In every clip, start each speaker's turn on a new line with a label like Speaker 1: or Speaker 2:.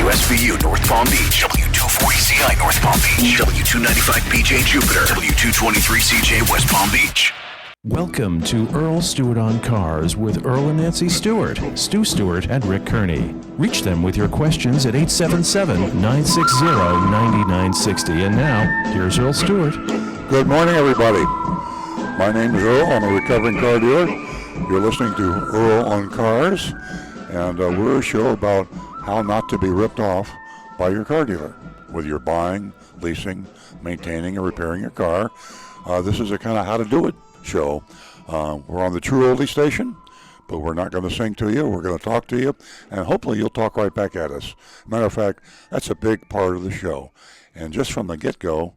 Speaker 1: WSVU North Palm Beach, W240CI North Palm Beach, W295BJ Jupiter, W223CJ West Palm Beach.
Speaker 2: Welcome to Earl Stewart on Cars with Earl and Nancy Stewart, Stu Stewart and Rick Kearney. Reach them with your questions at 877-960-9960. And now, here's Earl Stewart.
Speaker 3: Good morning, everybody. My name is Earl. I'm a recovering car dealer. You're listening to Earl on Cars, and we're a show about how not to be ripped off by your car dealer, whether you're buying, leasing, maintaining, or repairing your car. This is a kind of how to do it show. We're on the True Oldie station, but we're not going to sing to you. We're going to talk to you, and hopefully you'll talk right back at us. Matter of fact, that's a big part of the show. And just from the get-go,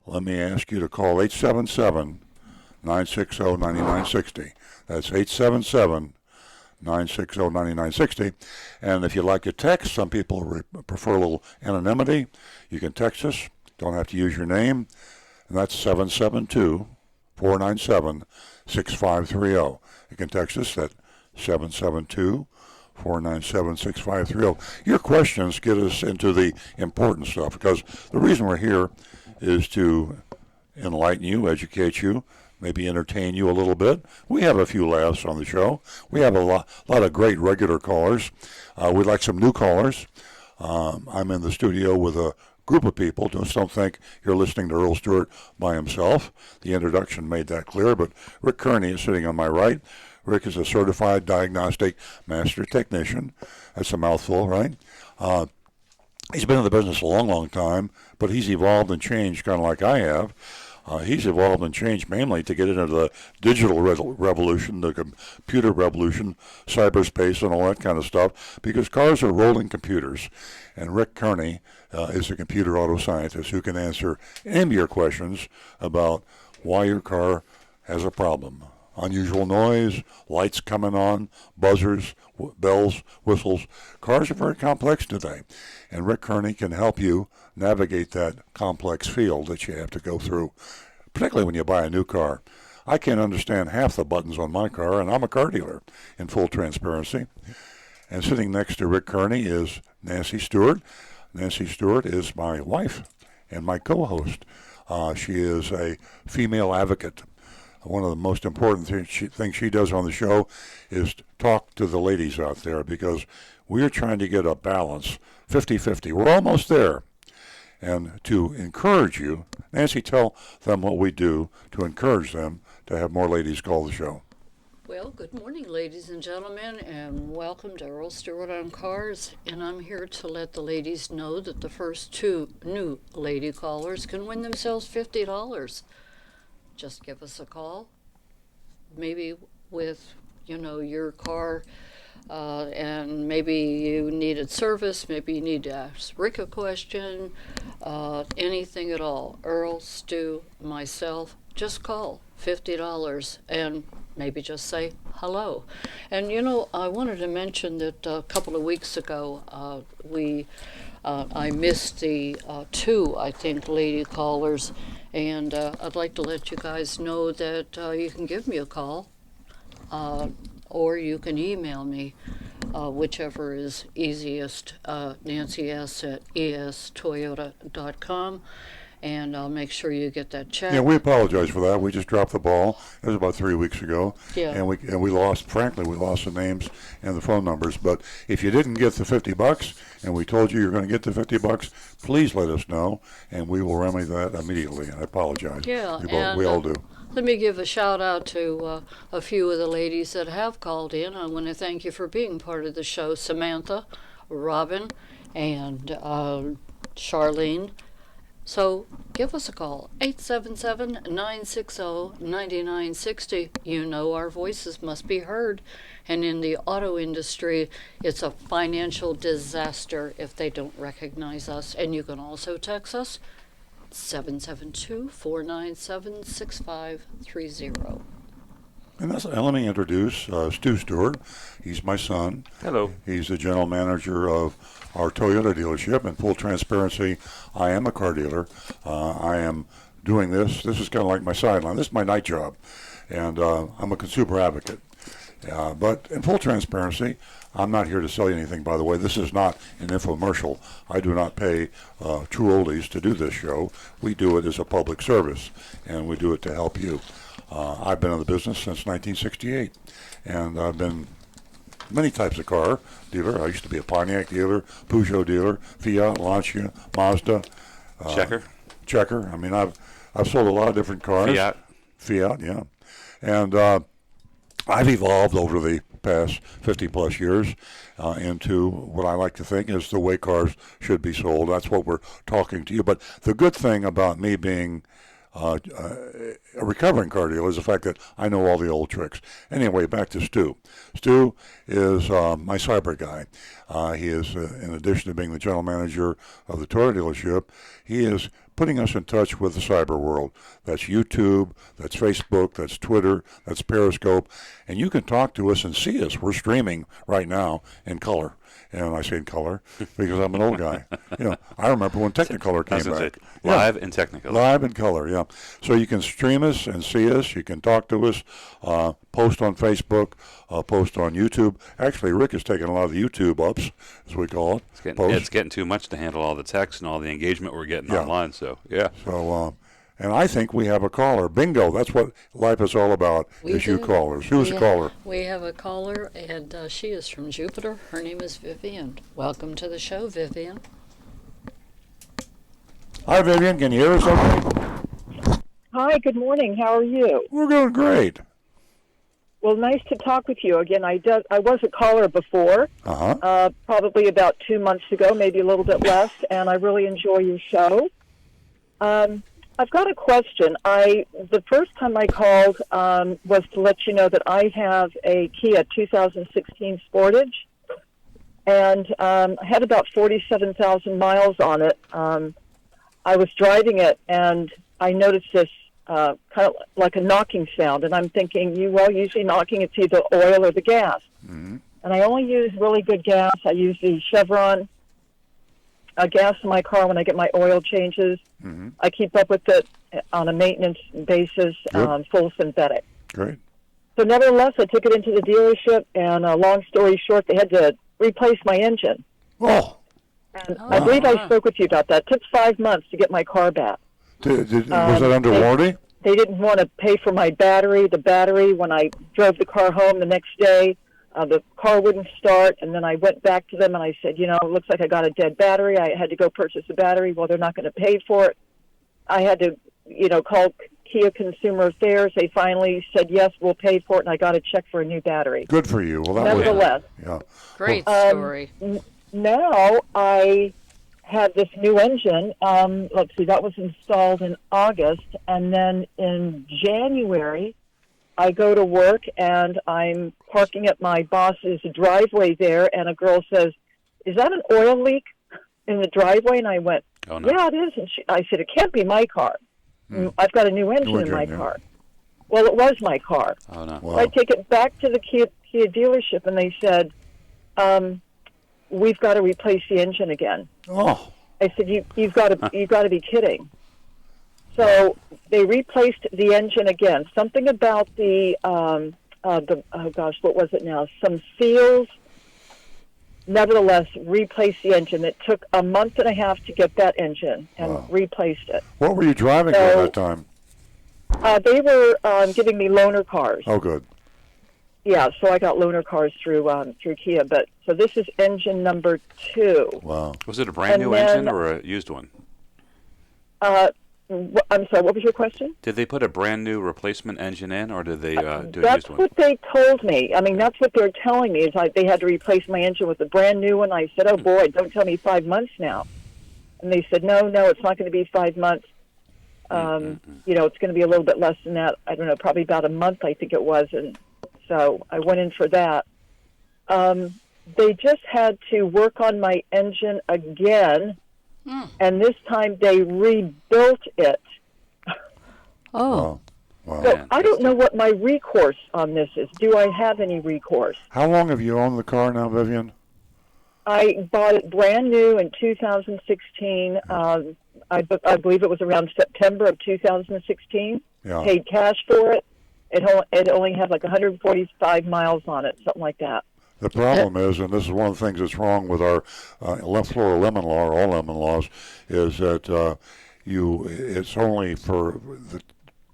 Speaker 3: let me ask you to call 877-960-9960. That's 877-960-9960. And if you'd like to text, some people prefer a little anonymity. You can text us. Don't have to use your name. And that's 772-497-6530. You can text us at 772-497-6530. Your questions get us into the important stuff, because the reason we're here is to enlighten you, educate you, maybe entertain you a little bit. We have a few laughs on the show. We have a lot of great regular callers. We'd like some new callers. I'm in the studio with a group of people. Just don't think you're listening to Earl Stewart by himself. The introduction made that clear, but Rick Kearney is sitting on my right. Rick is a certified diagnostic master technician. That's a mouthful, right? He's been in the business a long, long time, but he's evolved and changed kind of like I have. He's evolved and changed mainly to get into the digital revolution, the computer revolution, cyberspace, and all that kind of stuff, because cars are rolling computers. And Rick Kearney is a computer auto scientist who can answer any of your questions about why your car has a problem. Unusual noise, lights coming on, buzzers, bells, whistles. Cars are very complex today, and Rick Kearney can help you navigate that complex field that you have to go through, particularly when you buy a new car. I can't understand half the buttons on my car, and I'm a car dealer, in full transparency. And sitting next to Rick Kearney is Nancy Stewart. Nancy Stewart is my wife and my co-host. She is a female advocate. One of the most important things she does on the show is talk to the ladies out there, because we're trying to get a balance, 50-50. We're almost there. And to encourage you, Nancy, tell them what we do to encourage them to have more ladies call the show.
Speaker 4: Well, good morning, ladies and gentlemen, and welcome to Earl Stewart on Cars. And I'm here to let the ladies know that the first two new lady callers can win themselves $50. Just give us a call, maybe with, your car, and maybe you needed service, maybe you need to ask Rick a question, anything at all. Earl, Stu, myself, just call, $50, and maybe just say hello. And I wanted to mention that a couple of weeks ago, I missed the two, I think, lady callers, and I'd like to let you guys know that you can give me a call, or you can email me, whichever is easiest, Nancy S. at estoyota.com. And I'll make sure you get that check.
Speaker 3: Yeah, we apologize for that. We just dropped the ball. It was about 3 weeks ago.
Speaker 4: Yeah.
Speaker 3: And we lost the names and the phone numbers. But if you didn't get the $50 and we told you you're going to get the $50, please let us know, and we will remedy that immediately. I apologize.
Speaker 4: Yeah,
Speaker 3: we all do.
Speaker 4: Let me give a shout out to a few of the ladies that have called in. I want to thank you for being part of the show. Samantha, Robin, and Charlene. So give us a call, 877-960-9960. Our voices must be heard. And in the auto industry, it's a financial disaster if they don't recognize us. And you can also text us, 772-497-6530.
Speaker 3: And let me introduce Stu Stewart. He's my son.
Speaker 5: Hello.
Speaker 3: He's the general manager of our Toyota dealership. In full transparency, I am a car dealer. I am doing this. This is kind of like my sideline. This is my night job. And I'm a consumer advocate. But in full transparency, I'm not here to sell you anything, by the way. This is not an infomercial. I do not pay true oldies to do this show. We do it as a public service, and we do it to help you. I've been in the business since 1968, and I've been many types of car dealer. I used to be a Pontiac dealer, Peugeot dealer, Fiat, Lancia, Mazda. Checker. I mean, I've sold a lot of different cars. Fiat, yeah. And I've evolved over the past 50-plus years into what I like to think is the way cars should be sold. That's what we're talking to you. But the good thing about me being a recovering car dealer is the fact that I know all the old tricks. Anyway, back to Stu. Stu is my cyber guy. He is, in addition to being the general manager of the Toyota dealership, he is putting us in touch with the cyber world. That's YouTube, that's Facebook, that's Twitter, that's Periscope, and you can talk to us and see us. We're streaming right now in color. And I say in color because I'm an old guy. I remember when Technicolor came back.
Speaker 5: Live and Technicolor.
Speaker 3: Live in color, yeah. So you can stream us and see us. You can talk to us, post on Facebook, post on YouTube. Actually, Rick has taken a lot of the YouTube ups, as we call it.
Speaker 5: It's getting too much to handle all the text and all the engagement we're getting online. So, yeah.
Speaker 3: So, and I think we have a caller. Bingo. That's what life is all about, you callers. Who's the caller?
Speaker 4: We have a caller, and she is from Jupiter. Her name is Vivian. Welcome to the show, Vivian.
Speaker 3: Hi, Vivian. Can you hear us okay?
Speaker 6: Hi, good morning. How are you?
Speaker 3: We're doing great.
Speaker 6: Well, nice to talk with you again. I was a caller before, probably about 2 months ago, maybe a little bit less, and I really enjoy your show. I've got a question. The first time I called was to let you know that I have a Kia 2016 Sportage, and I had about 47,000 miles on it. I was driving it, and I noticed this kind of like a knocking sound, and I'm thinking, usually knocking, it's either oil or the gas. Mm-hmm. And I only use really good gas. I use the Chevron gas in my car when I get my oil changes. Mm-hmm. I keep up with it on a maintenance basis, full synthetic.
Speaker 3: Great.
Speaker 6: So nevertheless, I took it into the dealership, and long story short, they had to replace my engine.
Speaker 3: Oh.
Speaker 6: And I believe I spoke with you about that. It took 5 months to get my car back.
Speaker 3: Was it under warranty?
Speaker 6: They didn't want to pay for my battery. The battery, when I drove the car home the next day, the car wouldn't start, and then I went back to them and I said, it looks like I got a dead battery. I had to go purchase a battery. Well, they're not going to pay for it. I had to, call Kia Consumer Affairs. They finally said, yes, we'll pay for it, and I got a check for a new battery.
Speaker 3: Good for you. Well,
Speaker 6: nevertheless.
Speaker 4: Great story.
Speaker 6: Now I had this new engine. Let's see, that was installed in August, and then in January, I go to work, and I'm parking at my boss's driveway there, and a girl says, is that an oil leak in the driveway? And I went, oh, no. Yeah, it is. And I said, it can't be my car. I've got a new engine in my car. Well, it was my car.
Speaker 5: Oh, no.
Speaker 3: Wow.
Speaker 6: I take it back to the Kia dealership, and they said, we've got to replace the engine again.
Speaker 3: Oh.
Speaker 6: I said, you've got to be kidding. So they replaced the engine again. Something about what was it now? Some seals. Nevertheless, replaced the engine. It took a month and a half to get that engine and replaced it.
Speaker 3: What were you driving at that time?
Speaker 6: They were giving me loaner cars.
Speaker 3: Oh, good.
Speaker 6: Yeah, so I got loaner cars through Kia. But so this is engine number 2.
Speaker 3: Wow.
Speaker 5: Was it a brand new engine or a used one?
Speaker 6: I'm sorry, what was your question?
Speaker 5: Did they put a brand new replacement engine in, or did they do a used one?
Speaker 6: That's what they told me. I mean, that's what they're telling me, is they had to replace my engine with a brand new one. I said, oh, boy, don't tell me 5 months now. And they said, no, it's not going to be 5 months. It's going to be a little bit less than that. I don't know, probably about a month, I think it was. And so I went in for that. They just had to work on my engine again. And this time they rebuilt it.
Speaker 4: Oh.
Speaker 3: Wow.
Speaker 6: So I don't know what my recourse on this is. Do I have any recourse?
Speaker 3: How long have you owned the car now, Vivian?
Speaker 6: I bought it brand new in 2016. I believe it was around September of 2016.
Speaker 3: Yeah.
Speaker 6: Paid cash for it. It only had like 145 miles on it, something like that.
Speaker 3: The problem is, and this is one of the things that's wrong with our Florida lemon law, or all lemon laws, is that it's only for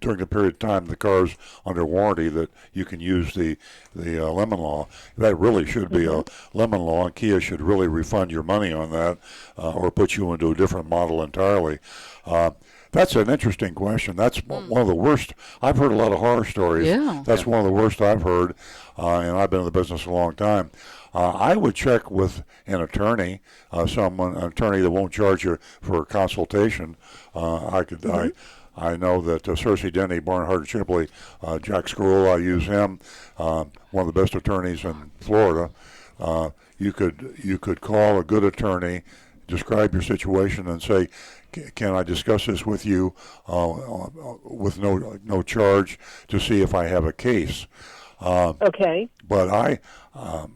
Speaker 3: during the period of time the car's under warranty that you can use the lemon law. That really should be a lemon law, and Kia should really refund your money on that, or put you into a different model entirely. That's an interesting question. That's one of the worst. I've heard a lot of horror stories.
Speaker 4: Yeah.
Speaker 3: That's one of the worst I've heard, and I've been in the business a long time. I would check with an attorney, an attorney that won't charge you for a consultation. I know that Cersei Denny, Barnhart Chipley, Jack Scroll, I use him, one of the best attorneys in Florida. You could call a good attorney, describe your situation, and say, can I discuss this with you with no charge to see if I have a case?
Speaker 6: Okay.
Speaker 3: But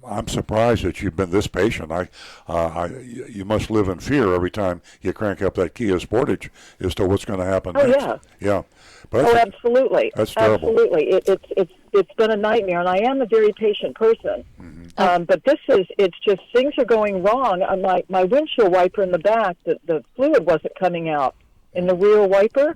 Speaker 3: I'm surprised that you've been this patient. You must live in fear every time you crank up that Kia Sportage as to what's going to happen next.
Speaker 6: Yeah.
Speaker 3: Yeah. But
Speaker 6: Absolutely.
Speaker 3: That's terrible.
Speaker 6: Absolutely. It's been a nightmare, and I am a very patient person. But it's just things are going wrong. My windshield wiper in the back, the fluid wasn't coming out in the rear wiper.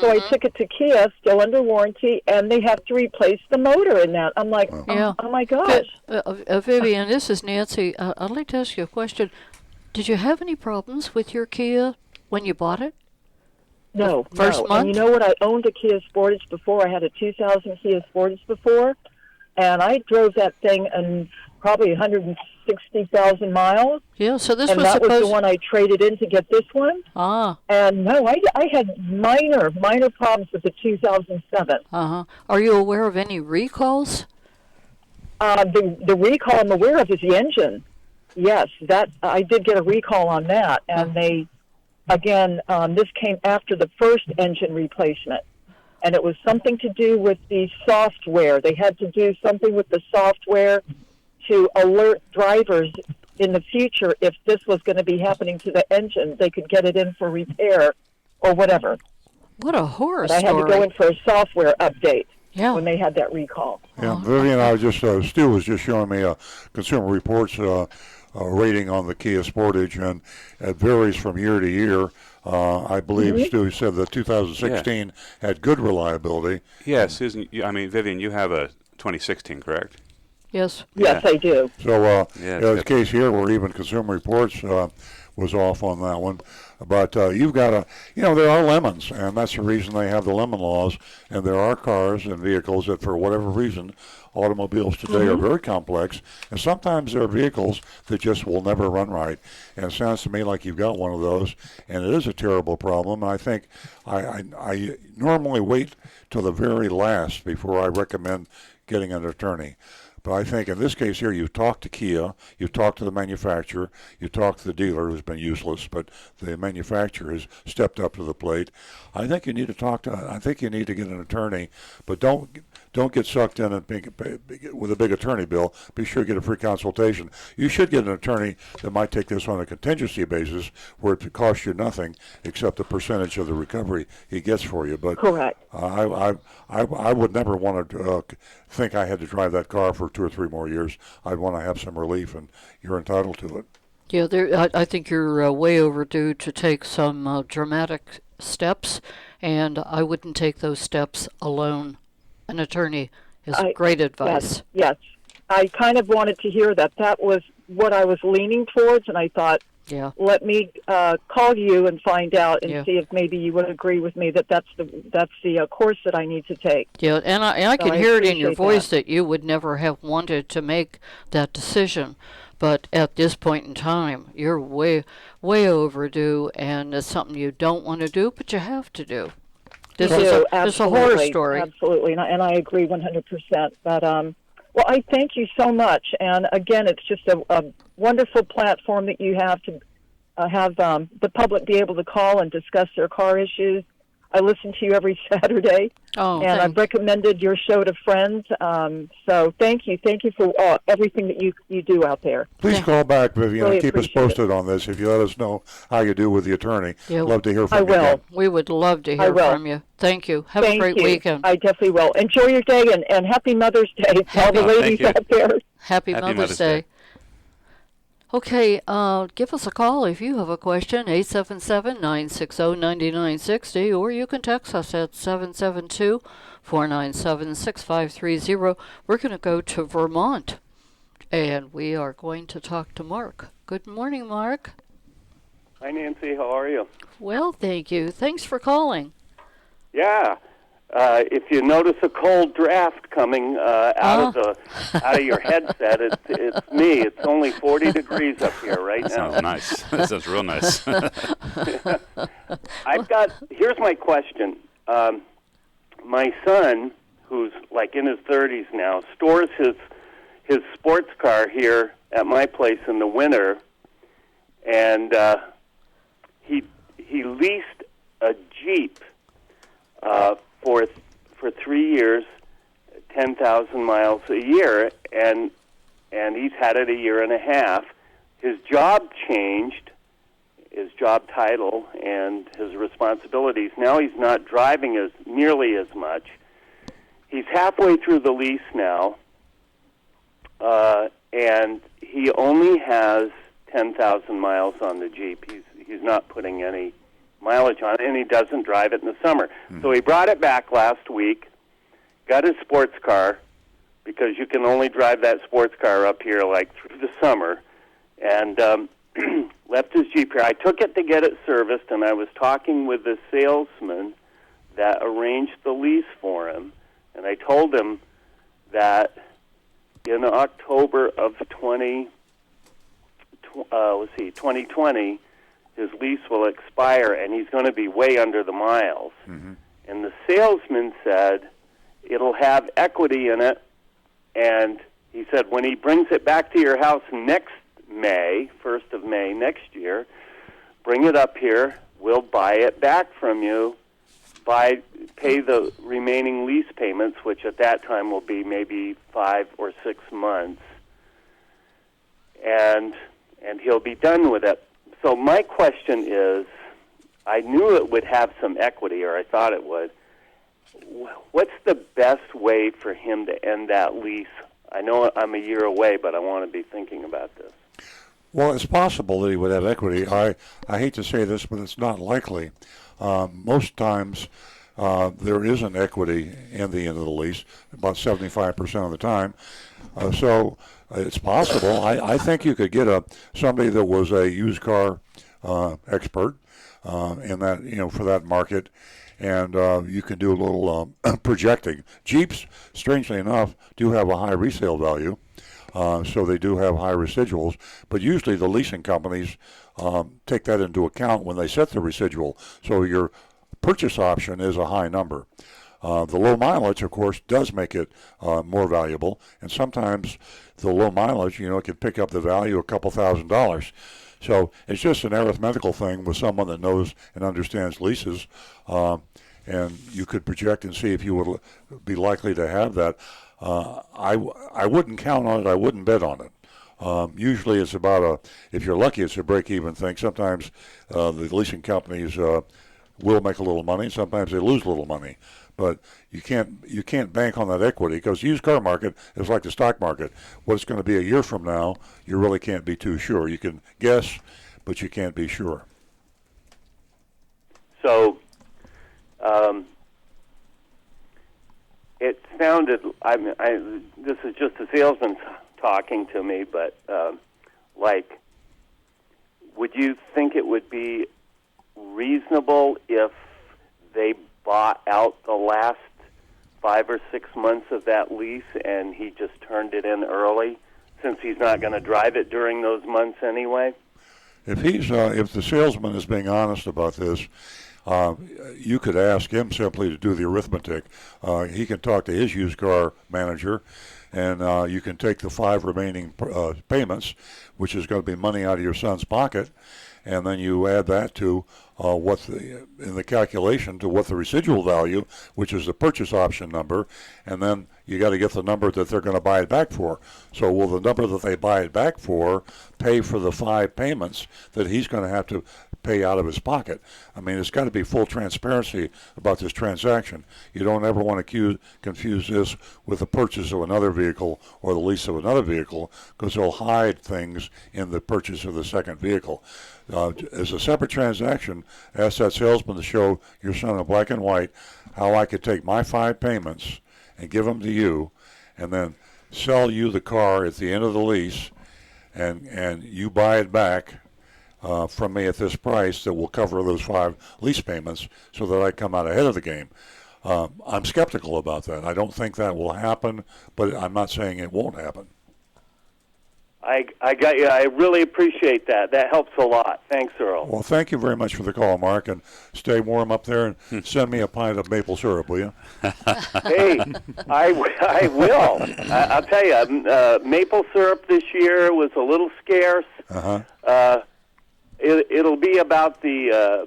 Speaker 6: So I took it to Kia, still under warranty, and they have to replace the motor in that. I'm like, oh my gosh.
Speaker 4: Vivian, this is Nancy. I'd like to ask you a question. Did you have any problems with your Kia when you bought it?
Speaker 6: No.
Speaker 4: First month?
Speaker 6: And you know what? I owned a Kia Sportage before. I had a 2000 Kia Sportage before, and I drove that thing in probably 160,000 miles.
Speaker 4: Yeah, so this
Speaker 6: and
Speaker 4: was
Speaker 6: that
Speaker 4: supposed...
Speaker 6: was the one I traded in to get this one. And no, I had minor problems with the 2007.
Speaker 4: Are you aware of any recalls?
Speaker 6: The recall I'm aware of is the engine. Yes, that I did get a recall on that, and they, again, this came after the first engine replacement, and it was something to do with the software. They had to do something with the software to alert drivers in the future if this was going to be happening to the engine. They could get it in for repair or whatever.
Speaker 4: What a horror
Speaker 6: story. I had to go in for a software update when they had that recall.
Speaker 3: Yeah, Vivian, Stu was just showing me a Consumer Reports rating on the Kia Sportage, and it varies from year to year. I believe Stu said that 2016 had good reliability.
Speaker 5: Yeah, Susan, Vivian, you have a 2016, correct?
Speaker 4: Yes.
Speaker 6: Yes, I do.
Speaker 3: So there's a case here where even Consumer Reports was off on that one. But you've got there are lemons, and that's the reason they have the lemon laws. And there are cars and vehicles that, for whatever reason, automobiles today are very complex. And sometimes there are vehicles that just will never run right. And it sounds to me like you've got one of those, and it is a terrible problem. And I think I normally wait till the very last before I recommend getting an attorney. But I think in this case here, you talk to Kia, you talk to the manufacturer, you talk to the dealer who's been useless, but the manufacturer has stepped up to the plate. I think you need to get an attorney, but don't get sucked in with a big attorney bill. Be sure to get a free consultation. You should get an attorney that might take this on a contingency basis, where it costs you nothing except the percentage of the recovery he gets for you. But
Speaker 6: correct.
Speaker 3: I would never want to think I had to drive that car for 2 or 3 more years. I'd want to have some relief, and you're entitled to it.
Speaker 4: Yeah, I think you're way overdue to take some dramatic steps, and I wouldn't take those steps alone. An attorney is great advice.
Speaker 6: Yes. I kind of wanted to hear that. That was what I was leaning towards, and I thought, let me call you and find out and see if maybe you would agree with me that that's the course that I need to take.
Speaker 4: Yeah, and I can hear it in your voice that you would never have wanted to make that decision. But at this point in time, you're way overdue, and it's something you don't want to do, but you have to do. This is a horror story.
Speaker 6: Absolutely, and I agree 100%. But well, I thank you so much. And again, it's just a wonderful platform that you have to have the public be able to call and discuss their car issues. I listen to you every Saturday, and I've recommended your show to friends. So thank you for everything that you do out there.
Speaker 3: Please call back, Vivian,
Speaker 6: Really
Speaker 3: and keep us posted on this. If you let us know how you do with the attorney, love to hear from you.
Speaker 6: I will.
Speaker 3: Again.
Speaker 4: We would love to hear from you. Thank you. Have a great weekend.
Speaker 6: I definitely will. Enjoy your day, and happy Mother's Day to all the ladies out there.
Speaker 4: Happy Mother's Day. Okay, give us a call if you have a question, 877-960-9960, or you can text us at 772-497-6530. We're going to go to Vermont, and we are going to talk to Mark. Good morning, Mark.
Speaker 7: Hi, Nancy. How are you?
Speaker 4: Well, thank you. Thanks for calling.
Speaker 7: Yeah. If you notice a cold draft coming out of your headset, it's me. It's only 40 degrees up here right now.
Speaker 5: Sounds nice. That sounds real nice.
Speaker 7: Here's my question. My son, who's like in his 30s now, stores his sports car here at my place in the winter, and he leased a Jeep for 3 years, 10,000 miles a year, and he's had it a year and a half. His job changed, his job title and his responsibilities. Now he's not driving nearly as much. He's halfway through the lease now, and he only has 10,000 miles on the Jeep. He's not putting any mileage on it, and he doesn't drive it in the summer. So he brought it back last week, got his sports car, because you can only drive that sports car up here like through the summer, and left his Jeep here. I took it to get it serviced, and I was talking with the salesman that arranged the lease for him, and I told him that in October of 2020, his lease will expire, and he's going to be way under the miles. Mm-hmm. And the salesman said it'll have equity in it, and he said when he brings it back to your house next May, 1st of May next year, bring it up here, we'll buy it back from you, pay the remaining lease payments, which at that time will be maybe 5 or 6 months, and he'll be done with it. So my question is, I knew it would have some equity, or I thought it would. What's the best way for him to end that lease? I know I'm a year away, but I want to be thinking about this.
Speaker 3: Well, it's possible that he would have equity. I hate to say this, but it's not likely. Most times there isn't equity in the end of the lease, about 75% of the time. So it's possible. I think you could get somebody that was a used car expert in that, for that market, and you can do a little projecting. Jeeps, strangely enough, do have a high resale value, so they do have high residuals. But usually the leasing companies take that into account when they set the residual. So your purchase option is a high number. The low mileage, of course, does make it more valuable, and sometimes the low mileage, can pick up the value a couple $1,000s. So it's just an arithmetical thing with someone that knows and understands leases, and you could project and see if you would be likely to have that. I wouldn't count on it. I wouldn't bet on it. Usually it's about if you're lucky, it's a break-even thing. Sometimes the leasing companies will make a little money. Sometimes they lose a little money. But you can't bank on that equity, because the used car market is like the stock market. What it's going to be a year from now, you really can't be too sure. You can guess, but you can't be sure.
Speaker 7: So it sounded, this is just a salesman talking to me, but would you think it would be reasonable if they bought out the last 5 or 6 months of that lease and he just turned it in early, since he's not going to drive it during those months anyway?
Speaker 3: If the salesman is being honest about this, you could ask him simply to do the arithmetic. He can talk to his used car manager and you can take the 5 remaining payments, which is going to be money out of your son's pocket, and then you add that to in the calculation to what the residual value, which is the purchase option number, and then you got to get the number that they're going to buy it back for. So will the number that they buy it back for pay for the 5 payments that he's going to have to pay out of his pocket? I mean, it's got to be full transparency about this transaction. You don't ever want to confuse this with the purchase of another vehicle or the lease of another vehicle, because they'll hide things in the purchase of the second vehicle. As a separate transaction, ask that salesman to show your son in black and white how I could take my 5 payments and give them to you, and then sell you the car at the end of the lease, and you buy it back from me at this price that will cover those 5 lease payments, so that I come out ahead of the game. I'm skeptical about that. I don't think that will happen, but I'm not saying it won't happen.
Speaker 7: I got you. I really appreciate that. That helps a lot. Thanks, Earl.
Speaker 3: Well, thank you very much for the call, Mark, and stay warm up there, and send me a pint of maple syrup, will you?
Speaker 7: Hey, I will. I'll tell you, maple syrup this year was a little scarce. It'll be about a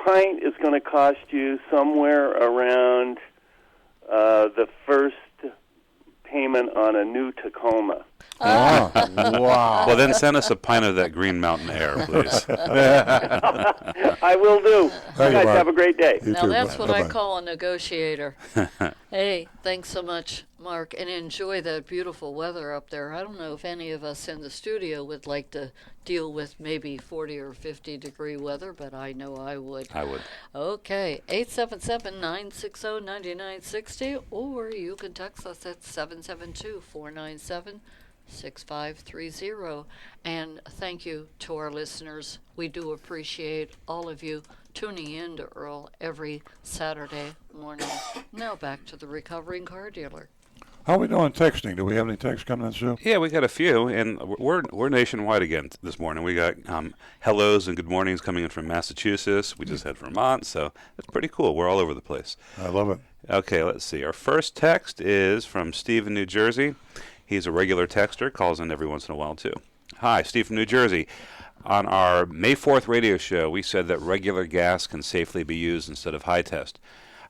Speaker 7: pint is going to cost you somewhere around the first payment on a new Tacoma.
Speaker 3: Wow.
Speaker 5: Well, then send us a pint of that Green Mountain Air, please.
Speaker 7: I will do. You guys have a great day.
Speaker 3: You
Speaker 4: Now
Speaker 3: too.
Speaker 4: that's what
Speaker 3: Bye-bye.
Speaker 4: I call a negotiator. Hey, thanks so much, Mark, and enjoy that beautiful weather up there. I don't know if any of us in the studio would like to deal with maybe 40 or 50 degree weather, but I know I would.
Speaker 5: I would.
Speaker 4: Okay, 877-960-9960, or you can text us at 772-497-6530. And thank you to our listeners. We do appreciate all of you tuning in to Earl every Saturday morning. Now back to the recovering car dealer.
Speaker 3: How are we doing texting? Do we have any texts coming in, Sue?
Speaker 5: Yeah, we got a few, and we're nationwide again this morning. We got hellos and good mornings coming in from Massachusetts. We just had Vermont, so that's pretty cool. We're all over the place.
Speaker 3: I love it.
Speaker 5: Okay, let's see. Our first text is from Steve in New Jersey. He's a regular texter, calls in every once in a while, too. Hi, Steve from New Jersey. On our May 4th radio show, we said that regular gas can safely be used instead of high test.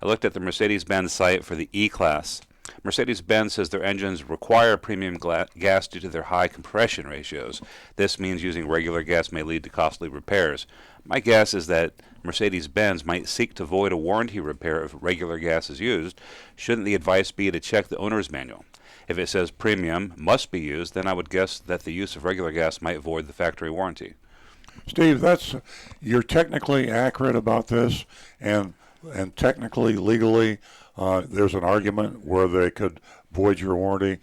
Speaker 5: I looked at the Mercedes-Benz site for the E-Class. Mercedes-Benz says their engines require premium gas due to their high compression ratios. This means using regular gas may lead to costly repairs. My guess is that Mercedes-Benz might seek to avoid a warranty repair if regular gas is used. Shouldn't the advice be to check the owner's manual? If it says premium must be used, then I would guess that the use of regular gas might void the factory warranty.
Speaker 3: Steve, you're technically accurate about this, and technically, legally, there's an argument where they could void your warranty.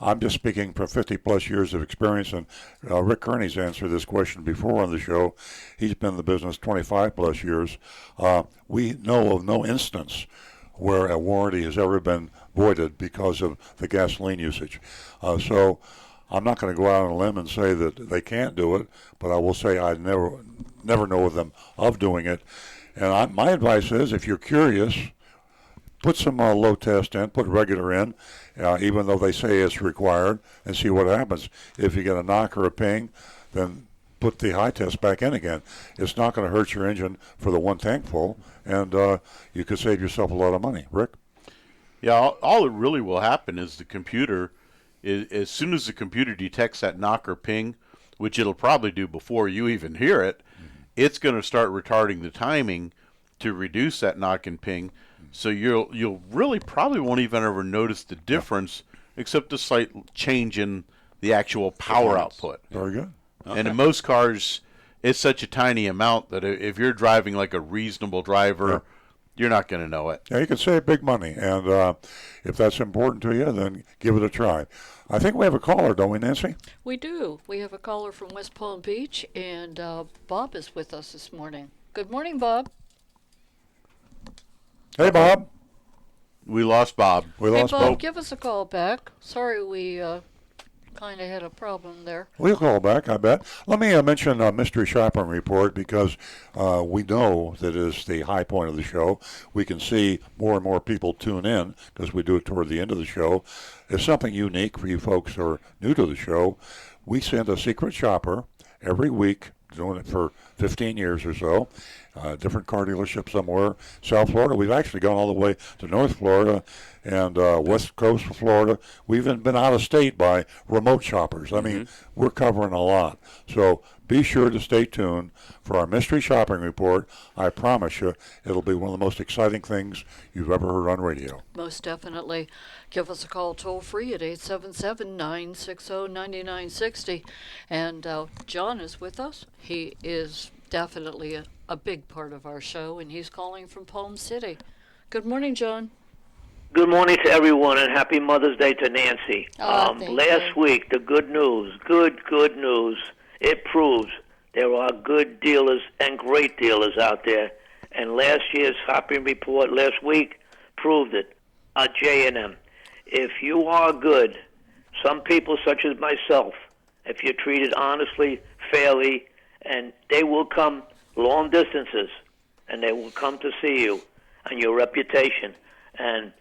Speaker 3: I'm just speaking from 50-plus years of experience, and Rick Kearney's answered this question before on the show. He's been in the business 25-plus years. We know of no instance where a warranty has ever been voided because of the gasoline usage. So I'm not going to go out on a limb and say that they can't do it, but I will say I never know of them of doing it. And my advice is, if you're curious, put some low test in, put regular in, even though they say it's required, and see what happens. If you get a knock or a ping, then put the high test back in again. It's not going to hurt your engine for the one tank full, and you could save yourself a lot of money. Rick?
Speaker 8: Yeah, all it really will happen is the computer, as soon as the computer detects that knock or ping, which it'll probably do before you even hear it, it's going to start retarding the timing to reduce that knock and ping. So you'll really probably won't even ever notice the difference, except a slight change in the actual power output.
Speaker 3: Very good.
Speaker 8: Okay. And in most cars, it's such a tiny amount that if you're driving like a reasonable driver, you're not going to know it.
Speaker 3: Yeah, you can save big money, and if that's important to you, then give it a try. I think we have a caller, don't we, Nancy?
Speaker 4: We do. We have a caller from West Palm Beach, and Bob is with us this morning. Good morning, Bob.
Speaker 3: Hey, Bob.
Speaker 8: We lost Bob.
Speaker 3: We
Speaker 4: Hey,
Speaker 3: lost
Speaker 4: Bob,
Speaker 3: Bob.
Speaker 4: give us a call back. Sorry we kind kind of had a problem there.
Speaker 3: We'll call back, I bet. Let me mention Mystery Shopping Report because we know that is the high point of the show. We can see more and more people tune in because we do it toward the end of the show. It's something unique for you folks who are new to the show. We send a secret shopper every week, doing it for 15 years or so. Different car dealership somewhere, South Florida. We've actually gone all the way to North Florida and West Coast of Florida. We've even been out of state by remote shoppers. I mean, we're covering a lot. So be sure to stay tuned for our Mystery Shopping Report. I promise you it'll be one of the most exciting things you've ever heard on radio.
Speaker 4: Most definitely. Give us a call toll-free at 877-960-9960. And John is with us. He is definitely a big part of our show, and he's calling from Palm City. Good morning, John.
Speaker 9: Good morning to everyone, and happy Mother's Day to Nancy.
Speaker 4: Last
Speaker 9: week, the good news, good news, it proves there are good dealers and great dealers out there. And last year's shopping report last week proved it. J&M. If you are good, some people such as myself, if you're treated honestly, fairly, and they will come long distances, and they will come to see you and your reputation. And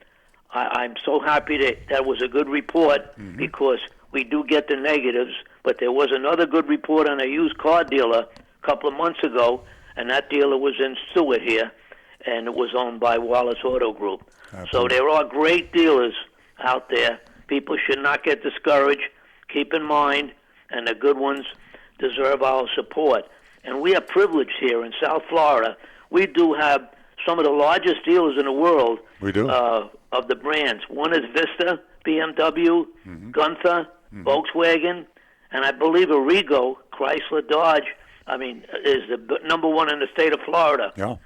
Speaker 9: I'm so happy that was a good report because we do get the negatives, but there was another good report on a used car dealer a couple of months ago, and that dealer was in Stewart here, and it was owned by Wallace Auto Group.
Speaker 3: Absolutely.
Speaker 9: So there are great dealers out there. People should not get discouraged. Keep in mind, and the good ones deserve our support. And we are privileged here in South Florida. We do have some of the largest dealers in the world.
Speaker 3: We do.
Speaker 9: Of the brands. One is Vista, BMW, Gunther, Volkswagen, and I believe Arrigo, Chrysler, Dodge, is the number one in the state of Florida.
Speaker 3: Yeah.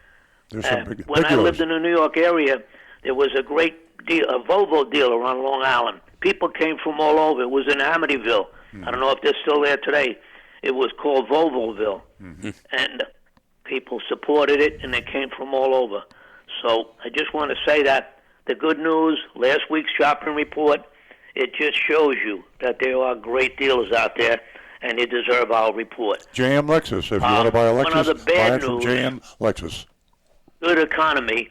Speaker 3: There's some big
Speaker 9: when I
Speaker 3: dealers.
Speaker 9: lived in the New York area, there was a great a Volvo dealer on Long Island. People came from all over. It was in Amityville. I don't know if they're still there today. It was called Volvoville. And people supported it, and they came from all over. So I just want to say that the good news, last week's shopping report, it just shows you that there are great dealers out there, and they deserve our report.
Speaker 3: JM Lexus. If you want to buy a Lexus,
Speaker 9: one other
Speaker 3: buy
Speaker 9: bad
Speaker 3: it from
Speaker 9: news,
Speaker 3: JM Lexus.
Speaker 9: Good economy.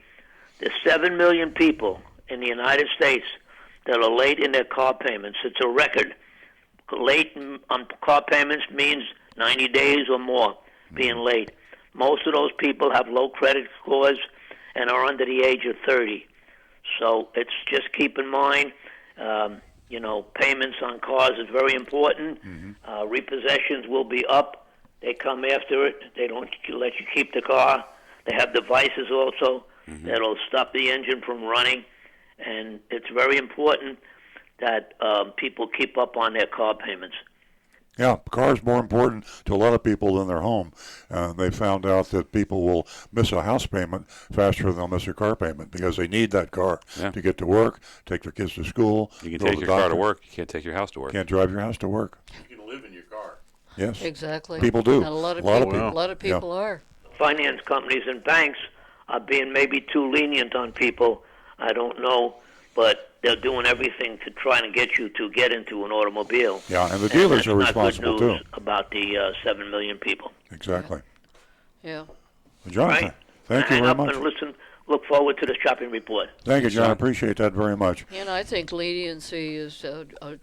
Speaker 9: There's 7 million people in the United States that are late in their car payments. It's a record. Late on car payments means 90 days or more being late. Most of those people have low credit scores and are under the age of 30. So it's just keep in mind, payments on cars is very important. Repossessions will be up. They come after it. They don't let you keep the car. They have devices also that'll stop the engine from running. And it's very important that people keep up on their car payments.
Speaker 3: Yeah, car's more important to a lot of people than their home. They found out that people will miss a house payment faster than they'll miss a car payment because they need that car to get to work, take their kids to school.
Speaker 5: You can take your car to work. You can't take your house to work.
Speaker 3: Can't drive your house to work.
Speaker 8: You can live in your car.
Speaker 3: Yes.
Speaker 4: Exactly.
Speaker 3: People do.
Speaker 4: And a lot of people are.
Speaker 9: Finance companies and banks are being maybe too lenient on people. I don't know, but they're doing everything to try and get you to get into an automobile.
Speaker 3: Yeah, and the dealers are
Speaker 9: that's not
Speaker 3: responsible
Speaker 9: good news
Speaker 3: too.
Speaker 9: about the 7 million people.
Speaker 3: Exactly.
Speaker 4: Yeah.
Speaker 3: Well, Jonathan,
Speaker 9: Right?
Speaker 3: thank you
Speaker 9: Hang
Speaker 3: very
Speaker 9: up
Speaker 3: much.
Speaker 9: and listen. Look forward to the shopping report.
Speaker 3: Thank you, John. I appreciate that very much.
Speaker 4: And I think leniency is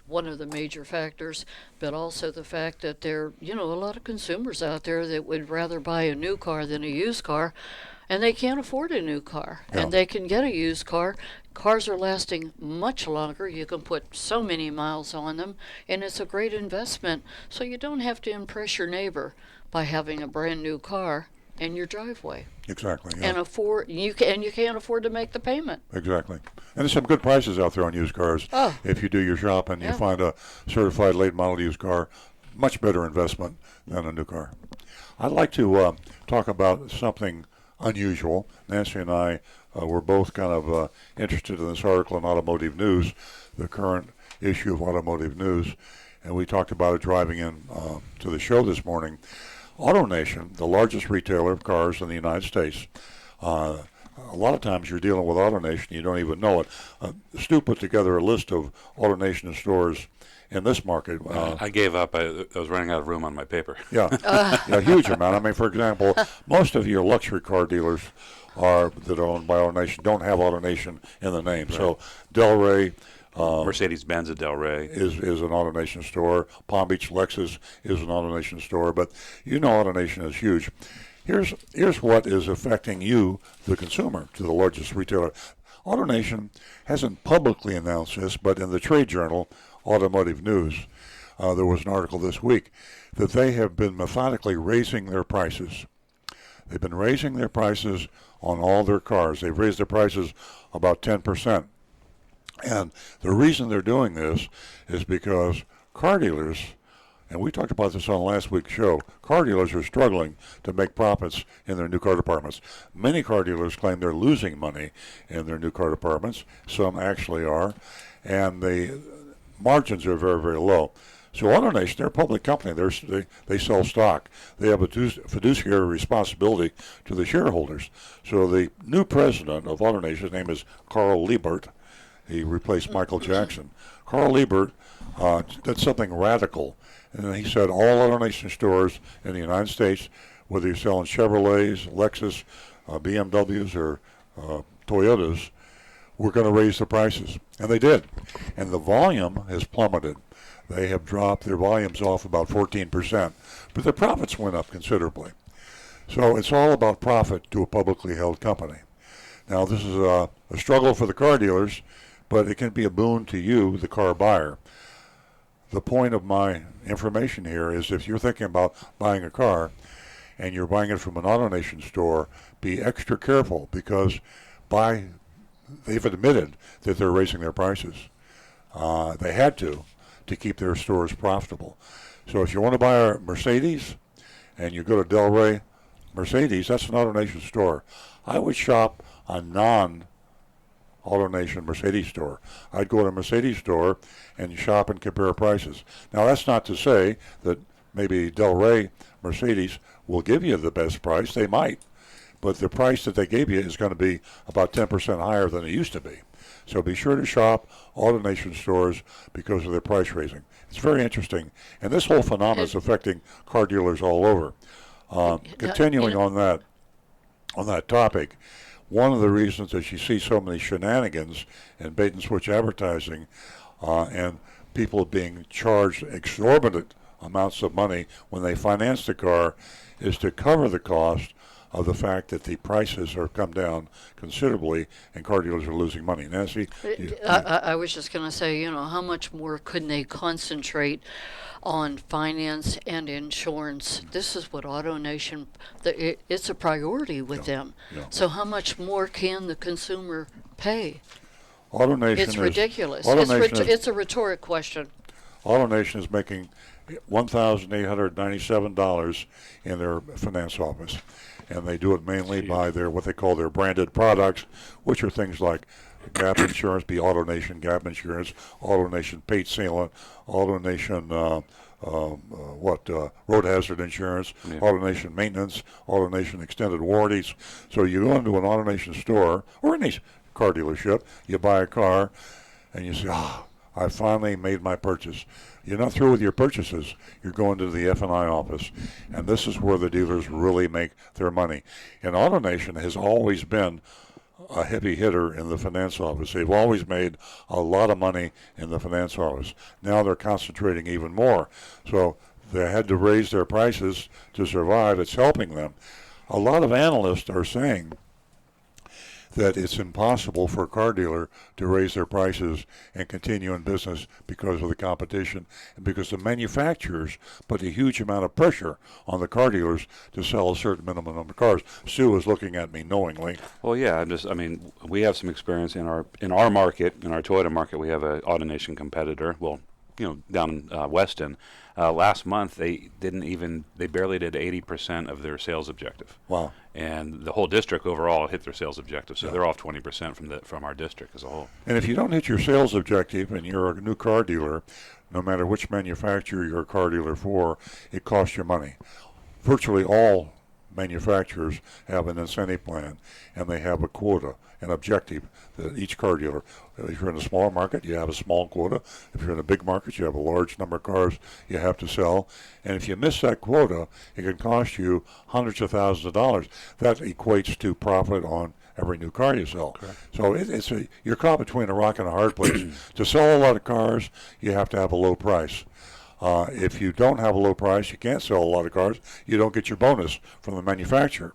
Speaker 4: one of the major factors, but also the fact that there are, a lot of consumers out there that would rather buy a new car than a used car, and they can't afford a new car, and they can get a used car. Cars are lasting much longer. You can put so many miles on them, and it's a great investment. So you don't have to impress your neighbor by having a brand new car in your driveway.
Speaker 3: Exactly. Yeah.
Speaker 4: And you can't afford to make the payment.
Speaker 3: Exactly. And there's some good prices out there on used cars.
Speaker 4: Oh.
Speaker 3: If you do your shop and you find a certified late model used car, much better investment than a new car. I'd like to talk about something unusual. Nancy and I were both kind of interested in this article in Automotive News, the current issue of Automotive News, and we talked about it driving in to the show this morning. AutoNation, the largest retailer of cars in the United States, a lot of times you're dealing with AutoNation, you don't even know it. Stu put together a list of AutoNation stores in this market.
Speaker 5: I gave up. I was running out of room on my paper.
Speaker 3: Yeah, a huge amount. I mean, for example, most of your luxury car dealers that are owned by AutoNation don't have AutoNation in the name. Right. So Delray,
Speaker 5: Mercedes-Benz at Delray
Speaker 3: is an AutoNation store. Palm Beach Lexus is an AutoNation store. But you know AutoNation is huge. Here's what is affecting you, the consumer, to the largest retailer. AutoNation hasn't publicly announced this, but in the trade journal, Automotive News, there was an article this week that they have been methodically raising their prices. They've been raising their prices on all their cars. They've raised their prices about 10%. And the reason they're doing this is because car dealers, and we talked about this on last week's show, car dealers are struggling to make profits in their new car departments. Many car dealers claim they're losing money in their new car departments. Some actually are. And the margins are very, very low. So AutoNation, they're a public company. They sell stock. They have a fiduciary responsibility to the shareholders. So the new president of AutoNation, his name is Carl Liebert. He replaced Michael Jackson. Carl Liebert did something radical. And he said all AutoNation stores in the United States, whether you're selling Chevrolets, Lexus, BMWs, or Toyotas, we're going to raise the prices. And they did. And the volume has plummeted. They have dropped their volumes off about 14%, but their profits went up considerably. So it's all about profit to a publicly held company. Now, this is a struggle for the car dealers, but it can be a boon to you, the car buyer. The point of my information here is if you're thinking about buying a car and you're buying it from an AutoNation store, be extra careful because they've admitted that they're raising their prices. They had to keep their stores profitable. So if you want to buy a Mercedes and you go to Delray Mercedes, that's an AutoNation store. I would shop a non-AutoNation Mercedes store. I'd go to a Mercedes store and shop and compare prices. Now that's not to say that maybe Delray Mercedes will give you the best price. They might. But the price that they gave you is going to be about 10% higher than it used to be. So be sure to shop AutoNation stores because of their price raising. It's very interesting. And this whole phenomenon is affecting car dealers all over. Continuing on that topic, one of the reasons that you see so many shenanigans in bait-and-switch advertising and people being charged exorbitant amounts of money when they finance the car is to cover the cost of the fact that the prices have come down considerably and car dealers are losing money. Nancy?
Speaker 4: I was just going to say, how much more could they concentrate on finance and insurance? This is what AutoNation, it's a priority with them. Yeah. So how much more can the consumer pay? It's ridiculous. It's a rhetoric question.
Speaker 3: AutoNation is making $1,897 in their finance office. And they do it mainly by what they call their branded products, which are things like Gap Insurance, be AutoNation Gap Insurance, AutoNation Paint Sealant, AutoNation Road Hazard Insurance, AutoNation Maintenance, AutoNation Extended Warranties. So you go into an AutoNation store or any car dealership, you buy a car, and you say, I finally made my purchase. You're not through with your purchases. You're going to the F&I office, and this is where the dealers really make their money. And AutoNation has always been a heavy hitter in the finance office. They've always made a lot of money in the finance office. Now they're concentrating even more. So they had to raise their prices to survive. It's helping them. A lot of analysts are saying that it's impossible for a car dealer to raise their prices and continue in business because of the competition and because the manufacturers put a huge amount of pressure on the car dealers to sell a certain minimum number of cars. Sue is looking at me knowingly.
Speaker 5: Well, yeah, we have some experience in our market, in our Toyota market. We have an AutoNation competitor. Well, down in Weston. Last month, they barely did 80% of their sales objective.
Speaker 3: Wow.
Speaker 5: And the whole district overall hit their sales objective, so they're off 20% from our district as a whole.
Speaker 3: And if you don't hit your sales objective and you're a new car dealer, no matter which manufacturer you're a car dealer for, it costs you money. Virtually all manufacturers have an incentive plan, and they have a quota, an objective that each car dealer, if you're in a smaller market, you have a small quota. If you're in a big market, you have a large number of cars you have to sell. And if you miss that quota, it can cost you hundreds of thousands of dollars. That equates to profit on every new car you sell.
Speaker 8: Correct.
Speaker 3: So you're caught between a rock and a hard place. To sell a lot of cars, you have to have a low price. If you don't have a low price, you can't sell a lot of cars. You don't get your bonus from the manufacturer.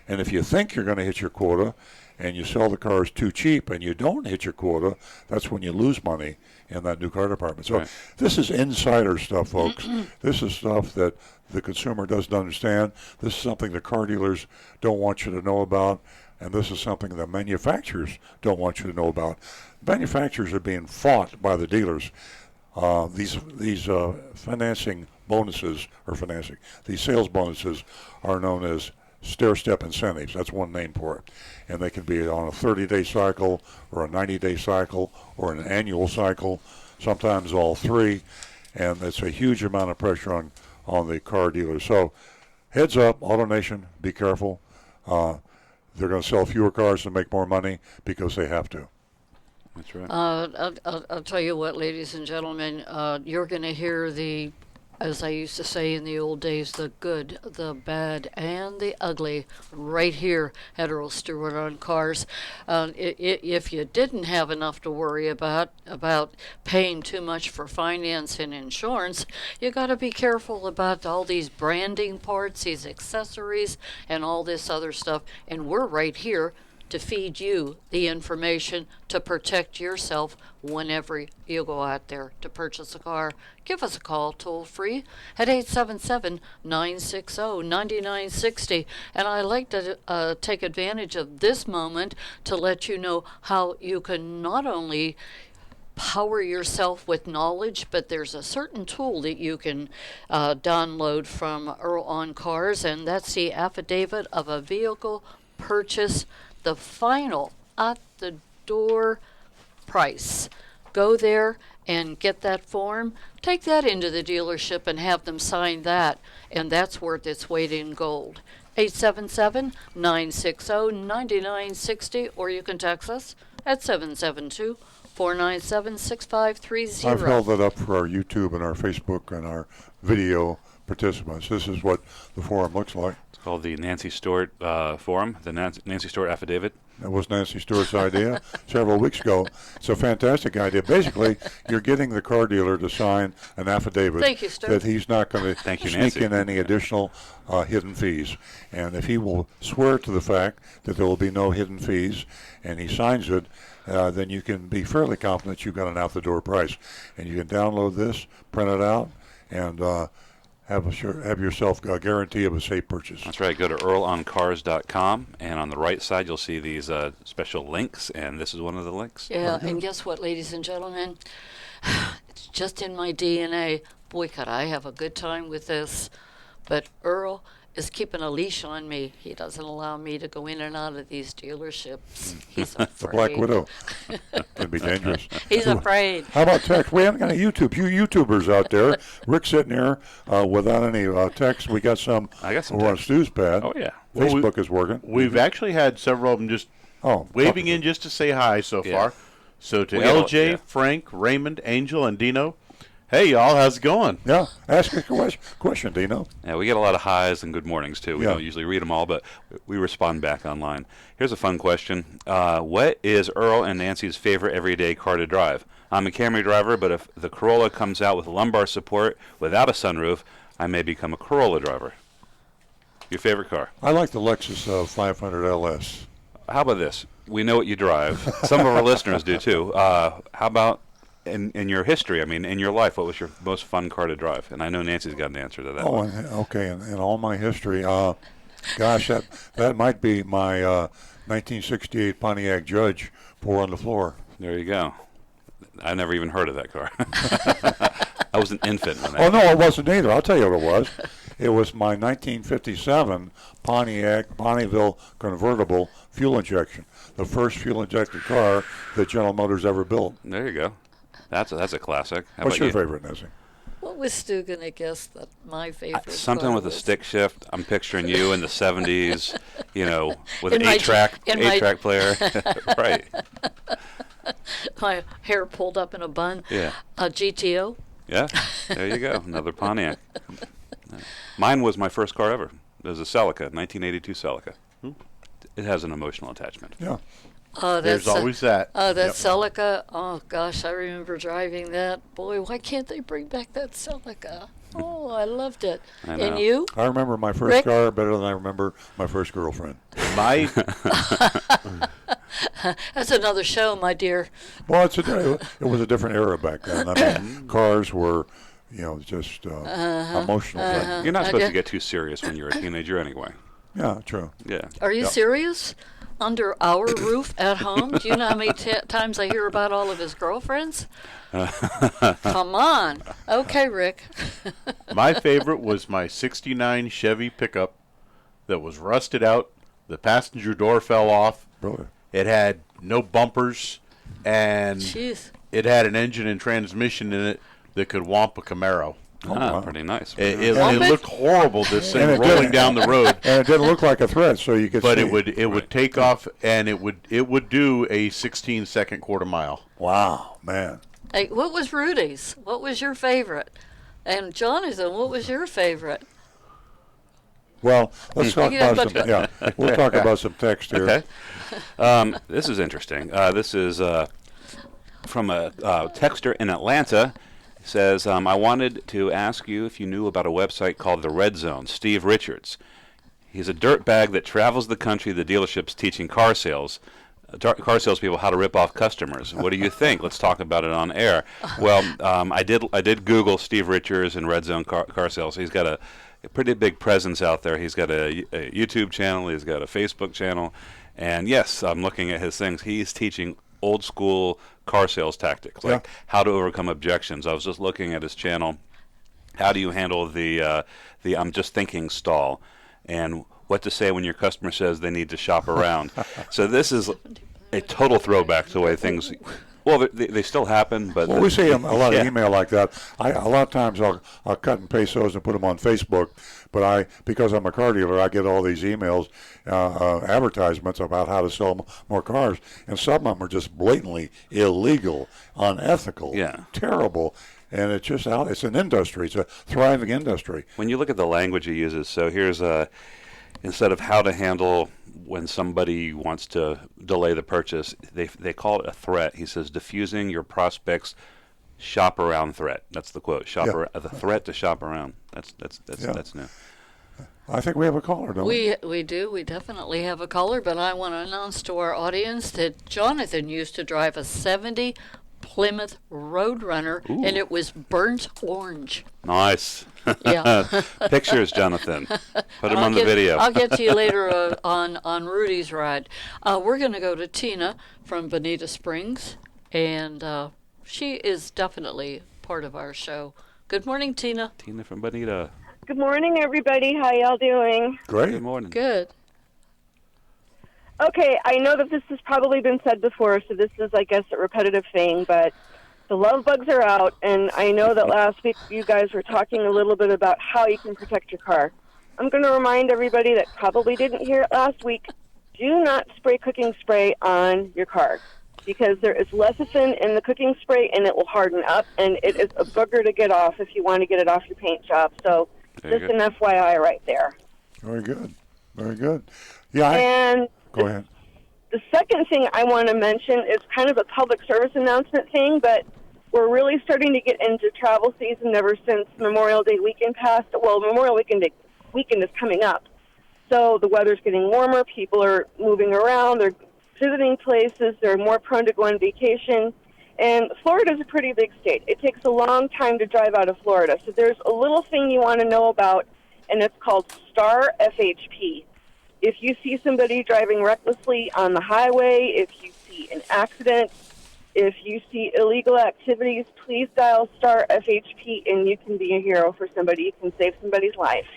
Speaker 3: And if you think you're going to hit your quota and you sell the cars too cheap and you don't hit your quota, that's when you lose money in that new car department. So this is insider stuff, folks. This is stuff that the consumer doesn't understand. This is something the car dealers don't want you to know about. And this is something the manufacturers don't want you to know about. Manufacturers are being fought by the dealers. These financing bonuses, these sales bonuses are known as stair-step incentives. That's one name for it. And they can be on a 30-day cycle or a 90-day cycle or an annual cycle, sometimes all three. And it's a huge amount of pressure on the car dealers. So heads up, AutoNation, be careful. They're going to sell fewer cars and make more money because they have to.
Speaker 8: That's right.
Speaker 4: I'll tell you what, ladies and gentlemen, you're going to hear the, as I used to say in the old days, the good, the bad, and the ugly right here at Earl Stewart on Cars. If you didn't have enough to worry about paying too much for finance and insurance, you got to be careful about all these branding parts, these accessories, and all this other stuff. And we're right here to feed you the information to protect yourself whenever you go out there to purchase a car. Give us a call toll free at 877-960-9960. And I like to take advantage of this moment to let you know how you can not only power yourself with knowledge, but there's a certain tool that you can download from Earl on Cars, and that's the affidavit of a vehicle purchase, the final at the door price. Go there and get that form. Take that into the dealership and have them sign that, and that's worth its weight in gold. 877-960-9960, or you can text us at 772-497-6530.
Speaker 3: I've held that up for our YouTube and our Facebook and our video participants. This is what the forum looks like.
Speaker 5: It's called the Nancy Stewart Forum, the Nancy Stewart Affidavit.
Speaker 3: That was Nancy Stewart's idea several weeks ago. It's a fantastic idea. Basically, you're getting the car dealer to sign an affidavit that he's not going to sneak in any additional hidden fees. And if he will swear to the fact that there will be no hidden fees, and he signs it, then you can be fairly confident you've got an out-the-door price. And you can download this, print it out, and have yourself a guarantee of a safe purchase.
Speaker 5: That's right. Go to earloncars.com, and on the right side you'll see these special links, and this is one of the links.
Speaker 4: Yeah, and guess what, ladies and gentlemen? It's just in my DNA. Boy, could I have a good time with this. But Earl is keeping a leash on me. He doesn't allow me to go in and out of these dealerships. He's afraid.
Speaker 3: The Black Widow can be dangerous.
Speaker 4: He's afraid.
Speaker 3: How about text? We haven't got any YouTube. You YouTubers out there. Rick's sitting here without any text. We got some.
Speaker 5: I got some
Speaker 3: over on Stu's pad.
Speaker 5: Oh, yeah.
Speaker 3: Facebook is working.
Speaker 8: We've actually had several of them just waving in just to say hi so far. So to LJ, Frank, Raymond, Angel, and Dino, hey, y'all, how's it going?
Speaker 3: Yeah, ask a question, Dino.
Speaker 5: Yeah, we get a lot of highs and good mornings, too. We don't usually read them all, but we respond back online. Here's a fun question. What is Earl and Nancy's favorite everyday car to drive? I'm a Camry driver, but if the Corolla comes out with lumbar support without a sunroof, I may become a Corolla driver. Your favorite car?
Speaker 3: I like the Lexus 500 LS.
Speaker 5: How about this? We know what you drive. Some of our listeners do, too. How about in your history, I mean, in your life, what was your most fun car to drive? And I know Nancy's got an answer to that.
Speaker 3: Oh, okay. In all my history, gosh, that might be my 1968 Pontiac Judge 4 on the floor.
Speaker 5: There you go. I never even heard of that car. I was an infant when that.
Speaker 3: Oh, no, it wasn't either. I'll tell you what it was. It was my 1957 Pontiac Bonneville convertible fuel injection, the first fuel-injected car that General Motors ever built.
Speaker 5: There you go. That's a classic.
Speaker 3: What's your favorite, Nancy?
Speaker 4: Well, was Stu going to guess that my favorite
Speaker 5: Something
Speaker 4: car
Speaker 5: with a
Speaker 4: was?
Speaker 5: stick shift. I'm picturing you in the 70s, with
Speaker 4: In
Speaker 5: an
Speaker 4: my
Speaker 5: 8-track player. Right.
Speaker 4: My hair pulled up in a bun.
Speaker 5: Yeah.
Speaker 4: A GTO.
Speaker 5: Yeah. There you go. Another Pontiac. Mine was my first car ever. It was a Celica, 1982 Celica. It has an emotional attachment.
Speaker 3: Yeah.
Speaker 8: There's always that.
Speaker 4: Oh, that Celica. Oh, gosh, I remember driving that. Boy, why can't they bring back that Celica? Oh, I loved it.
Speaker 5: I know.
Speaker 4: And you?
Speaker 3: I remember my first
Speaker 4: Rick?
Speaker 3: car better than I remember my first girlfriend.
Speaker 8: My
Speaker 4: That's another show, my dear.
Speaker 3: Well, it was a different era back then. I mean, cars were, just emotional.
Speaker 5: You're not supposed to get too serious when you're a teenager anyway.
Speaker 3: Yeah, true.
Speaker 5: Yeah.
Speaker 4: Are you serious? Under our roof at home? Do you know how many times I hear about all of his girlfriends? Come on. Okay, Rick.
Speaker 8: My favorite was my 69 Chevy pickup that was rusted out. The passenger door fell off.
Speaker 3: Really?
Speaker 8: It had no bumpers, and
Speaker 4: Jeez.
Speaker 8: it had an engine and transmission in it that could whomp a Camaro.
Speaker 3: wow.
Speaker 5: Pretty nice.
Speaker 8: It looked horrible, this thing
Speaker 3: And it
Speaker 8: rolling
Speaker 3: did.
Speaker 8: down the road.
Speaker 3: And it didn't look like a threat, so you could
Speaker 8: But
Speaker 3: see.
Speaker 8: it would take off, and it would do a 16-second quarter mile.
Speaker 3: Wow, man.
Speaker 4: Hey, what was Rudy's? What was your favorite? And Jonathan, what was your favorite?
Speaker 3: Well, let's talk
Speaker 4: Yeah,
Speaker 3: about some. Yeah, we'll talk about some text here.
Speaker 5: Okay. This is interesting. This is from a texter in Atlanta. It says, I wanted to ask you if you knew about a website called The Red Zone. Steve Richards. He's a dirtbag that travels the country, the dealerships teaching car salespeople how to rip off customers. What do you think? Let's talk about it on air. Well, I did Google Steve Richards and Red Zone car sales. He's got a pretty big presence out there. He's got a YouTube channel. He's got a Facebook channel. And yes, I'm looking at his things. He's teaching old school car sales tactics, like how to overcome objections. I was just looking at his channel. How do you handle the I'm just thinking stall, and what to say when your customer says they need to shop around. So this is a total throwback to the way things. Well, they still happen, but
Speaker 3: Well, we see a lot of email like that. A lot of times I'll cut and paste those and put them on Facebook. But because I'm a car dealer, I get all these emails, advertisements about how to sell more cars, and some of them are just blatantly illegal, unethical, terrible. And it's just out. It's an industry. It's a thriving industry.
Speaker 5: When you look at the language he uses, so here's instead of how to handle when somebody wants to delay the purchase, they call it a threat. He says diffusing your prospects' shop around threat. That's the quote. The threat to shop around. That's new.
Speaker 3: I think we have a caller, don't we?
Speaker 4: We do. We definitely have a caller, but I want to announce to our audience that Jonathan used to drive a 70 Plymouth Roadrunner, and it was burnt orange.
Speaker 5: Nice.
Speaker 4: Yeah.
Speaker 5: Pictures, Jonathan. Put them on the video.
Speaker 4: I'll get to you later on Rudy's ride. We're going to go to Tina from Bonita Springs, and she is definitely part of our show. Good morning, Tina.
Speaker 5: Tina from Bonita.
Speaker 10: Good morning, everybody. How y'all doing?
Speaker 3: Great.
Speaker 5: Good morning.
Speaker 4: Good.
Speaker 10: Okay, I know that this has probably been said before, so this is, I guess, a repetitive thing, but the love bugs are out, and I know that last week you guys were talking a little bit about how you can protect your car. I'm going to remind everybody that probably didn't hear it last week, do not spray cooking spray on your car, because there is lecithin in the cooking spray, and it will harden up, and it is a booger to get off if you want to get it off your paint job. So just an FYI right there.
Speaker 3: Very good. Very good. Yeah.
Speaker 10: And
Speaker 3: go ahead.
Speaker 10: The second thing I want to mention is kind of a public service announcement thing, but we're really starting to get into travel season ever since Memorial Day weekend passed. Well, Memorial weekend is coming up. So the weather's getting warmer. People are moving around. They're visiting places. They're more prone to go on vacation. And Florida's a pretty big state. It takes a long time to drive out of Florida. So there's a little thing you want to know about, and it's called STAR FHP. If you see somebody driving recklessly on the highway, if you see an accident, if you see illegal activities, please dial STAR FHP, and you can be a hero for somebody. You can save somebody's life.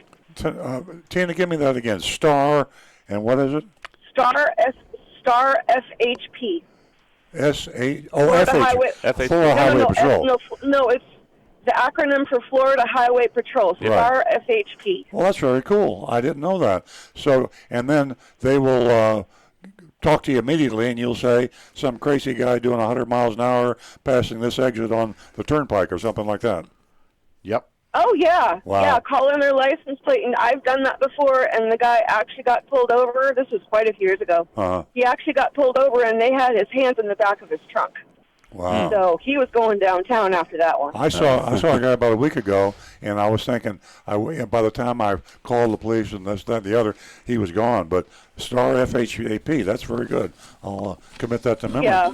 Speaker 3: Tina, give me that again. STAR, and what is it?
Speaker 10: STAR FHP.
Speaker 3: FHP.
Speaker 10: Florida Highway
Speaker 3: Florida Highway Patrol.
Speaker 10: No, it's the acronym for Florida Highway Patrol, STAR FHP.
Speaker 3: Well, that's very cool. I didn't know that. So, and then they will talk to you immediately, and you'll say some crazy guy doing 100 miles an hour passing this exit on the turnpike or something like that.
Speaker 8: Yep.
Speaker 10: Oh, yeah.
Speaker 3: Wow.
Speaker 10: Yeah, call in their license plate. And I've done that before, and the guy actually got pulled over. This was quite a few years ago. He actually got pulled over, and they had his hands in the back of his trunk.
Speaker 3: Wow.
Speaker 10: So he was going downtown after that one.
Speaker 3: I saw a guy about a week ago, and I was thinking, by the time I called the police and this, that, and the other, he was gone. But STAR FHAP, that's very good. I'll commit that to memory.
Speaker 10: Yeah.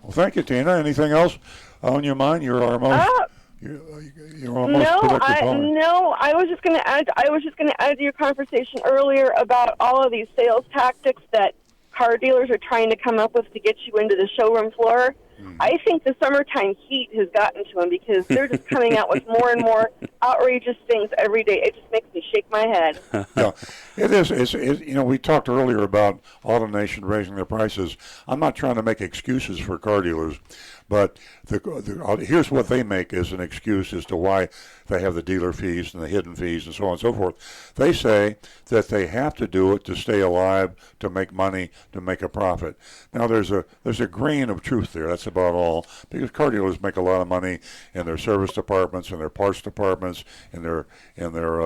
Speaker 3: Well, thank you, Tina. Anything else on your mind? You're our most you're our most productive caller.
Speaker 10: No. I was just going to add. I was just going to add to your conversation earlier about all of these sales tactics that car dealers are trying to come up with to get you into the showroom floor. I think the summertime heat has gotten to them because they're just coming out with more and more outrageous things every day. It just makes me shake my head.
Speaker 3: Yeah, it is. We talked earlier about AutoNation raising their prices. I'm not trying to make excuses for car dealers, but here's what they make as an excuse as to why they have the dealer fees and the hidden fees and so on and so forth. They say that they have to do it to stay alive, to make money, to make a profit. Now, there's a grain of truth there. That's about all, because car dealers make a lot of money in their service departments, in their parts departments, in their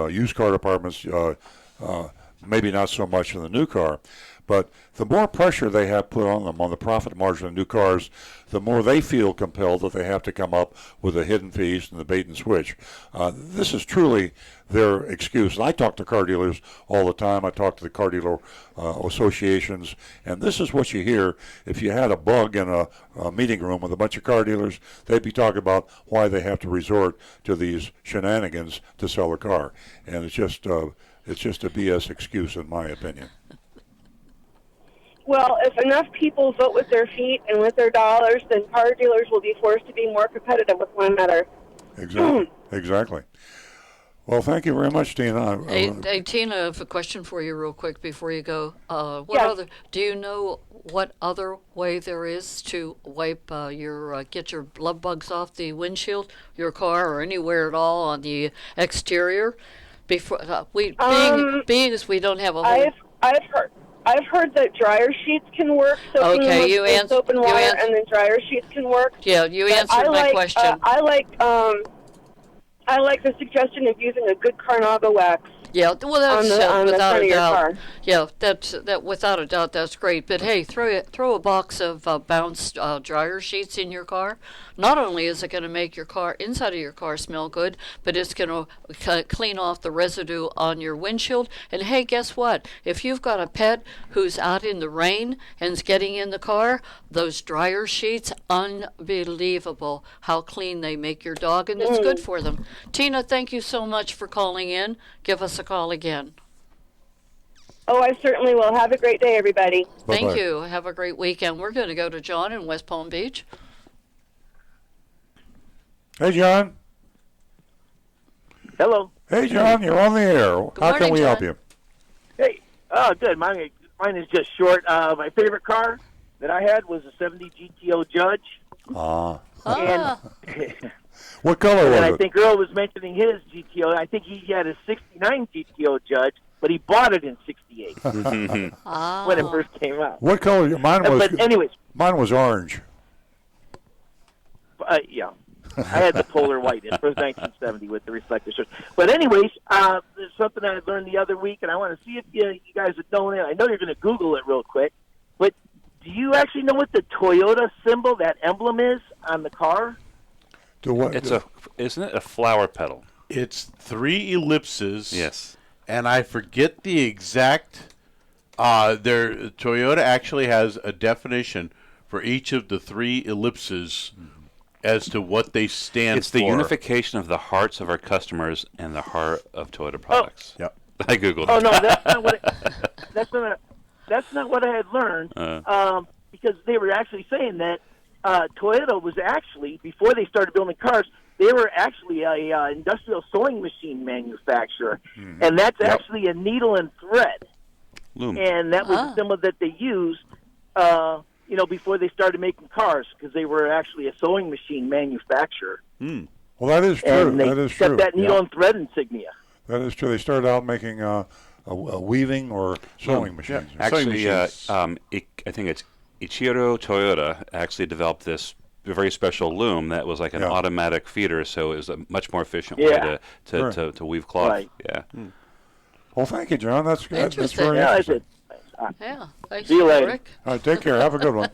Speaker 3: used car departments. Maybe not so much in the new car. But the more pressure they have put on them on the profit margin of new cars, the more they feel compelled that they have to come up with the hidden fees and the bait and switch. This is truly their excuse. And I talk to car dealers all the time. I talk to the car dealer associations, and this is what you hear. If you had a bug in a meeting room with a bunch of car dealers, they'd be talking about why they have to resort to these shenanigans to sell a car. And it's just a BS excuse, in my opinion.
Speaker 10: Well, if enough people vote with their feet and with their dollars, then car dealers will be forced to be more competitive with one another.
Speaker 3: Exactly. Well, thank you very much, Tina.
Speaker 4: Hey, Tina, I have a question for you real quick before you go. Do you know what other way there is to wipe get your love bugs off the windshield, your car, or anywhere at all on the exterior? Before being as we don't have a whole...
Speaker 10: I've heard that dryer sheets can work. Soaking them with soap and water, and then dryer sheets can work.
Speaker 4: Yeah, you answered my question.
Speaker 10: I like the suggestion of using a good Carnago wax.
Speaker 4: Yeah, well, that's
Speaker 10: on the
Speaker 4: without
Speaker 10: front
Speaker 4: a
Speaker 10: of your
Speaker 4: doubt.
Speaker 10: car.
Speaker 4: Yeah, that without a doubt, that's great. But hey, throw a box of bounced dryer sheets in your car. Not only is it going to make your car inside of your car smell good, but it's going to clean off the residue on your windshield. And hey, guess what? If you've got a pet who's out in the rain and is getting in the car, those dryer sheets, unbelievable how clean they make your dog, and it's good for them. Tina, thank you so much for calling in. Give us a call again.
Speaker 10: Oh, I certainly will. Have a great day, everybody.
Speaker 3: Bye-bye.
Speaker 4: Thank you. Have a great weekend. We're going to go to John in West Palm Beach.
Speaker 3: Hey, John.
Speaker 11: Hello.
Speaker 3: Hey, John. You're on the air. How can we help you?
Speaker 11: Hey. Oh, good. Mine is just short. My favorite car that I had was a 70 GTO Judge. And
Speaker 3: what color was it?
Speaker 11: I think Earl was mentioning his GTO. I think he had a 69 GTO Judge, but he bought it in 68 when it first came out.
Speaker 3: What color? Mine was orange.
Speaker 11: Yeah. I had the polar white. It was 1970 with the reflector strips. But anyways, there's something I learned the other week, and I want to see if you guys are knowing it. I know you're going to Google it real quick, but do you actually know what the Toyota symbol, that emblem is on the car?
Speaker 5: Isn't it a flower petal?
Speaker 8: It's 3 ellipses.
Speaker 5: Yes.
Speaker 8: And I forget the exact. Toyota actually has a definition for each of the 3 ellipses as to what they stand for.
Speaker 5: It's the unification of the hearts of our customers and the heart of Toyota products.
Speaker 8: Yep.
Speaker 5: I googled it.
Speaker 11: Oh no, that's not what. That's not what I had learned. Because they were actually saying that Toyota was actually, before they started building cars, they were actually a industrial sewing machine manufacturer, and that's actually a needle and thread.
Speaker 5: Loom.
Speaker 11: And that was the symbol that they used before they started making cars, because they were actually a sewing machine manufacturer.
Speaker 3: Well, that is true.
Speaker 11: And they
Speaker 3: that is
Speaker 11: kept
Speaker 3: true.
Speaker 11: that needle and thread insignia.
Speaker 3: That is true. They started out making a weaving or sewing machines.
Speaker 5: Actually, I think it's Ichiro Toyota actually developed this very special loom that was like an automatic feeder, so it was a much more efficient way to weave cloth.
Speaker 11: Right.
Speaker 5: Yeah.
Speaker 3: Well, thank you, John. That's good. That's
Speaker 4: Interesting.
Speaker 3: very
Speaker 11: Yeah,
Speaker 3: interesting.
Speaker 4: Yeah. Thanks,
Speaker 11: See you later.
Speaker 4: Rick.
Speaker 3: All right, take care. Have a good one.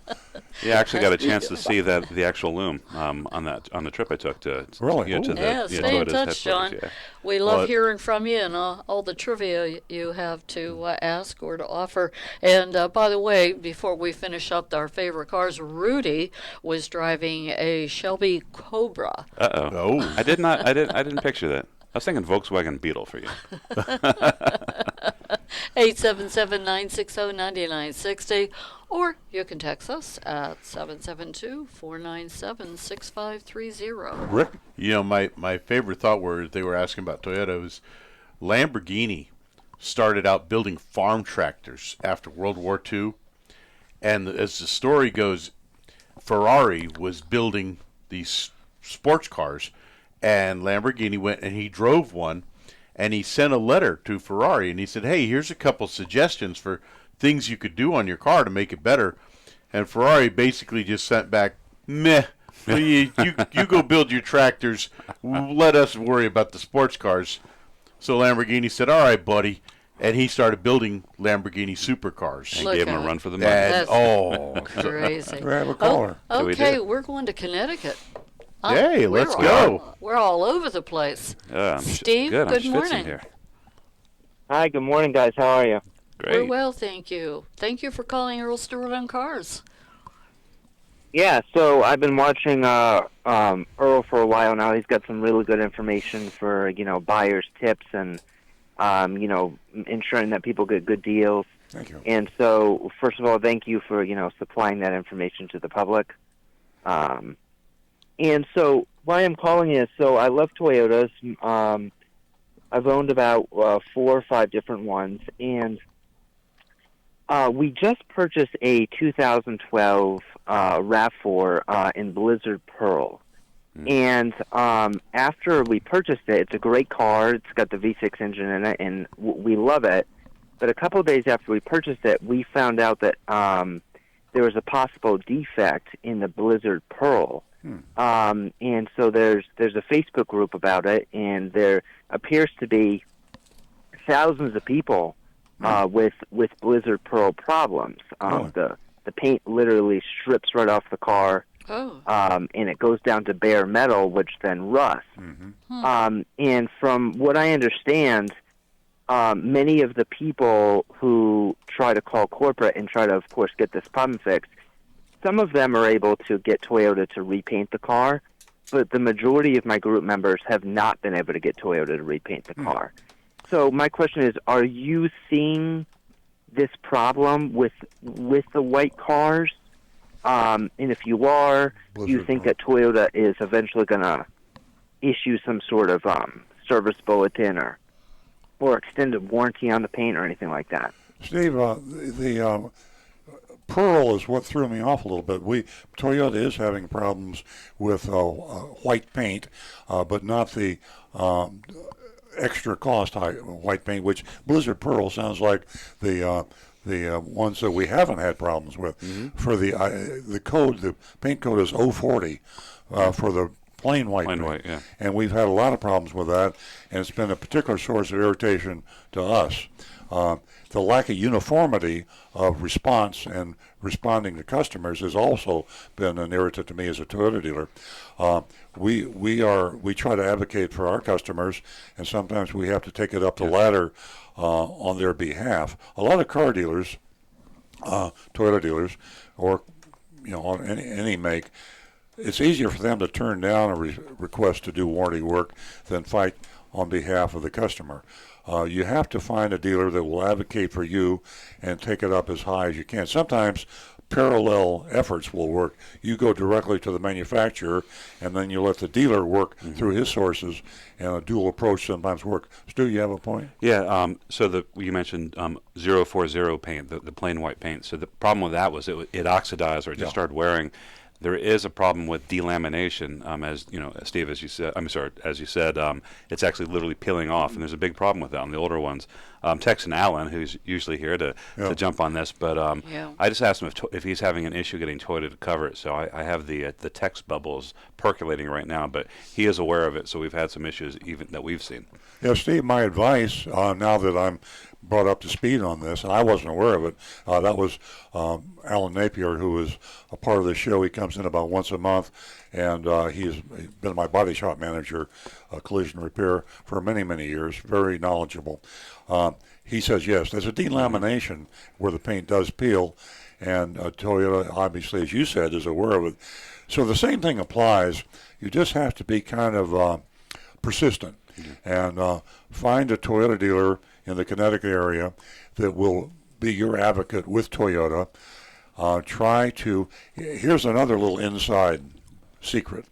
Speaker 5: Yeah, I actually got a chance to see the actual loom on the trip I took to
Speaker 3: Really?
Speaker 5: to the
Speaker 4: Yeah, stay in
Speaker 5: Toyota's
Speaker 4: touch, John.
Speaker 5: headquarters,
Speaker 4: We love hearing from you and all the trivia you have to ask or to offer. And by the way, before we finish up our favorite cars, Rudy was driving a Shelby Cobra.
Speaker 5: Oh. I didn't picture that. I was thinking Volkswagen Beetle for you.
Speaker 4: 877-960-9960, or you can text us at 772-497-6530.
Speaker 3: Rick?
Speaker 8: My favorite thought where they were asking about Toyota was Lamborghini started out building farm tractors after World War II. And as the story goes, Ferrari was building these sports cars, and Lamborghini went and he drove one, and he sent a letter to Ferrari, and he said, hey, here's a couple suggestions for things you could do on your car to make it better. And Ferrari basically just sent back, meh, you go build your tractors, let us worry about the sports cars. So Lamborghini said, all right, buddy. And he started building Lamborghini supercars.
Speaker 5: And gave him a run for the money.
Speaker 8: And,
Speaker 4: Crazy.
Speaker 3: We have a caller.
Speaker 4: Okay, we're going to Connecticut.
Speaker 8: Hey, let's go.
Speaker 4: We're all over the place. Steve, good morning.
Speaker 5: Here.
Speaker 12: Hi, good morning, guys. How are you?
Speaker 5: Great.
Speaker 4: We're well, thank you. Thank you for calling Earl Stewart on Cars.
Speaker 12: Yeah, so I've been watching Earl for a while now. He's got some really good information for, buyers' tips and, ensuring that people get good deals.
Speaker 3: Thank you.
Speaker 12: And so, first of all, thank you for, supplying that information to the public. And so why I'm calling is, so I love Toyotas. I've owned about 4 or 5 different ones, and we just purchased a 2012 RAV4 in Blizzard Pearl. And after we purchased it, it's a great car. It's got the V6 engine in it, and we love it. But a couple of days after we purchased it, we found out that there was a possible defect in the Blizzard Pearl. And so there's a Facebook group about it, and there appears to be thousands of people with Blizzard Pearl problems. The paint literally strips right off the car, and it goes down to bare metal, which then rusts. And from what I understand, many of the people who try to call corporate and try to, of course, get this problem fixed, some of them are able to get Toyota to repaint the car, but the majority of my group members have not been able to get Toyota to repaint the car. So my question is, are you seeing this problem with the white cars? And if you are, do you think that Toyota is eventually going to issue some sort of service bulletin or extended warranty on the paint or anything like that?
Speaker 3: Steve, the Pearl is what threw me off a little bit. Toyota is having problems with white paint, but not the extra cost white paint, which Blizzard Pearl sounds like the ones that we haven't had problems with. For the code, the paint code is 040 for the plain white paint.
Speaker 5: Yeah.
Speaker 3: And we've had a lot of problems with that, and it's been a particular source of irritation to us. The lack of uniformity of response and responding to customers has also been an irritant to me as a Toyota dealer. We try to advocate for our customers, and sometimes we have to take it up the ladder on their behalf. A lot of car dealers, Toyota dealers, or on any make, it's easier for them to turn down a request to do warranty work than fight on behalf of the customer. You have to find a dealer that will advocate for you and take it up as high as you can. Sometimes parallel efforts will work. You go directly to the manufacturer, and then you let the dealer work through his sources, and a dual approach sometimes work. Stu, you have a point?
Speaker 5: Yeah, so you mentioned 040 paint, the plain white paint. So the problem with that was it oxidized or it just started wearing. There is a problem with delamination, as you know, Steve, as you said. As you said, it's actually literally peeling off, and there's a big problem with that on the older ones. Texting Alan, who's usually here to jump on this, but I just asked him if he's having an issue getting Toyota to cover it. So I have the text bubbles percolating right now, but he is aware of it. So we've had some issues even that we've seen.
Speaker 3: Yeah, Steve, my advice now that I'm brought up to speed on this, and I wasn't aware of it. That was Alan Napier, who is a part of the show. He comes in about once a month, and he's been my body shop manager, collision repair, for many, many years. Very knowledgeable. He says, yes, there's a delamination where the paint does peel, and Toyota, obviously, as you said, is aware of it. So the same thing applies. You just have to be kind of persistent and find a Toyota dealer in the Connecticut area that will be your advocate with Toyota. Here's another little inside secret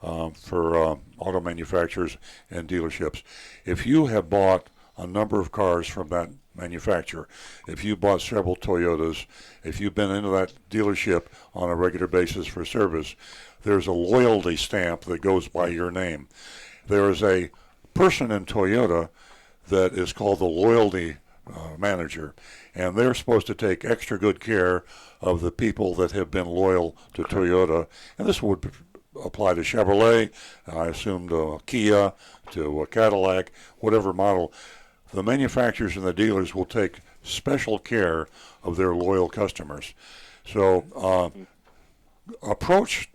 Speaker 3: for auto manufacturers and dealerships. If you have bought a number of cars from that manufacturer, if you bought several Toyotas, if you've been into that dealership on a regular basis for service, there's a loyalty stamp that goes by your name. There is a person in Toyota that is called the loyalty manager, and they're supposed to take extra good care of the people that have been loyal to Toyota, and this would apply to Chevrolet, I assume to Kia, to Cadillac, whatever model. The manufacturers and the dealers will take special care of their loyal customers. So approach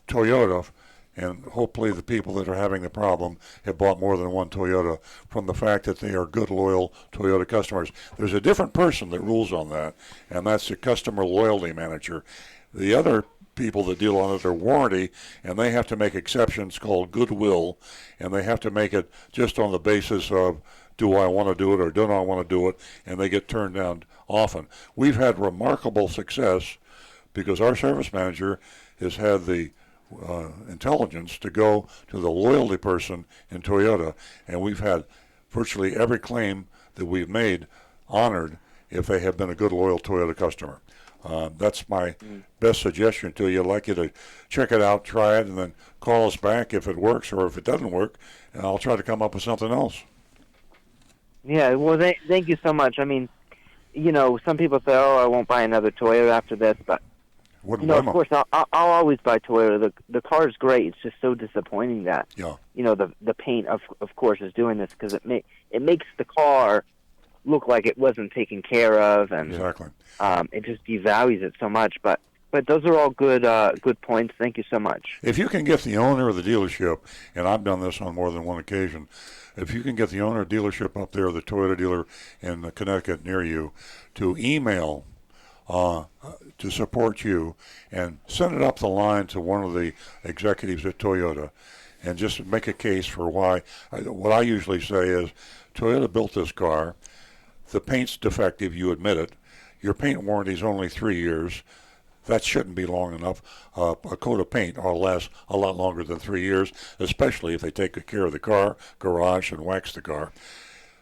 Speaker 3: Toyota, and hopefully the people that are having the problem have bought more than one Toyota from the fact that they are good, loyal Toyota customers. There's a different person that rules on that, and that's the customer loyalty manager. The other people that deal on it are warranty, and they have to make exceptions called goodwill, and they have to make it just on the basis of, do I want to do it or don't I want to do it, and they get turned down often. We've had remarkable success because our service manager has had the intelligence to go to the loyalty person in Toyota, and we've had virtually every claim that we've made honored if they have been a good, loyal Toyota customer. That's my best suggestion to you. I'd like you to check it out, try it, and then call us back if it works, or if it doesn't work, and I'll try to come up with something else.
Speaker 12: Yeah, well, thank you so much. I mean, you know, some people say, oh, I won't buy another Toyota after this, but
Speaker 3: Wouldn't
Speaker 12: of course, I'll always buy Toyota. The car is great. It's just so disappointing that the paint of course is doing this, because it makes the car look like it wasn't taken care of, and
Speaker 3: exactly.
Speaker 12: It just devalues it so much. But those are all good points. Thank you so much.
Speaker 3: If you can get the owner of the dealership, and I've done this on more than one occasion, if you can get the owner of the dealership up there, the Toyota dealer in Connecticut near you, to email to support you and send it up the line to one of the executives at Toyota, and just make a case for why. What I usually say is, Toyota built this car, the paint's defective, you admit it, your paint warranty is only 3 years, that shouldn't be long enough. A coat of paint ought to last a lot longer than 3 years, especially if they take good care of the car, garage, and wax the car.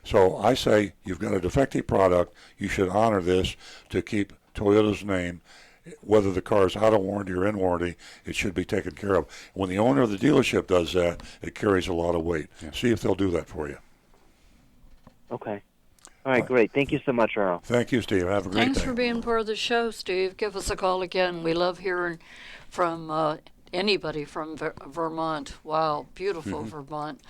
Speaker 3: So I say, you've got a defective product, you should honor this to keep Toyota's name. Whether the car is out of warranty or in warranty, it should be taken care of. When the owner of the dealership does that, it carries a lot of weight. Yeah. See if they'll do that for you.
Speaker 12: Okay. All right, great. Thank you so much, Earl.
Speaker 3: Thank you, Steve. Have a great day.
Speaker 4: Thanks for being part of the show, Steve. Give us a call again. We love hearing from anybody from Vermont. Wow, beautiful Vermont.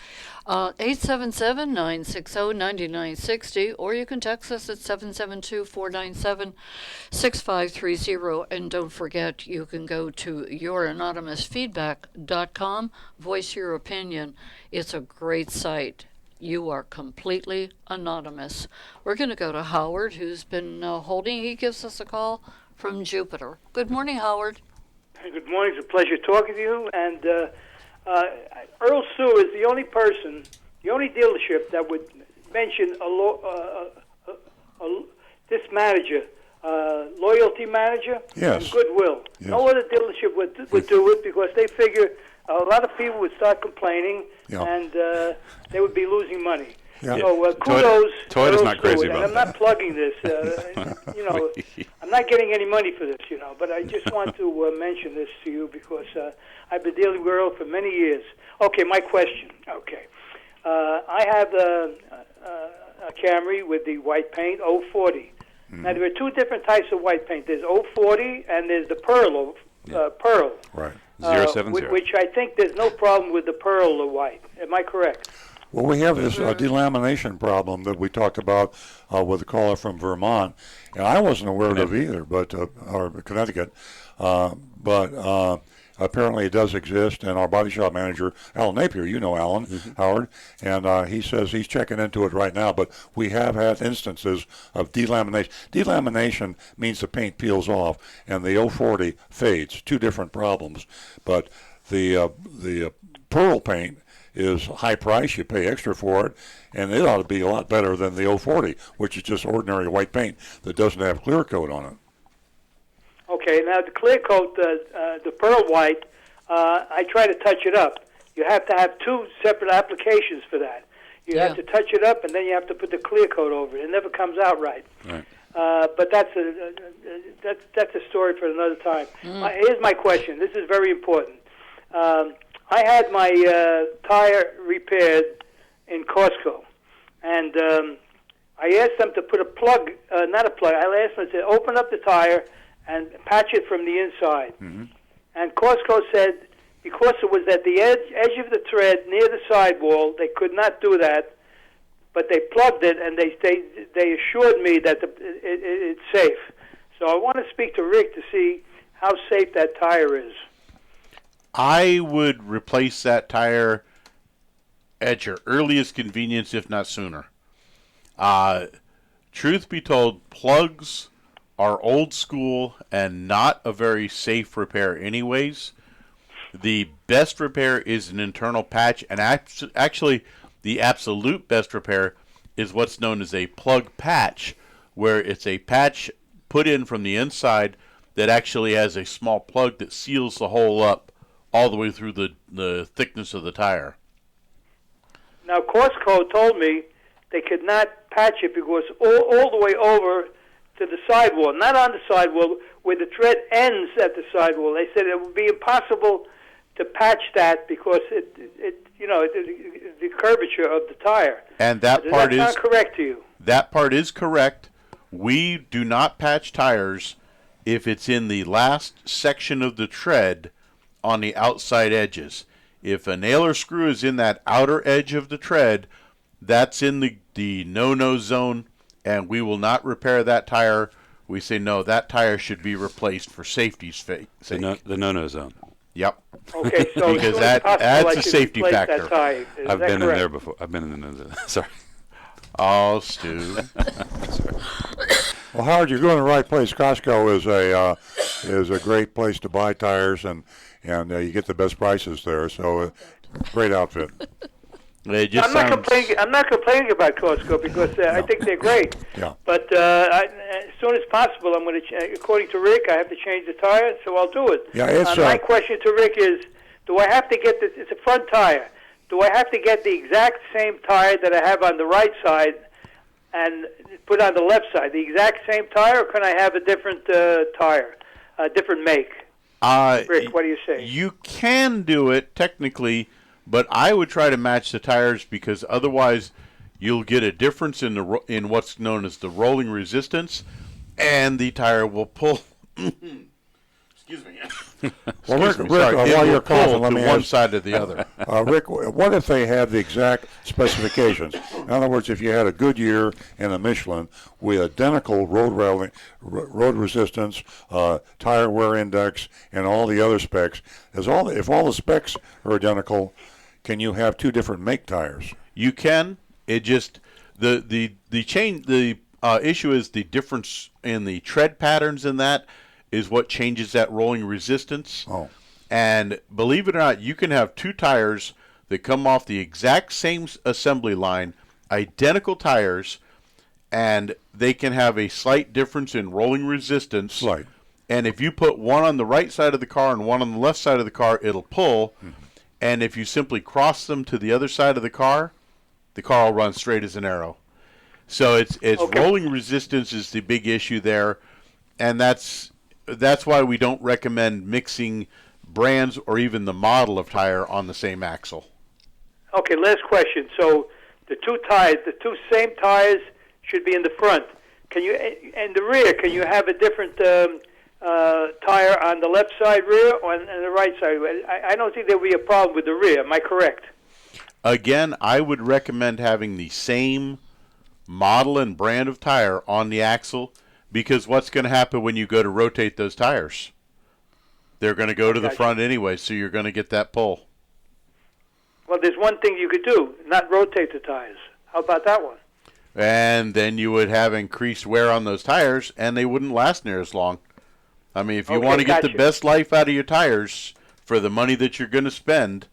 Speaker 4: 877-960-9960, or you can text us at 772-497-6530. And don't forget, you can go to youranonymousfeedback.com, voice your opinion. It's a great site. You are completely anonymous. We're going to go to Howard, who's been holding. He gives us a call from Jupiter. Good morning, Howard.
Speaker 13: Good morning. It's a pleasure talking to you. And Earl Stewart is the only person, the only dealership that would mention this manager loyalty manager,
Speaker 3: Yes.
Speaker 13: and goodwill.
Speaker 3: Yes.
Speaker 13: No other dealership would do it because they figure a lot of people would start complaining,
Speaker 3: Yeah.
Speaker 13: and they would be losing money.
Speaker 3: Yeah.
Speaker 13: So kudos.
Speaker 5: Toyota's
Speaker 13: Earl
Speaker 5: not crazy
Speaker 13: Stewart.
Speaker 5: about
Speaker 13: And I'm not plugging this. I'm not getting any money for this, but I just want to mention this to you because I've been dealing with Earl for many years. Okay, my question. Okay. I have a Camry with the white paint, 040. Now, there are two different types of white paint. There's 040 and there's the Pearl. Pearl.
Speaker 3: Right.
Speaker 5: 070.
Speaker 13: Which I think there's no problem with the Pearl of white. Am I correct?
Speaker 3: Well, we have this delamination problem that we talked about with a caller from Vermont, and I wasn't aware of either, but or Connecticut, but apparently it does exist. And our body shop manager, Alan Napier, you know Alan Howard, and he says he's checking into it right now. But we have had instances of delamination. Delamination means the paint peels off, and the 040 fades. Two different problems, but the pearl paint is high price. You pay extra for it, and it ought to be a lot better than the 040, which is just ordinary white paint that doesn't have clear coat on it.
Speaker 13: Okay, now the clear coat, the pearl white, I try to touch it up. You have to have two separate applications for that. You have to touch it up, and then you have to put the clear coat over it. It never comes out right.
Speaker 3: Right.
Speaker 13: But that's a story for another time. Here's my question. This is very important. I had my tire repaired in Costco, and I asked them to put a plug, not a plug, I asked them to open up the tire and patch it from the inside. And Costco said because it was at the edge of the tread near the sidewall, they could not do that, but they plugged it, and they assured me that it's safe. So I want to speak to Rick to see how safe that tire is.
Speaker 8: I would replace that tire at your earliest convenience, if not sooner. Truth be told, plugs are old school and not a very safe repair anyways. The best repair is an internal patch, and actually the absolute best repair is what's known as a plug patch, where it's a patch put in from the inside that actually has a small plug that seals the hole up all the way through the thickness of the tire.
Speaker 13: Now, Costco told me they could not patch it because all the way over to the sidewall, not on the sidewall, where the tread ends at the sidewall. They said it would be impossible to patch that because the curvature of the tire.
Speaker 8: And that part
Speaker 13: is not correct to you.
Speaker 8: That part is correct. We do not patch tires if it's in the last section of the tread on the outside edges. If a nail or screw is in that outer edge of the tread, that's in the no-no zone, and we will not repair that tire. We say, no, that tire should be replaced for safety's sake.
Speaker 5: The no-no zone.
Speaker 8: Yep.
Speaker 13: Okay, so
Speaker 8: because that adds a safety factor.
Speaker 5: I've been in there before. I've been in the no-no. Sorry.
Speaker 8: Oh, Stu.
Speaker 3: Well, Howard, you're going to the right place. Costco is a great place to buy tires, and you get the best prices there. So, great outfit.
Speaker 13: I'm not complaining about Costco because I think they're great.
Speaker 3: Yeah.
Speaker 13: But as soon as possible, I'm going to. According to Rick, I have to change the tire, so I'll do it.
Speaker 3: Yeah.
Speaker 13: My question to Rick is: do I have to get this? It's a front tire. Do I have to get the exact same tire that I have on the right side and put on the left side? The exact same tire, or can I have a different tire, a different make? Rick, what do you say?
Speaker 8: You can do it technically, but I would try to match the tires because otherwise you'll get a difference in what's known as the rolling resistance, and the tire will pull. Excuse me.
Speaker 3: Well, Rick, while you're coughing, let me
Speaker 8: one
Speaker 3: ask,
Speaker 8: side or the other.
Speaker 3: Rick, what if they have the exact specifications? In other words, if you had a Goodyear and a Michelin with identical road resistance, tire wear index, and all the other specs, if all the specs are identical, can you have two different make tires?
Speaker 8: You can. It just the issue is the difference in the tread patterns in that is what changes that rolling resistance.
Speaker 3: Oh.
Speaker 8: And believe it or not, you can have two tires that come off the exact same assembly line, identical tires, and they can have a slight difference in rolling resistance.
Speaker 3: Slight.
Speaker 8: And if you put one on the right side of the car and one on the left side of the car, it'll pull. And if you simply cross them to the other side of the car will run straight as an arrow. So it's rolling resistance is the big issue there, and that's why we don't recommend mixing brands or even the model of tire on the same axle.
Speaker 13: Okay, last question. So the two same tires should be in the front. Can you, in the rear, can you have a different tire on the left side rear or on the right side? I don't think there will be a problem with the rear. Am I correct?
Speaker 8: Again, I would recommend having the same model and brand of tire on the axle, because what's going to happen when you go to rotate those tires? They're going to go to the front anyway, so you're going to get that pull.
Speaker 13: Well, there's one thing you could do, not rotate the tires. How about that one?
Speaker 8: And then you would have increased wear on those tires, and they wouldn't last near as long. I mean, if you want to get the best life out of your tires for the money that you're going to spend,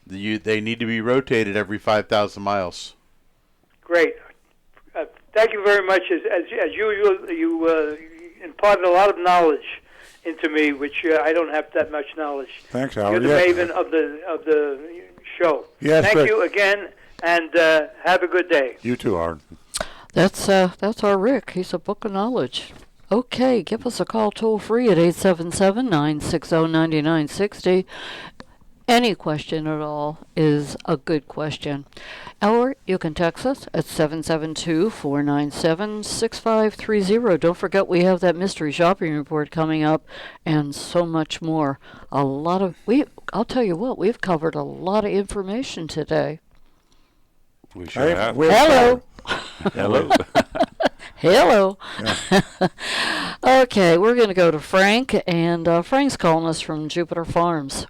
Speaker 8: they need to be rotated every 5,000 miles.
Speaker 13: Great. Thank you very much. As usual, you imparted a lot of knowledge into me, which I don't have that much knowledge.
Speaker 3: Thanks, Howard.
Speaker 13: You're the maven of the show.
Speaker 3: Yes,
Speaker 13: Thank you again, and have a good day.
Speaker 3: You too, Howard.
Speaker 4: That's our Rick. He's a book of knowledge. Okay, give us a call toll-free at 877-960-9960. Any question at all is a good question. Or you can text us at 772-497-6530. Don't forget we have that mystery shopping report coming up and so much more. I'll tell you what, we've covered a lot of information today.
Speaker 5: We sure have.
Speaker 4: Hello.
Speaker 5: Hello.
Speaker 4: Hello. Yeah. Okay, we're going to go to Frank, and Frank's calling us from Jupiter Farms.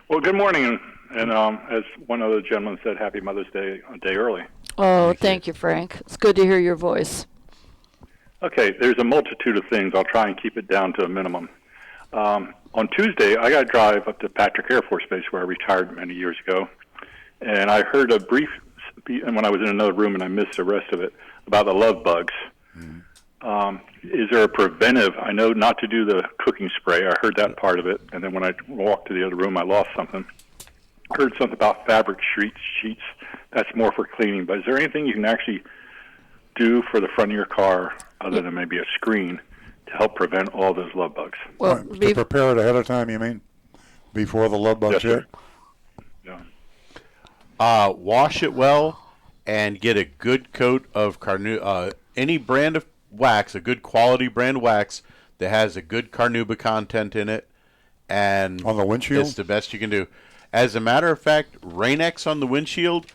Speaker 14: Well, good morning, and as one other gentleman said, Happy Mother's Day a day early.
Speaker 4: Oh, thank you, Frank. It's good to hear your voice.
Speaker 14: Okay, there's a multitude of things. I'll try and keep it down to a minimum. On Tuesday, I got to drive up to Patrick Air Force Base, where I retired many years ago, and I heard a brief, when I was in another room and I missed the rest of it, about the love bugs. Is there a preventive? I know not to do the cooking spray. I heard that part of it, and then when I walked to the other room, I lost something. I heard something about fabric sheets. That's more for cleaning. But is there anything you can actually do for the front of your car, other than maybe a screen, to help prevent all those love bugs?
Speaker 3: Well, to prepare it ahead of time, you mean? Before the love bugs hit?
Speaker 14: Yeah.
Speaker 8: Wash it well and get a good coat of any brand of wax, a good quality brand wax that has a good carnauba content in it, and
Speaker 3: on the windshield,
Speaker 8: it's the best you can do. As a matter of fact, Rain-X on the windshield,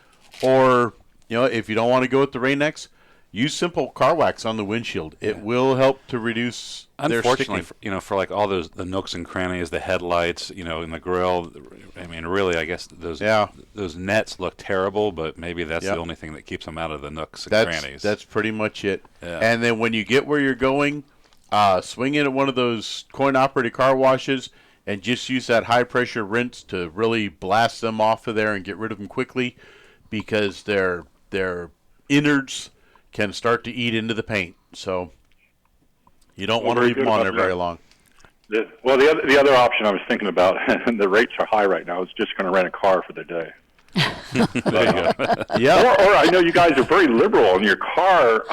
Speaker 8: or if you don't want to go with the Rain-X, use simple car wax on the windshield. It will help to reduce their sticking.
Speaker 5: Unfortunately, for like all the nooks and crannies, the headlights, in the grill. I mean, really, I guess those nets look terrible, but maybe that's the only thing that keeps them out of the nooks and crannies.
Speaker 8: That's pretty much it.
Speaker 5: Yeah.
Speaker 8: And then when you get where you're going, swing in at one of those coin-operated car washes and just use that high-pressure rinse to really blast them off of there and get rid of them quickly, because their innards can start to eat into the paint. So you don't want to leave them on there very long.
Speaker 14: The other option I was thinking about, and the rates are high right now, is just going to rent a car for the day.
Speaker 8: Yeah.
Speaker 14: Or I know you guys are very liberal on your car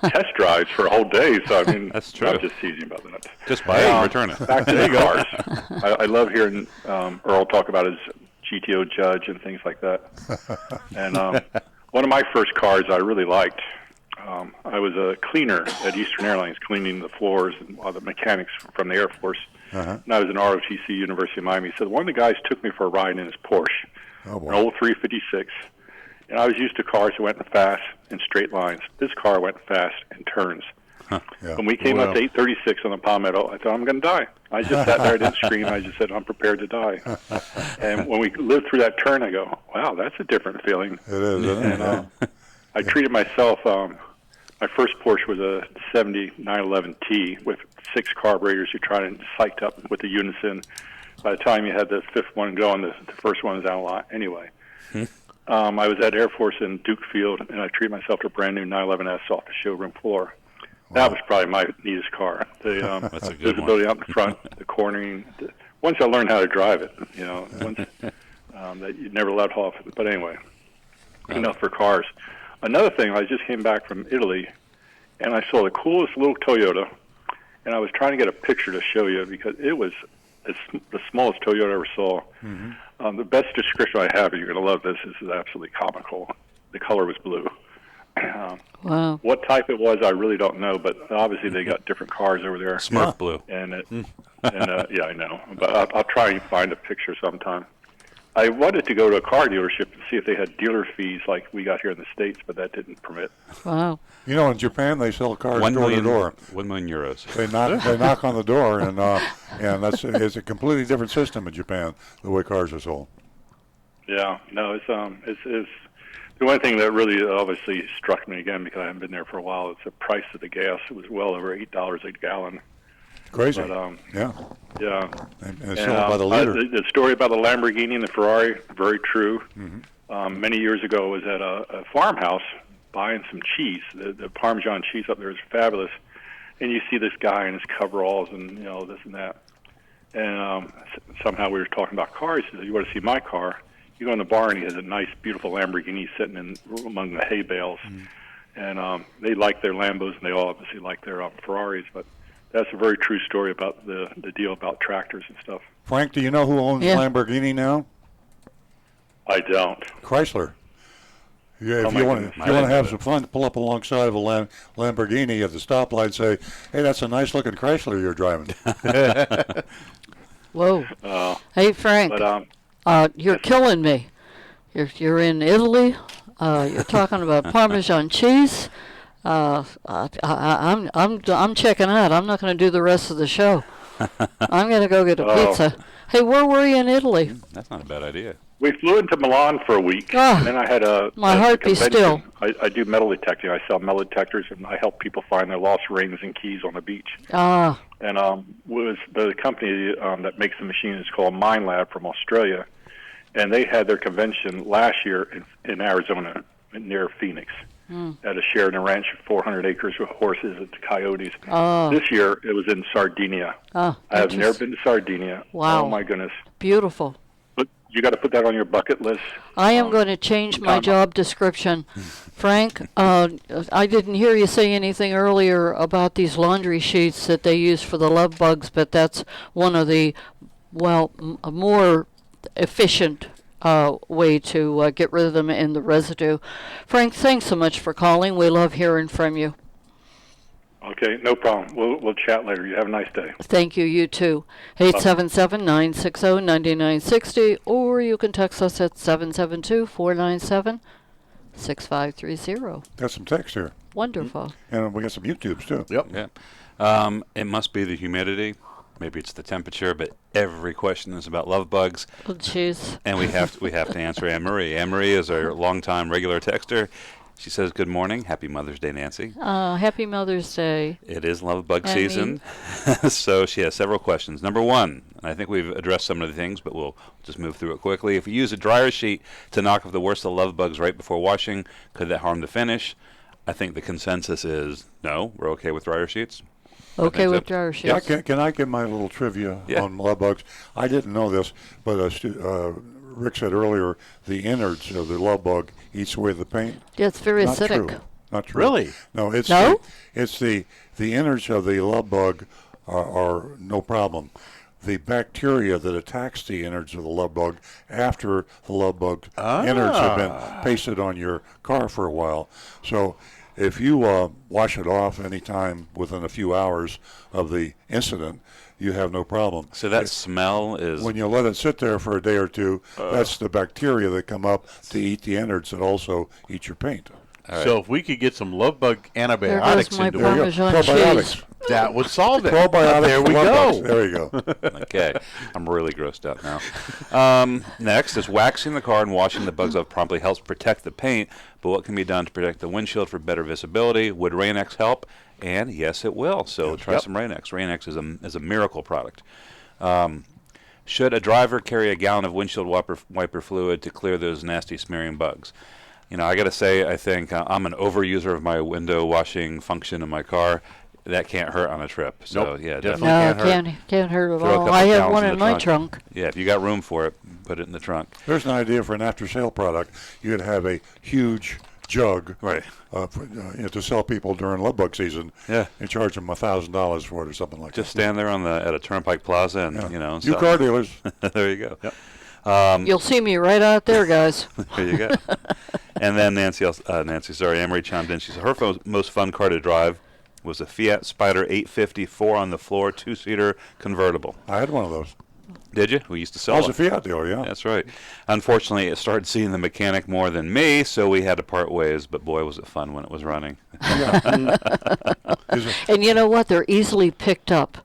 Speaker 14: test drives for a whole day. So I mean,
Speaker 5: that's true.
Speaker 14: I'm just teasing about that.
Speaker 5: Just buy it and return it.
Speaker 14: Back to the cars. I love hearing Earl talk about his GTO Judge and things like that. And one of my first cars I really liked. I was a cleaner at Eastern Airlines, cleaning the floors and all the mechanics from the Air Force. And I was in ROTC, University of Miami. So one of the guys took me for a ride in his Porsche, an old 356. And I was used to cars that went fast in straight lines. This car went fast in turns.
Speaker 3: Yeah.
Speaker 14: When we came up to 836 on the Palmetto, I thought, I'm going to die. I just sat there, I didn't scream. I just said, I'm prepared to die. And when we lived through that turn, I go, wow, that's a different feeling.
Speaker 3: It is, isn't it?
Speaker 14: And I treated myself. My first Porsche was a 70 911T with 6 carburetors. You try and psyched up with the unison. By the time you had the fifth one going, the first one was out of line anyway. I was at Air Force in Duke Field, and I treated myself to a brand new 911S off the showroom floor. That was probably my neatest car. The
Speaker 5: That's a good
Speaker 14: visibility
Speaker 5: one.
Speaker 14: out in front, the cornering. Once I learned how to drive it, once that you never let off. But anyway, enough for cars. Another thing, I just came back from Italy, and I saw the coolest little Toyota, and I was trying to get a picture to show you because it was the smallest Toyota I ever saw.
Speaker 3: Mm-hmm.
Speaker 14: The best description I have, and you're going to love this, is absolutely comical. The color was blue.
Speaker 4: Wow.
Speaker 14: What type it was, I really don't know, but obviously they got different cars over there.
Speaker 5: Smurf blue.
Speaker 14: And yeah, I know. But I'll try and find a picture sometime. I wanted to go to a car dealership to see if they had dealer fees like we got here in the States, but that didn't permit.
Speaker 4: Wow.
Speaker 3: In Japan they sell cars door to door.
Speaker 5: 1 million euros.
Speaker 3: They knock on the door, and it's a completely different system in Japan, the way cars are sold.
Speaker 14: Yeah, no, it's the one thing that really obviously struck me again because I haven't been there for a while. It's the price of the gas. It was well over $8 a gallon.
Speaker 3: Crazy.
Speaker 14: But,
Speaker 3: yeah.
Speaker 14: And
Speaker 3: it's sold by the liter.
Speaker 14: The story about the Lamborghini and the Ferrari, very true.
Speaker 3: Mm-hmm.
Speaker 14: Many years ago, I was at a farmhouse buying some cheese. The Parmesan cheese up there is fabulous. And you see this guy in his coveralls and, this and that. And somehow we were talking about cars. He said, "You want to see my car?" You go in the bar, and he has a nice, beautiful Lamborghini sitting among the hay bales. And they like their Lambos, and they all obviously like their Ferraris. But that's a very true story about the deal about tractors and stuff.
Speaker 3: Frank, do you know who owns Lamborghini now?
Speaker 14: I don't.
Speaker 3: Chrysler. Yeah, if you want to have some fun, pull up alongside of a Lamborghini at the stoplight and say, "Hey, that's a nice-looking Chrysler you're driving."
Speaker 4: Whoa. Hey, Frank.
Speaker 14: But,
Speaker 4: you're killing me. You're in Italy. You're talking about Parmesan cheese. I'm checking out. I'm not going to do the rest of the show. I'm going to go get a pizza. Hey, where were you in Italy?
Speaker 5: That's not a bad idea.
Speaker 14: We flew into Milan for a week, and then I had
Speaker 4: my heart be still.
Speaker 14: I do metal detecting. I sell metal detectors, and I help people find their lost rings and keys on the beach. And was the company that makes the machine is called Mine Lab from Australia, and they had their convention last year in Arizona near Phoenix at a Sheridan Ranch, 400 acres with horses and coyotes. This year it was in Sardinia. I have never been to Sardinia.
Speaker 4: Wow!
Speaker 14: Oh my goodness!
Speaker 4: Beautiful.
Speaker 14: You got to put that on your bucket list.
Speaker 4: I am going to change my job description. Frank, I didn't hear you say anything earlier about these laundry sheets that they use for the love bugs, but that's one of the, more efficient way to get rid of them and the residue. Frank, thanks so much for calling. We love hearing from you.
Speaker 14: Okay, no problem. We'll chat later. You have a nice day.
Speaker 4: Thank you. You too. 877-960-9960, or you can text us at 772-497-6530.
Speaker 3: Got some text here.
Speaker 4: Wonderful.
Speaker 3: And we got some YouTubes too.
Speaker 5: Yep. Yeah. It must be the humidity. Maybe it's the temperature, but every question is about love bugs.
Speaker 4: Oh, jeez.
Speaker 5: And we have to answer Anne Marie. Anne Marie is our longtime regular texter. She says, "Good morning. Happy Mother's Day, Nancy."
Speaker 4: Happy Mother's Day.
Speaker 5: It is love bug season. So she has several questions. Number one, and I think we've addressed some of the things, but we'll just move through it quickly. If you use a dryer sheet to knock off the worst of the love bugs right before washing, could that harm the finish? I think the consensus is no. We're okay with dryer sheets.
Speaker 4: Okay with dryer sheets.
Speaker 3: Yeah, can I give my little trivia on love bugs? I didn't know this, but Rick said earlier the innards of the love bug eats away the paint.
Speaker 4: Yeah, it's very
Speaker 3: Not
Speaker 4: acidic.
Speaker 3: True. Not true.
Speaker 8: Really?
Speaker 3: No, it's the innards of the love bug are no problem. The bacteria that attacks the innards of the love bug after the love bug innards have been pasted on your car for a while. So if you wash it off anytime within a few hours of the incident, you have no problem.
Speaker 5: So that smell is...
Speaker 3: When you let it sit there for a day or two, that's the bacteria that come up to eat the innards that also eat your paint.
Speaker 8: Right. So if we could get some love bug antibiotics into
Speaker 3: probiotics.
Speaker 8: That would solve it.
Speaker 3: Probiotics.
Speaker 8: There we go.
Speaker 3: There you go.
Speaker 5: Okay. I'm really grossed out now. Next is waxing the car and washing the bugs off promptly helps protect the paint, but what can be done to protect the windshield for better visibility? Would Rain-X help? And yes, it will. So try some Rain-X. Rain-X is a miracle product. Should a driver carry a gallon of windshield wiper fluid to clear those nasty smearing bugs? You know, I got to say, I think I'm an overuser of my window washing function in my car. That can't hurt on a trip. So,
Speaker 8: Nope,
Speaker 5: yeah,
Speaker 8: definitely
Speaker 5: definitely
Speaker 4: can't hurt at
Speaker 5: Throw a
Speaker 4: all.
Speaker 5: couple
Speaker 4: I have
Speaker 5: gallons
Speaker 4: one
Speaker 5: in
Speaker 4: in
Speaker 5: the
Speaker 4: my trunk.
Speaker 5: Yeah, if you got room for it, put it in the trunk.
Speaker 3: There's an idea for an after-sale product. You could have a huge jug to sell people during lead bug season, and charge them $1,000 for it or something like that.
Speaker 5: Just stand there at a Turnpike Plaza and you know.
Speaker 3: You car dealers.
Speaker 5: There you go.
Speaker 4: You'll see me right out there, guys.
Speaker 5: There you go. And then Amory chimed in. She said her most fun car to drive was a Fiat Spider 850 4-on-the-floor 2-seater convertible.
Speaker 3: I had one of those.
Speaker 5: Did you? We used to sell
Speaker 3: I was a Fiat dealer, yeah.
Speaker 5: That's right. Unfortunately, it started seeing the mechanic more than me, so we had to part ways, but boy, was it fun when it was running.
Speaker 4: And you know what? They're easily picked up.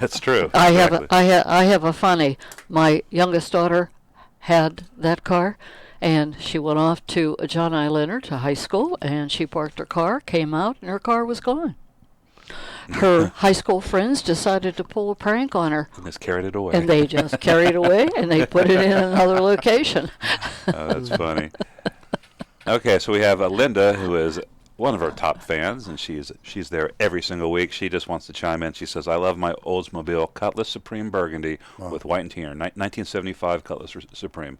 Speaker 5: That's true.
Speaker 4: I have a funny. My youngest daughter had that car, and she went off to John I. Leonard to high school, and she parked her car, came out, and her car was gone. Her high school friends decided to pull a prank on her.
Speaker 5: And just carried it away.
Speaker 4: And they just carried it away, and they put it in another location.
Speaker 5: Oh, that's funny. Okay, so we have Linda, who is one of our top fans, and she's there every single week. She just wants to chime in. She says, I love my Oldsmobile Cutlass Supreme Burgundy with white and tan, 1975 Cutlass Supreme.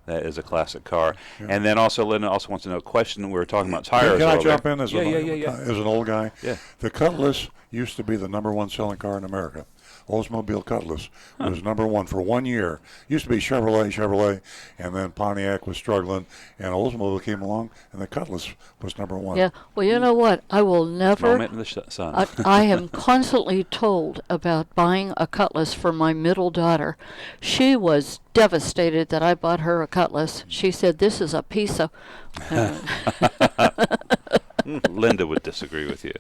Speaker 5: That is a classic car. Yeah. And then also, Linda also wants to know a question. We were talking about tires.
Speaker 3: Can I jump in as
Speaker 5: as
Speaker 3: an old guy?
Speaker 5: Yeah.
Speaker 3: The Cutlass used to be the #1 selling car in America. Oldsmobile Cutlass was #1 for 1 year. Used to be Chevrolet, and then Pontiac was struggling, and Oldsmobile came along, and the Cutlass was #1.
Speaker 4: Yeah, well, you know what? I will never.
Speaker 5: Moment in the sun.
Speaker 4: I am constantly told about buying a Cutlass for my middle daughter. She was devastated that I bought her a Cutlass. She said, "This is a piece of."
Speaker 5: Linda would disagree with you.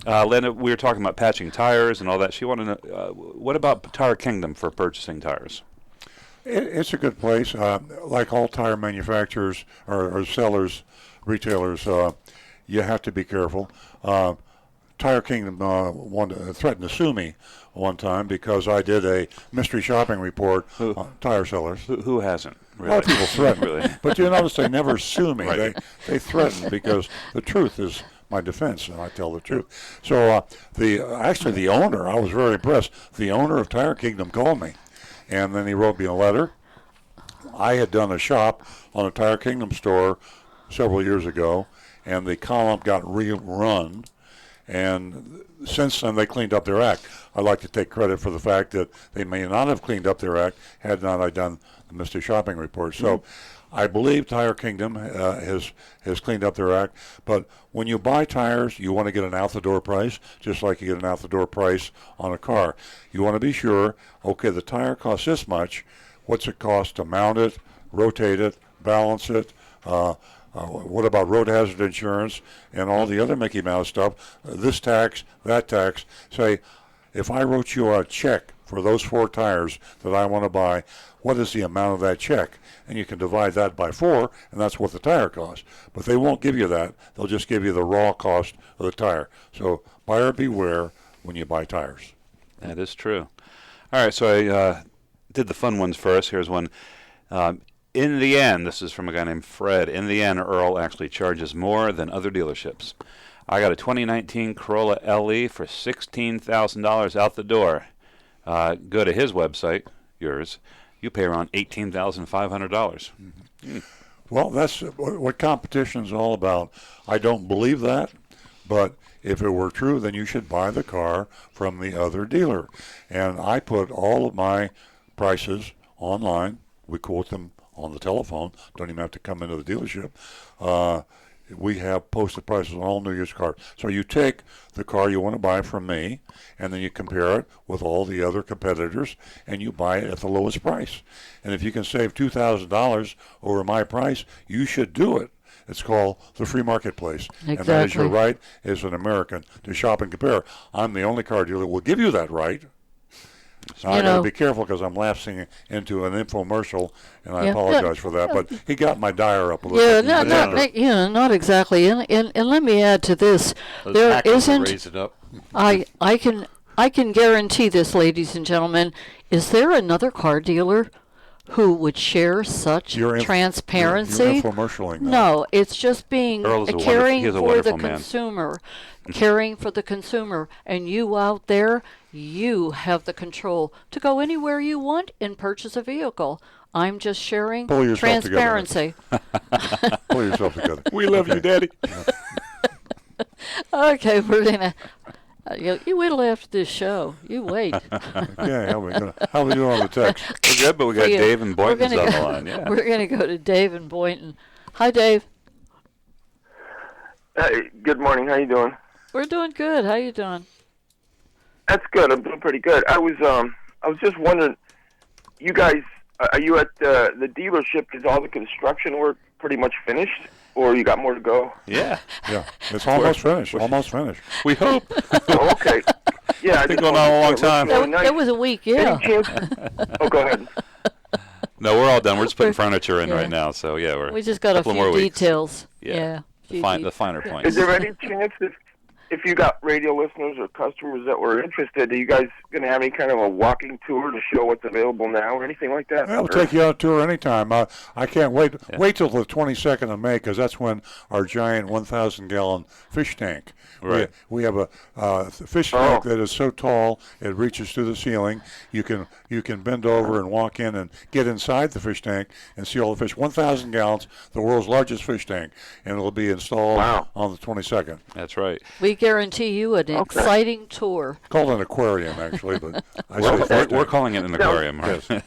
Speaker 5: Linda, we were talking about patching tires and all that. She wanted to know, what about Tire Kingdom for purchasing tires?
Speaker 3: It's a good place. Like all tire manufacturers or sellers, retailers, you have to be careful. Tire Kingdom threatened to sue me one time because I did a mystery shopping report on tire sellers.
Speaker 5: Who hasn't? Really?
Speaker 3: A lot of people threaten,
Speaker 5: Really?
Speaker 3: But you notice they never sue me.
Speaker 5: Right.
Speaker 3: They threaten because the truth is my defense, and I tell the truth. So the owner, I was very impressed. The owner of Tire Kingdom called me, and then he wrote me a letter. I had done a shop on a Tire Kingdom store several years ago, and the column got rerun. And since then, they cleaned up their act. I'd like to take credit for the fact that they may not have cleaned up their act had not I done the mystery shopping report. So I believe Tire Kingdom has cleaned up their act. But when you buy tires, you want to get an out-the-door price, just like you get an out-the-door price on a car. You want to be sure, okay, the tire costs this much. What's it cost to mount it, rotate it, balance it? What about road hazard insurance and all the other Mickey Mouse stuff? This tax, that tax. Say, if I wrote you a check for those 4 tires that I want to buy, what is the amount of that check? And you can divide that by 4, and that's what the tire costs. But they won't give you that. They'll just give you the raw cost of the tire. So buyer beware when you buy tires.
Speaker 5: That is true. All right, so I did the fun ones first. Here's one. In the end, this is from a guy named Fred, in the end, Earl actually charges more than other dealerships. I got a 2019 Corolla LE for $16,000 out the door. Go to his website, yours. You pay around $18,500.
Speaker 3: Well, that's what competition is all about. I don't believe that, but if it were true, then you should buy the car from the other dealer. And I put all of my prices online. We quote them on the telephone. Don't even have to come into the dealership. We have posted prices on all new used cars. So you take the car you want to buy from me, and then you compare it with all the other competitors, and you buy it at the lowest price. And if you can save $2,000 over my price, you should do it. It's called the free marketplace.
Speaker 4: Exactly.
Speaker 3: And that is your right as an American to shop and compare. I'm the only car dealer that will give you that right. So I got to be careful because I'm lapsing into an infomercial, and I apologize for that. But he got my dial up a little bit.
Speaker 4: Not exactly. And let me add to this.
Speaker 8: Those
Speaker 4: there
Speaker 8: hackers
Speaker 4: isn't.
Speaker 8: raise it up.
Speaker 4: I can I can guarantee this, ladies and gentlemen. Is there another car dealer who would share such transparency?
Speaker 3: You're infomercialing now.
Speaker 4: No, it's just being caring
Speaker 5: he's a
Speaker 4: for the
Speaker 5: wonderful man.
Speaker 4: consumer, caring for the consumer, and you out there, you have the control to go anywhere you want and purchase a vehicle. I'm just sharing transparency.
Speaker 3: Pull yourself together.
Speaker 5: We love you, Daddy.
Speaker 4: Okay, we're gonna. You wait till after this show. You wait.
Speaker 3: Okay, how are we doing on the text?
Speaker 5: We're good, but we got Dave and Boynton's on the line. Yeah.
Speaker 4: We're gonna go to Dave and Boynton. Hi, Dave.
Speaker 15: Hey, good morning. How you doing?
Speaker 4: We're doing good. How you doing?
Speaker 15: That's good. I'm doing pretty good. I was just wondering, you guys, are you at the dealership? Is all the construction work pretty much finished, or you got more to go?
Speaker 5: Yeah.
Speaker 3: Yeah, it's almost finished. Almost finished.
Speaker 5: We hope.
Speaker 15: Oh, okay. Yeah,
Speaker 5: it's been going on a long time.
Speaker 4: That was a week, yeah.
Speaker 15: Oh, go ahead.
Speaker 5: No, we're all done. We're just putting furniture in right now, so yeah,
Speaker 4: we just got a few details. Yeah.
Speaker 5: The finer points.
Speaker 15: Is there any chance if you got radio listeners or customers that were interested, are you guys going to have any kind of a walking tour to show what's available now or anything like that?
Speaker 3: I'll take you out tour anytime. I can't wait. Yeah. Wait till the 22nd of May, because that's when our giant 1,000-gallon fish tank.
Speaker 5: Right.
Speaker 3: We have a fish tank that is so tall it reaches to the ceiling. You can bend over and walk in and get inside the fish tank and see all the fish. 1,000 gallons, the world's largest fish tank, and it'll be installed on the 22nd.
Speaker 5: That's right.
Speaker 4: We guarantee you an exciting tour.
Speaker 3: It's called an aquarium, actually, but
Speaker 5: we're calling it an aquarium. Right?
Speaker 3: Yes.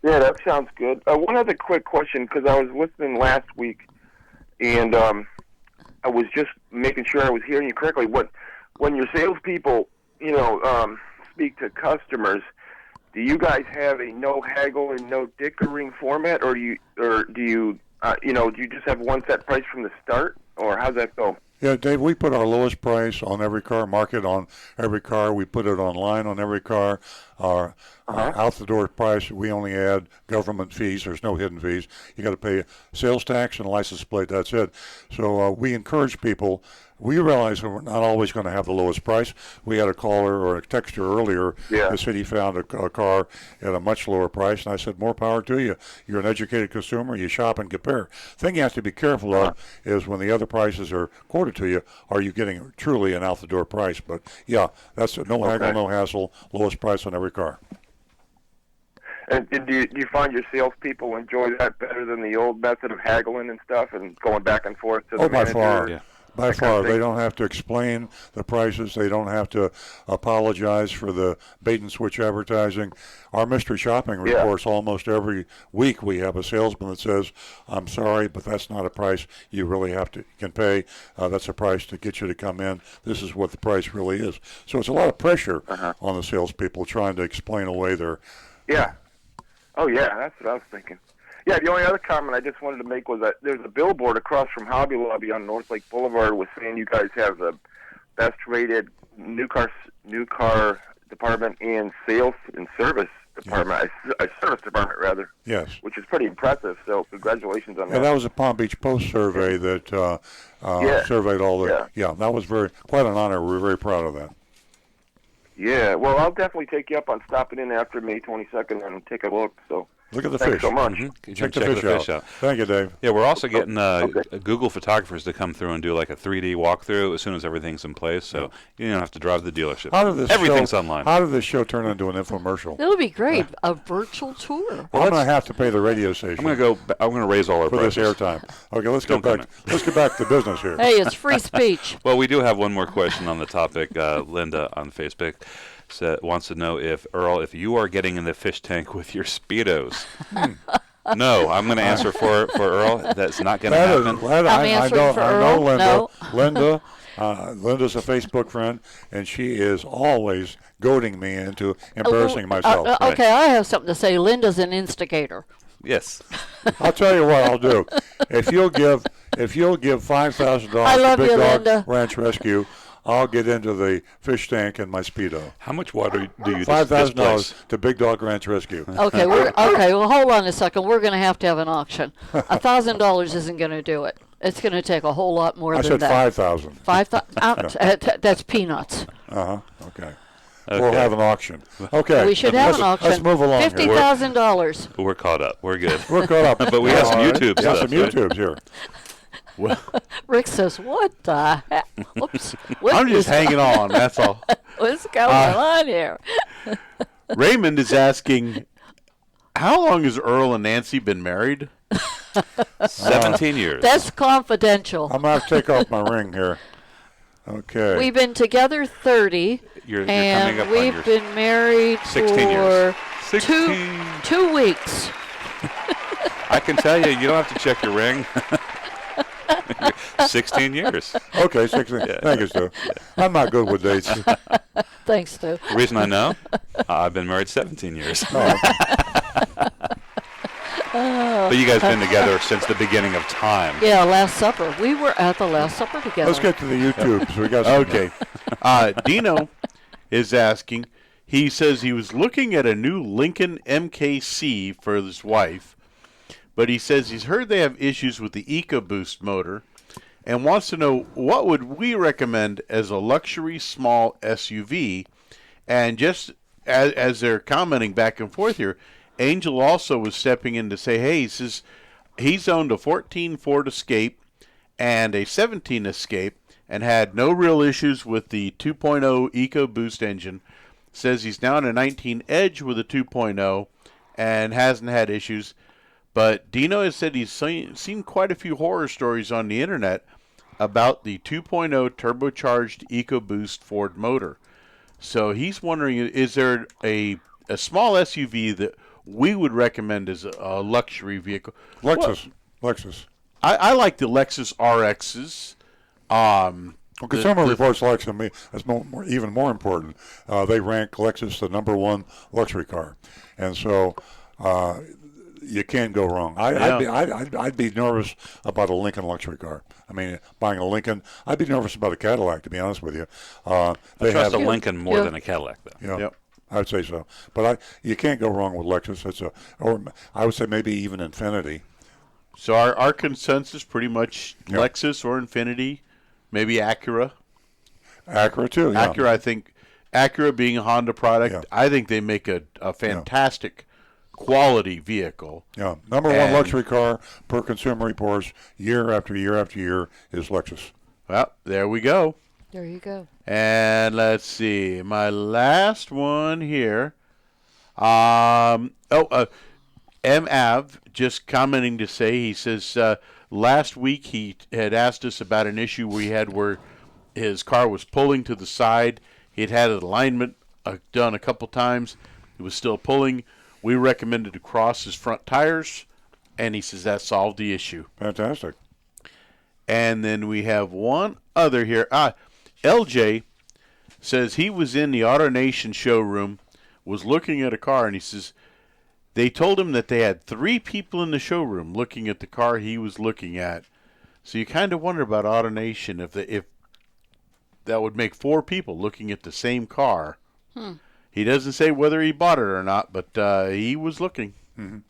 Speaker 15: Yeah, that sounds good. One other quick question, because I was listening last week, and I was just making sure I was hearing you correctly. When your salespeople, speak to customers, do you guys have a no haggle and no dickering format, or do you just have one set price from the start, or how's that go?
Speaker 3: Yeah, Dave, we put our lowest price on every car, market on every car. We put it online on every car. Our out-the-door price, we only add government fees. There's no hidden fees. You got to pay sales tax and license plate. That's it. So we encourage people. We realize we're not always going to have the lowest price. We had a caller or a texter earlier that said he found a car at a much lower price, and I said, more power to you. You're an educated consumer. You shop and compare. The thing you have to be careful of is when the other prices are quoted to you, are you getting truly an out-the-door price? But, yeah, that's no haggle, no hassle, lowest price on every car.
Speaker 15: And do you find your salespeople enjoy that better than the old method of haggling and stuff and going back and forth to the manager?
Speaker 3: By far. Yeah. By far, they don't have to explain the prices. They don't have to apologize for the bait-and-switch advertising. Our mystery shopping reports, almost every week we have a salesman that says, I'm sorry, but that's not a price you really can pay. That's a price to get you to come in. This is what the price really is. So it's a lot of pressure on the salespeople trying to explain away their...
Speaker 15: Yeah. Oh, yeah, that's what I was thinking. Yeah, the only other comment I just wanted to make was that there's a billboard across from Hobby Lobby on North Lake Boulevard with saying you guys have the best-rated new car department and sales and service department, a service department rather.
Speaker 3: Yes.
Speaker 15: Which is pretty impressive. So congratulations on that.
Speaker 3: Yeah, that was a Palm Beach Post survey that surveyed all the. Yeah, that was quite an honor. We're very proud of that.
Speaker 15: Yeah, well, I'll definitely take you up on stopping in after May 22nd and take a look. So.
Speaker 3: Look at the
Speaker 15: Thanks
Speaker 3: fish.
Speaker 15: so much.
Speaker 5: Mm-hmm.
Speaker 3: Check the fish out. Thank you, Dave.
Speaker 5: Yeah, we're also getting Google photographers to come through and do like a 3D walkthrough as soon as everything's in place, so you don't have to drive to the dealership. Everything's online.
Speaker 3: How did this show turn into an infomercial?
Speaker 4: It'll be great. A virtual tour.
Speaker 3: Well, I'm going to have to pay the radio station.
Speaker 5: I'm going to raise all our prices
Speaker 3: for this airtime. Okay, let's get back to business here.
Speaker 4: Hey, it's free speech.
Speaker 5: Well, we do have one more question on the topic. Linda on Facebook wants to know if you are getting in the fish tank with your Speedos. No, I'm going to answer for Earl. That's not going to happen.
Speaker 3: I know Linda.
Speaker 4: No.
Speaker 3: Linda's a Facebook friend, and she is always goading me into embarrassing myself.
Speaker 4: Okay, I have something to say. Linda's an instigator.
Speaker 5: Yes.
Speaker 3: I'll tell you what I'll do. If you'll give $5,000 to Big Dog Ranch Rescue, I'll get into the fish tank in my Speedo.
Speaker 5: How much water do you
Speaker 3: $5,000 to Big Dog Ranch Rescue.
Speaker 4: Okay, well, hold on a second. We're going to have an auction. $1,000 isn't going to do it. It's going to take a whole lot more
Speaker 3: I
Speaker 4: than
Speaker 3: said
Speaker 4: that.
Speaker 3: 5,000.
Speaker 4: 5,000. That's peanuts.
Speaker 3: Okay. We'll have an auction. Okay.
Speaker 4: We should have an auction.
Speaker 3: Let's move along.
Speaker 4: $50,000.
Speaker 5: We're caught up. We're good.
Speaker 3: We're caught up.
Speaker 5: But we have some YouTube
Speaker 3: stuff.
Speaker 5: stuff.
Speaker 3: Some YouTubes here.
Speaker 8: Well,
Speaker 4: Rick says, "What the heck? Oops.
Speaker 8: I'm just hanging on. That's all.
Speaker 4: What's going on here?"
Speaker 8: Raymond is asking, how long has Earl and Nancy been married?
Speaker 5: 17 years.
Speaker 4: That's confidential.
Speaker 3: I'm going to take off my ring here. Okay.
Speaker 4: We've been together 30,
Speaker 5: You're
Speaker 4: and
Speaker 5: coming up on
Speaker 4: we've
Speaker 5: your
Speaker 4: been married
Speaker 5: 16
Speaker 4: for
Speaker 5: years.
Speaker 4: 2 weeks.
Speaker 5: I can tell you, you don't have to check your ring. 16 years.
Speaker 3: Okay, 16.
Speaker 5: Yeah.
Speaker 3: Thank you, Stu. I'm not good with dates.
Speaker 4: Thanks, Stu.
Speaker 5: The reason I know, I've been married 17 years. But you guys been together since the beginning of time.
Speaker 4: Yeah, Last Supper. We were at the Last Supper together.
Speaker 3: Let's get to the YouTubes. We got some.
Speaker 8: Okay. Dino is asking, he says he was looking at a new Lincoln MKC for his wife, but he says he's heard they have issues with the EcoBoost motor and wants to know what would we recommend as a luxury small SUV. And just as they're commenting back and forth here, Angel also was stepping in to say, hey, he says he's owned a 14 Ford Escape and a 17 Escape and had no real issues with the 2.0 EcoBoost engine. Says he's now in a 19 Edge with a 2.0 and hasn't had issues. But Dino has said he's seen quite a few horror stories on the internet about the 2.0 turbocharged EcoBoost Ford motor. So he's wondering, is there a small SUV that we would recommend as a luxury vehicle?
Speaker 3: Lexus.
Speaker 8: I like the Lexus RXs.
Speaker 3: Consumer Reports likes them. That's even more important. They rank Lexus the #1 luxury car, and so you can't go wrong. I'd be nervous about a Lincoln luxury car. I mean, buying a Lincoln. I'd be nervous about a Cadillac, to be honest with you.
Speaker 5: I trust a Lincoln more than a Cadillac, though.
Speaker 3: Yep. I'd say so. But you can't go wrong with Lexus. Or I would say maybe even Infiniti.
Speaker 8: So our consensus pretty much Lexus or Infiniti, maybe Acura.
Speaker 3: Acura too. Yeah.
Speaker 8: Acura, I think, Acura being a Honda product, I think they make a fantastic quality vehicle.
Speaker 3: Yeah, #1 luxury car per Consumer Reports year after year after year is Lexus.
Speaker 8: Well, there we go.
Speaker 4: There you go.
Speaker 8: And let's see, my last one here. MAV just commenting to say, he says, last week he had asked us about an issue we had where his car was pulling to the side. He'd had an alignment done a couple times. It was still pulling. We recommended to cross his front tires, and he says that solved the issue.
Speaker 3: Fantastic.
Speaker 8: And then we have one other here. LJ says he was in the AutoNation showroom, was looking at a car, and he says they told him that they had 3 people in the showroom looking at the car he was looking at. So you kind of wonder about AutoNation if that would make 4 people looking at the same car. He doesn't say whether he bought it or not, but he was looking.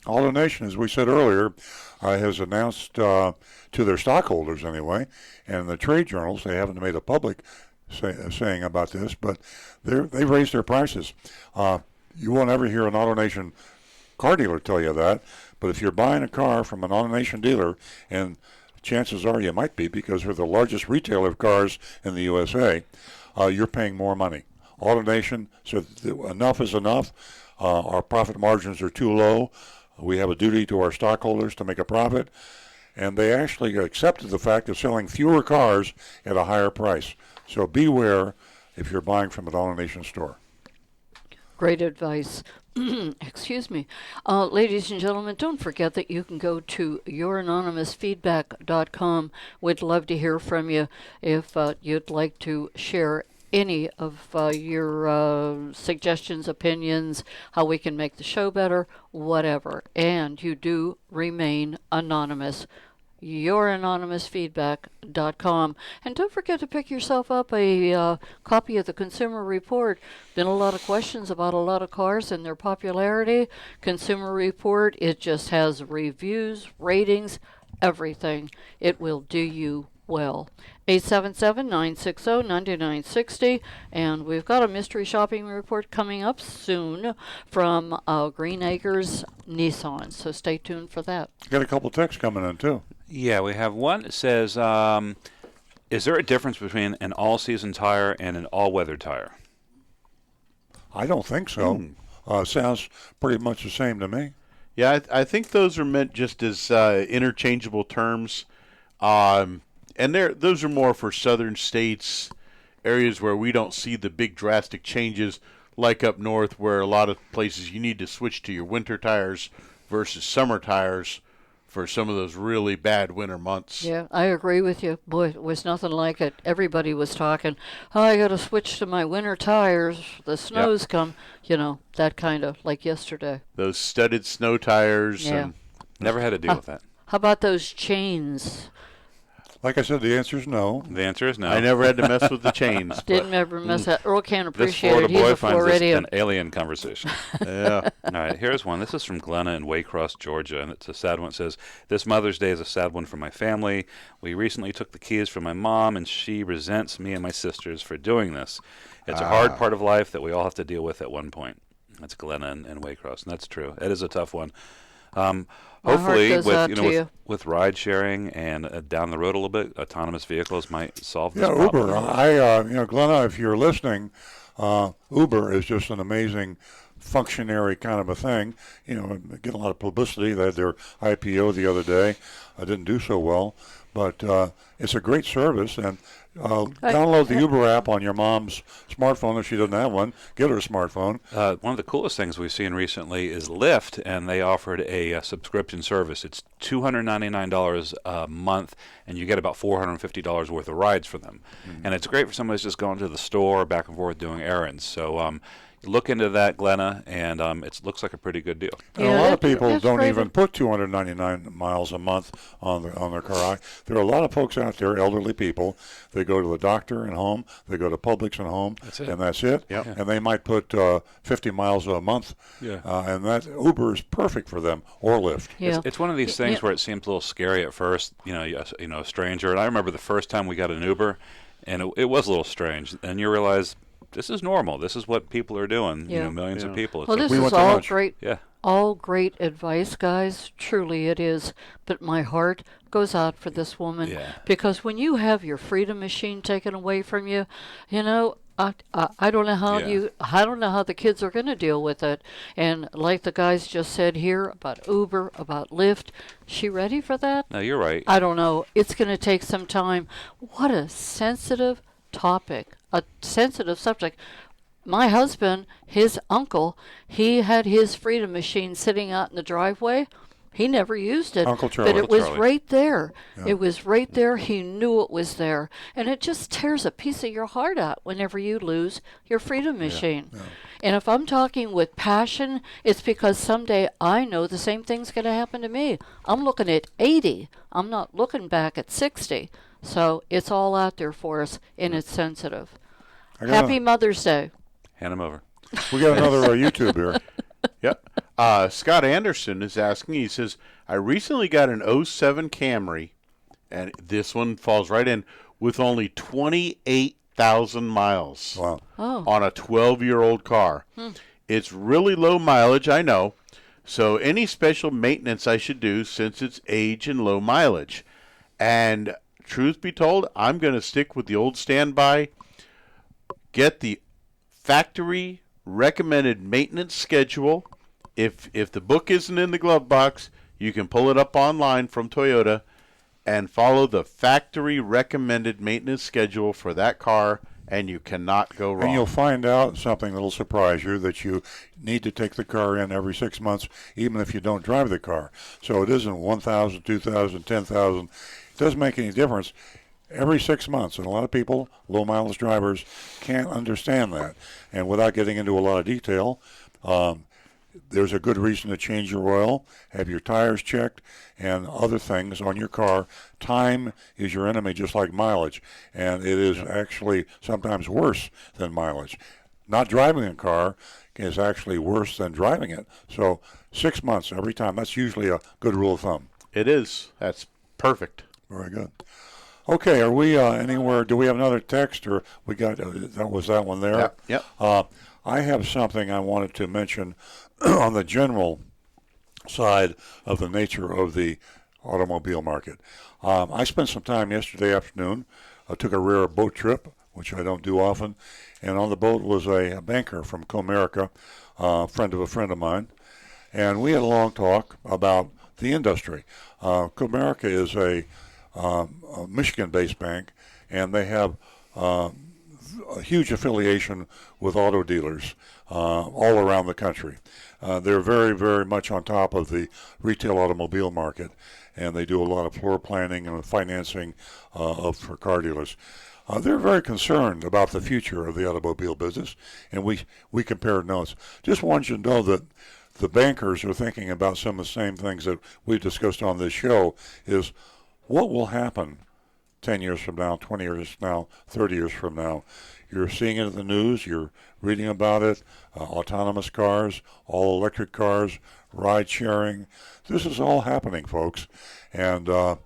Speaker 3: AutoNation, as we said earlier, has announced to their stockholders anyway, and the trade journals, they haven't made a public saying about this, but they've raised their prices. You won't ever hear an AutoNation car dealer tell you that, but if you're buying a car from an AutoNation dealer, and chances are you might be because they're the largest retailer of cars in the USA, you're paying more money. AutoNation said enough is enough. Our profit margins are too low. We have a duty to our stockholders to make a profit. And they actually accepted the fact of selling fewer cars at a higher price. So beware if you're buying from an AutoNation store.
Speaker 4: Great advice. Excuse me. Ladies and gentlemen, don't forget that you can go to youranonymousfeedback.com. We'd love to hear from you if you'd like to share any of your suggestions, opinions, how we can make the show better, whatever. And you do remain anonymous. youranonymousfeedback.com. And don't forget to pick yourself up a copy of the Consumer Report. Been a lot of questions about a lot of cars and their popularity. Consumer Report, it just has reviews, ratings, everything. It will do you well. 877-960-9960, and we've got a mystery shopping report coming up soon from Green Acres Nissan, so stay tuned for that.
Speaker 3: Got a couple texts coming in, too.
Speaker 5: Yeah, we have one that says, is there a difference between an all-season tire and an all-weather tire?
Speaker 3: I don't think so. Sounds pretty much the same to me.
Speaker 8: Yeah, I think those are meant just as interchangeable terms. And those are more for southern states, areas where we don't see the big drastic changes, like up north where a lot of places you need to switch to your winter tires versus summer tires for some of those really bad winter months.
Speaker 4: Yeah, I agree with you. Boy, it was nothing like it. Everybody was talking, oh, I got to switch to my winter tires. The snow's come, that kind of, like yesterday.
Speaker 8: Those studded snow tires.
Speaker 4: Yeah.
Speaker 8: And
Speaker 5: never had to deal with that.
Speaker 4: How about those chains?
Speaker 3: Like I said, the answer is no.
Speaker 5: The answer is no.
Speaker 8: I never had to mess with the chains.
Speaker 4: Didn't ever mess that. Earl can't
Speaker 5: This
Speaker 4: appreciate
Speaker 5: Florida
Speaker 4: it. He's
Speaker 5: boy
Speaker 4: a
Speaker 5: finds this
Speaker 4: Floridian.
Speaker 5: an alien conversation.
Speaker 8: Yeah.
Speaker 5: All right, here's one. This is from Glenna in Waycross, Georgia, and it's a sad one. It says, this Mother's Day is a sad one for my family. We recently took the keys from my mom, and she resents me and my sisters for doing this. It's a hard part of life that we all have to deal with at one point. That's Glenna in Waycross, and that's true. It is a tough one. Hopefully, with ride sharing and down the road a little bit, autonomous vehicles might solve this problem.
Speaker 3: Uber. Glenna, if you're listening, Uber is just an amazing functionary kind of a thing. Get a lot of publicity. They had their IPO the other day. I didn't do so well, but it's a great service, and download the Uber app on your mom's smartphone if she doesn't have one. Get her a smartphone.
Speaker 5: One of the coolest things we've seen recently is Lyft, and they offered a subscription service. It's $299 a month, and you get about $450 worth of rides for them. Mm-hmm. And it's great for somebody who's just going to the store, back and forth doing errands. So look into that, Glenna, and it looks like a pretty good deal.
Speaker 3: And a lot of people don't even put 299 miles a month on their car. There are a lot of folks out there, elderly people. They go to the doctor and home. They go to Publix and home, and that's it.
Speaker 8: Yep.
Speaker 3: And they might put 50 miles a month.
Speaker 5: Yeah.
Speaker 3: And that Uber is perfect for them, or Lyft.
Speaker 4: Yeah.
Speaker 5: It's one of these things where it seems a little scary at first. A stranger. And I remember the first time we got an Uber, and it was a little strange. And you realize, this is normal. This is what people are doing.
Speaker 4: Yeah.
Speaker 5: Millions of people.
Speaker 4: Well, this is all great.
Speaker 5: Yeah.
Speaker 4: All great advice, guys. Truly it is. But my heart goes out for this woman.
Speaker 5: Yeah.
Speaker 4: Because when you have your freedom machine taken away from you, I don't know how I don't know how the kids are going to deal with it. And like the guys just said here about Uber, about Lyft, she ready for that?
Speaker 5: No, you're right.
Speaker 4: I don't know. It's going to take some time. What a sensitive topic. A sensitive subject. My husband, his uncle, he had his freedom machine sitting out in the driveway. He never used it.
Speaker 3: Uncle Charlie.
Speaker 4: But it was
Speaker 3: Charlie.
Speaker 4: right there.
Speaker 3: Yeah.
Speaker 4: It was right there. He knew it was there. And it just tears a piece of your heart out whenever you lose your freedom machine.
Speaker 3: Yeah.
Speaker 4: And if I'm talking with passion, it's because someday I know the same thing's going to happen to me. I'm looking at 80. I'm not looking back at 60. So it's all out there for us, and it's sensitive. Happy Mother's Day.
Speaker 5: Hand them over.
Speaker 3: We got another YouTube here.
Speaker 8: Yep. Scott Anderson is asking, he says, I recently got an 07 Camry, and this one falls right in, with only 28,000 miles on a 12-year-old car. It's really low mileage, I know, so any special maintenance I should do since it's age and low mileage. And truth be told, I'm going to stick with the old standby. Get the factory recommended maintenance schedule. If the book isn't in the glove box, you can pull it up online from Toyota and follow the factory recommended maintenance schedule for that car, and you cannot go wrong.
Speaker 3: And you'll find out something that'll surprise you, that you need to take the car in every 6 months, even if you don't drive the car. So it isn't 1,000, 2,000, 10,000. It doesn't make any difference. Every 6 months, and a lot of people, low mileage drivers, can't understand that. And without getting into a lot of detail, there's a good reason to change your oil, have your tires checked, and other things on your car. Time is your enemy, just like mileage, and it is actually sometimes worse than mileage. Not driving a car is actually worse than driving it. So 6 months every time, that's usually a good rule of thumb.
Speaker 8: It is. That's Perfect.
Speaker 3: Very good. Okay, are we anywhere? Do we have another text, or we got that one there?
Speaker 8: Yep.
Speaker 3: I have something I wanted to mention on the general side of the nature of the automobile market. I spent some time yesterday afternoon. I took a rare boat trip, which I don't do often, and on the boat was a banker from Comerica, friend of a friend of mine, and we had a long talk about the industry. Comerica is a Michigan-based bank, and they have a huge affiliation with auto dealers all around the country. They're very, very much on top of the retail automobile market, and they do a lot of floor planning and financing for car dealers. They're very concerned about the future of the automobile business, and we compared notes. Just want you to know that the bankers are thinking about some of the same things that we've discussed on this show, is what will happen 10 years from now, 20 years from now, 30 years from now. You're seeing it in the news, you're reading about it, autonomous cars, all-electric cars, ride-sharing. This is all happening, folks. And the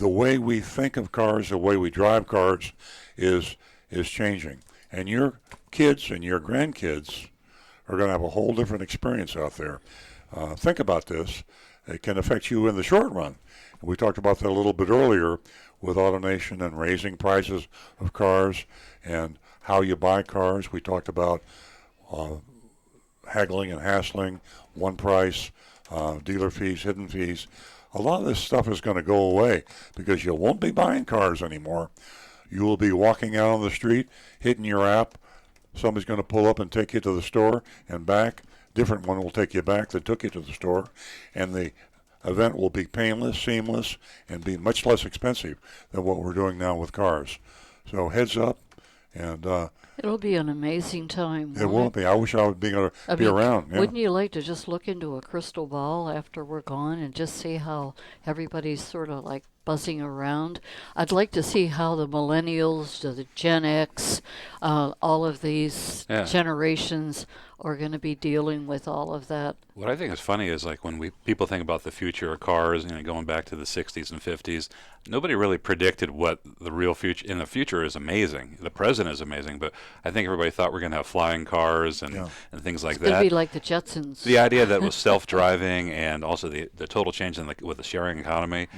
Speaker 3: way we think of cars, the way we drive cars is changing. And your kids and your grandkids are going to have a whole different experience out there. Think about this. It can affect you in the short run. We talked about that a little bit earlier with AutoNation and raising prices of cars and how you buy cars. We talked about haggling and hassling, one price, dealer fees, hidden fees. A lot of this stuff is going to go away because you won't be buying cars anymore. You will be walking out on the street, hitting your app. Somebody's going to pull up and take you to the store and back. Different one will take you back that took you to the store. And the event will be painless, seamless, and be much less expensive than what we're doing now with cars. So heads up, and
Speaker 4: it'll be an amazing time.
Speaker 3: It will be. I wish I would be around. Yeah.
Speaker 4: Wouldn't you like to just look into a crystal ball after we're gone and just see how everybody's sort of like buzzing around? I'd like to see how the millennials, the Gen X, all of these generations are going to be dealing with all of that.
Speaker 5: What I think is funny is like when people think about the future of cars, going back to the 60s and 50s, nobody really predicted what the real future in the future is. Amazing. The present is amazing, but I think everybody thought we're going to have flying cars and things like that.
Speaker 4: It's going to be like the Jetsons.
Speaker 5: The idea that was self-driving and also the total change with the sharing economy,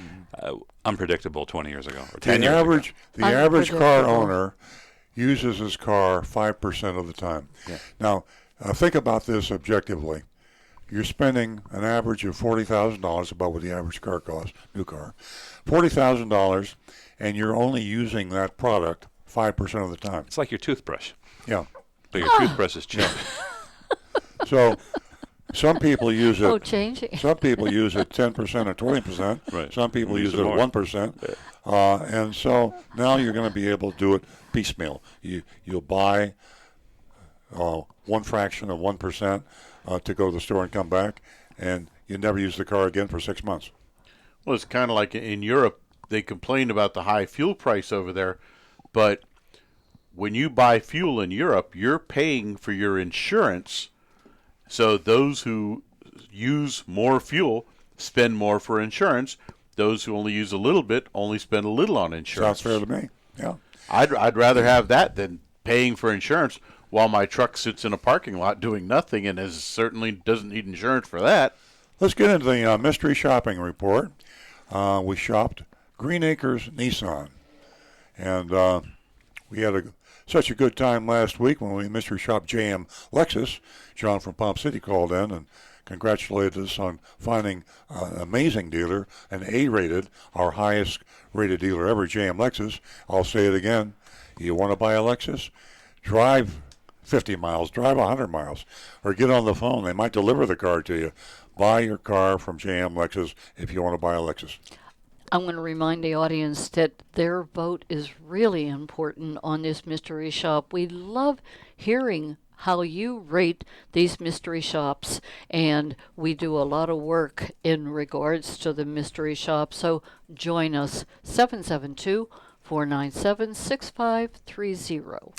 Speaker 5: unpredictable 20 years ago or 10 years ago.
Speaker 3: The average car owner uses his car 5% of the time.
Speaker 5: Yeah.
Speaker 3: Now, think about this objectively. You're spending an average of $40,000, about what the average car costs, new car. $40,000, and you're only using that product 5% of the time.
Speaker 5: It's like your toothbrush.
Speaker 3: Yeah.
Speaker 5: But your toothbrush is cheap.
Speaker 3: So some people use it.
Speaker 4: Changing.
Speaker 3: Some people use it 10% or 20%.
Speaker 5: Right.
Speaker 3: Some people use it at 1%. And so now you're going to be able to do it piecemeal. You'll buy one fraction of 1% to go to the store and come back, and you never use the car again for 6 months.
Speaker 8: Well, it's kind of like in Europe, they complain about the high fuel price over there, but when you buy fuel in Europe, you're paying for your insurance, so those who use more fuel spend more for insurance. Those who only use a little bit only spend a little on insurance.
Speaker 3: Sounds fair to me, yeah.
Speaker 8: I'd rather have that than paying for insurance while my truck sits in a parking lot doing nothing and certainly doesn't need insurance for that.
Speaker 3: Let's get into the mystery shopping report. We shopped Green Acres Nissan, and we had such a good time last week when we mystery shopped JM Lexus. John from Palm City called in and congratulated us on finding an amazing dealer, an A-rated, our highest rated dealer ever, JM Lexus. I'll say it again. You want to buy a Lexus? Drive 50 miles, drive 100 miles, or get on the phone. They might deliver the car to you. Buy your car from JM Lexus if you want to buy a Lexus.
Speaker 4: I'm going to remind the audience that their vote is really important on this mystery shop. We love hearing how you rate these mystery shops, and we do a lot of work in regards to the mystery shop, so join us, 772-497-6530.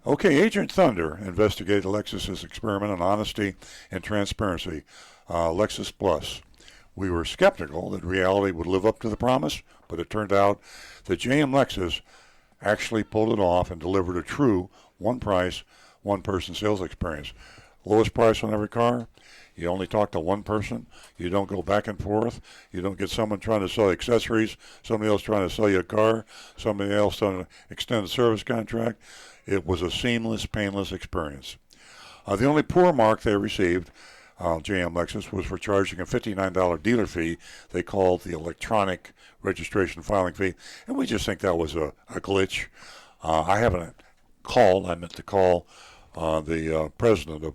Speaker 3: Okay, Agent Thunder investigated Lexus's experiment on honesty and transparency, Lexus Plus. We were skeptical that reality would live up to the promise, but it turned out that JM Lexus actually pulled it off and delivered a true one price, one person sales experience. Lowest price on every car. You only talk to one person. You don't go back and forth. You don't get someone trying to sell accessories, somebody else trying to sell you a car, somebody else trying to extend a service contract. It was a seamless, painless experience. The only poor mark they received, JM Lexus, was for charging a $59 dealer fee they called the electronic registration filing fee, and we just think that was a glitch. I haven't called. I meant to call the president of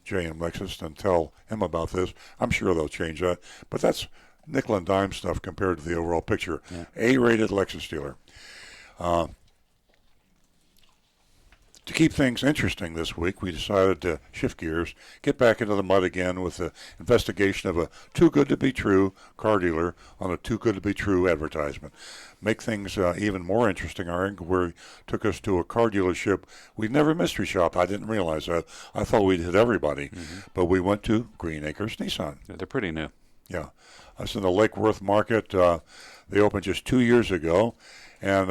Speaker 3: JM Lexus and tell him about this. I'm sure they'll change that, but that's nickel and dime stuff compared to the overall picture. Yeah. A-rated Lexus dealer. To keep things interesting this week, we decided to shift gears, get back into the mud again with the investigation of a too-good-to-be-true car dealer on a too-good-to-be-true advertisement. Make things even more interesting, our inquiry took us to a car dealership we'd never mystery shopped. I didn't realize that. I thought we'd hit everybody. Mm-hmm. But we went to Green Acres Nissan.
Speaker 5: Yeah, they're pretty new.
Speaker 3: Yeah. That's in the Lake Worth market. They opened just 2 years ago. And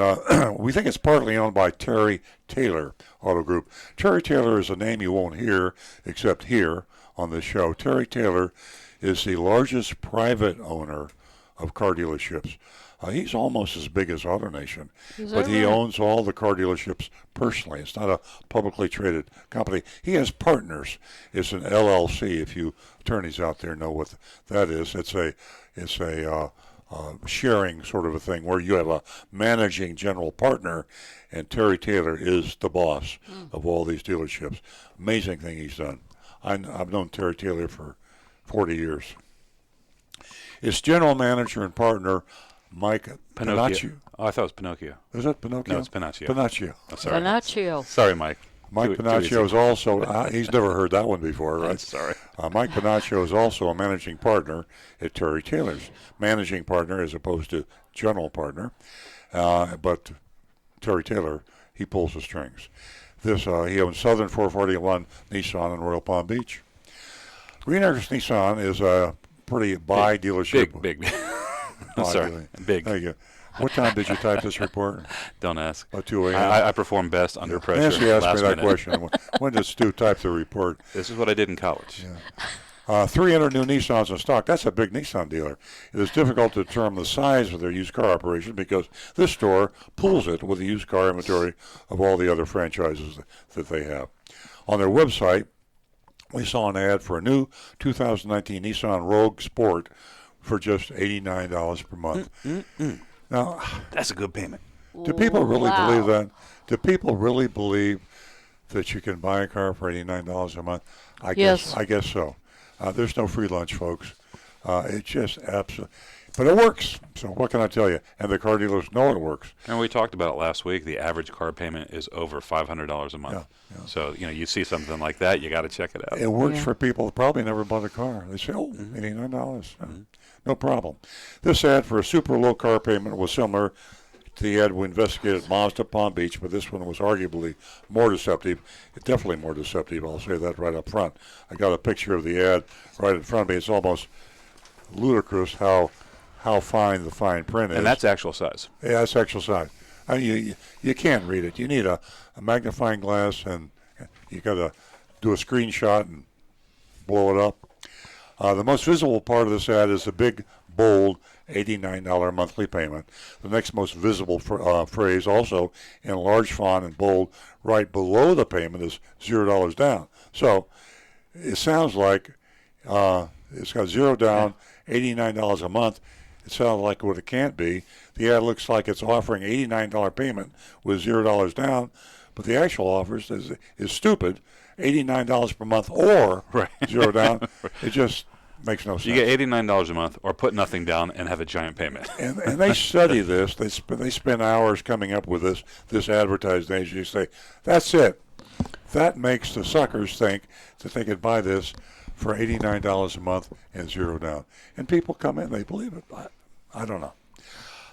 Speaker 3: we think it's partly owned by Terry Taylor Auto Group. Terry Taylor is a name you won't hear except here on this show. Terry Taylor is the largest private owner of car dealerships. He's almost as big as AutoNation, but he owns all the car dealerships personally. It's not a publicly traded company. He has partners. It's an LLC. If you attorneys out there know what that is, it's a sharing sort of a thing where you have a managing general partner, and Terry Taylor is the boss of all these dealerships. Amazing thing he's done. I've known Terry Taylor for 40 years. His general manager and partner, Mike Pinocchio.
Speaker 5: Oh, I thought it was Pinocchio.
Speaker 3: Is it Pinocchio?
Speaker 5: No, it's Pinocchio.
Speaker 3: Pinocchio.
Speaker 5: Oh, sorry.
Speaker 4: Pinocchio.
Speaker 5: Sorry, Mike.
Speaker 3: Mike Pinocchio is also, he's never heard that one before, right?
Speaker 5: Sorry.
Speaker 3: Mike Pinocchio is also a managing partner at Terry Taylor's. Managing partner as opposed to general partner. But Terry Taylor, he pulls the strings. He owns Southern 441 Nissan in Royal Palm Beach. Green Acres Nissan is a pretty dealership.
Speaker 5: Big. Sorry. Big.
Speaker 3: Thank you. What time did you type this report?
Speaker 5: Don't ask.
Speaker 3: 2 a.m.?
Speaker 5: I perform best under pressure.
Speaker 3: Nancy asked me that question. When did Stu type the report?
Speaker 5: This is what I did in college.
Speaker 3: Yeah. 300 new Nissans in stock. That's a big Nissan dealer. It is difficult to determine the size of their used car operation because this store pools it with the used car inventory of all the other franchises that they have. On their website, we saw an ad for a new 2019 Nissan Rogue Sport for just $89 per month. Now,
Speaker 5: that's a good payment.
Speaker 3: Do people really believe that? Do people really believe that you can buy a car for $89 a month? I guess so. There's no free lunch, folks. It's just absolutely. But it works. So what can I tell you? And the car dealers know it works.
Speaker 5: And we talked about it last week. The average car payment is over $500 a month. Yeah. So, you see something like that, you got to check it out.
Speaker 3: It works for people that probably never bought a car. They say, $89. No problem. This ad for a super low car payment was similar to the ad we investigated at Mazda Palm Beach, but this one was arguably more deceptive. Definitely more deceptive, I'll say that right up front. I got a picture of the ad right in front of me. It's almost ludicrous how fine the fine print is.
Speaker 5: And that's actual size.
Speaker 3: Yeah, that's actual size. I mean, you can't read it. You need a magnifying glass, and you got to do a screenshot and blow it up. The most visible part of this ad is the big, bold $89 monthly payment. The next most visible phrase, also in large font and bold, right below the payment, is $0 down. So it sounds like it's got $0 down, $89 a month. It sounds like what it can't be. The ad looks like it's offering $89 payment with $0 down, but the actual offer is stupid. $89 per month or $0 down. It just makes no sense.
Speaker 5: You get $89 a month or put nothing down and have a giant payment.
Speaker 3: And they study this. They spend hours coming up with this advertising agency. Say, that's it. That makes the suckers think that they could buy this for $89 a month and $0 down. And people come in, they believe it. But I don't know.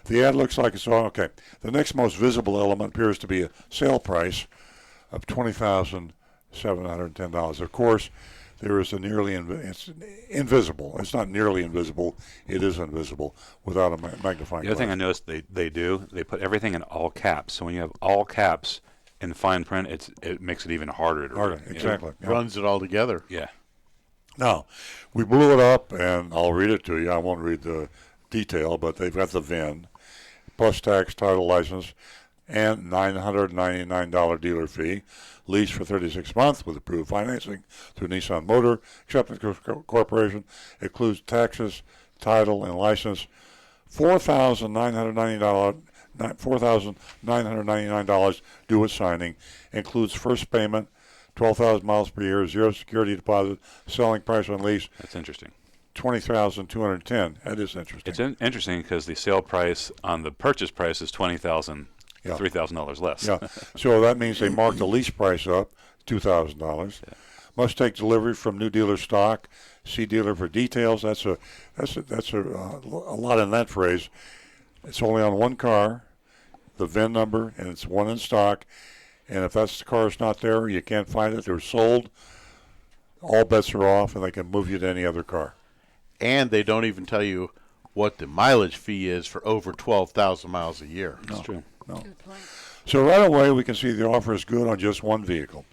Speaker 3: The ad looks like it's all okay. The next most visible element appears to be a sale price of $20,710. Of course, there is it's invisible. It's not nearly invisible. It is invisible without a magnifying glass.
Speaker 5: The other thing I noticed they do, they put everything in all caps. So when you have all caps in fine print, it makes it even harder to read.
Speaker 3: Exactly.
Speaker 8: Yeah. Runs it all together.
Speaker 5: Yeah.
Speaker 3: Now, we blew it up, and I'll read it to you. I won't read the detail, but they've got the VIN, plus tax, title, license, and $999 dealer fee. Lease for 36 months with approved financing through Nissan Motor Acceptance Corporation. Includes taxes, title, and license. $4,999 due at signing. Includes first payment, 12,000 miles per year, zero security deposit, selling price on lease.
Speaker 5: That's interesting.
Speaker 3: 20,210. That is interesting.
Speaker 5: It's interesting because the sale price on the purchase price is $20,000, $3,000 less.
Speaker 3: Yeah. So that means they marked the lease price up, $2,000. Yeah. Must take delivery from new dealer stock. See dealer for details. That's a lot in that phrase. It's only on one car, the VIN number, and it's one in stock. And if the car's not there, you can't find it, they're sold, all bets are off, and they can move you to any other car.
Speaker 8: And they don't even tell you what the mileage fee is for over 12,000 miles a year.
Speaker 3: That's true. No. Good point. So right away, we can see the offer is good on just one vehicle.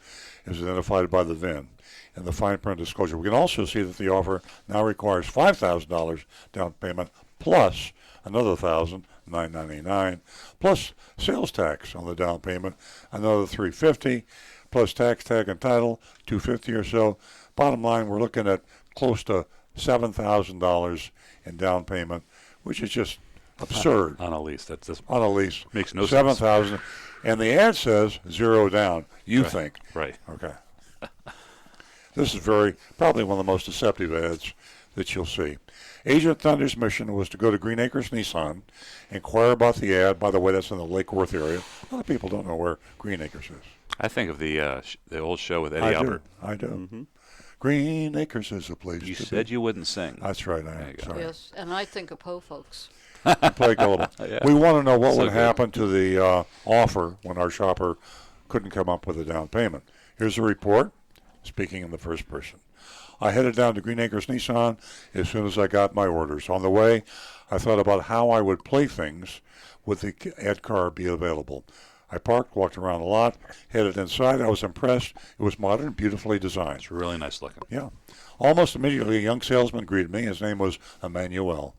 Speaker 3: It's identified by the VIN and the fine print disclosure. We can also see that the offer now requires $5,000 down payment plus another $1,999 plus sales tax on the down payment, another $350 plus tax tag and title, $250 or so. Bottom line, we're looking at close to $7,000 in down payment, which is just absurd.
Speaker 5: On a lease, that's just
Speaker 3: on a lease.
Speaker 5: Makes no sense.
Speaker 3: $7,000, and the ad says zero down. You think?
Speaker 5: Right.
Speaker 3: Okay. This is probably one of the most deceptive ads that you'll see. Agent Thunder's mission was to go to Green Acres Nissan, inquire about the ad. By the way, that's in the Lake Worth area. A lot of people don't know where Green Acres is.
Speaker 5: I think of the old show with Eddie Albert.
Speaker 3: I do. Mm-hmm. Green Acres is a place
Speaker 5: You
Speaker 3: to
Speaker 5: said
Speaker 3: be.
Speaker 5: you wouldn't sing.
Speaker 3: That's right. I am. Sorry.
Speaker 4: Yes, and I think of Po folks.
Speaker 3: Play gullible.
Speaker 5: Yeah.
Speaker 3: We want to know what
Speaker 5: So
Speaker 3: would happen to the offer when our shopper couldn't come up with a down payment. Here's a report, speaking in the first person. I headed down to Green Acres Nissan as soon as I got my orders. On the way, I thought about how I would play things with the ad car be available. I parked, walked around a lot, headed inside. I was impressed. It was modern, beautifully designed.
Speaker 5: It's really nice looking.
Speaker 3: Yeah. Almost immediately, a young salesman greeted me. His name was Emmanuel.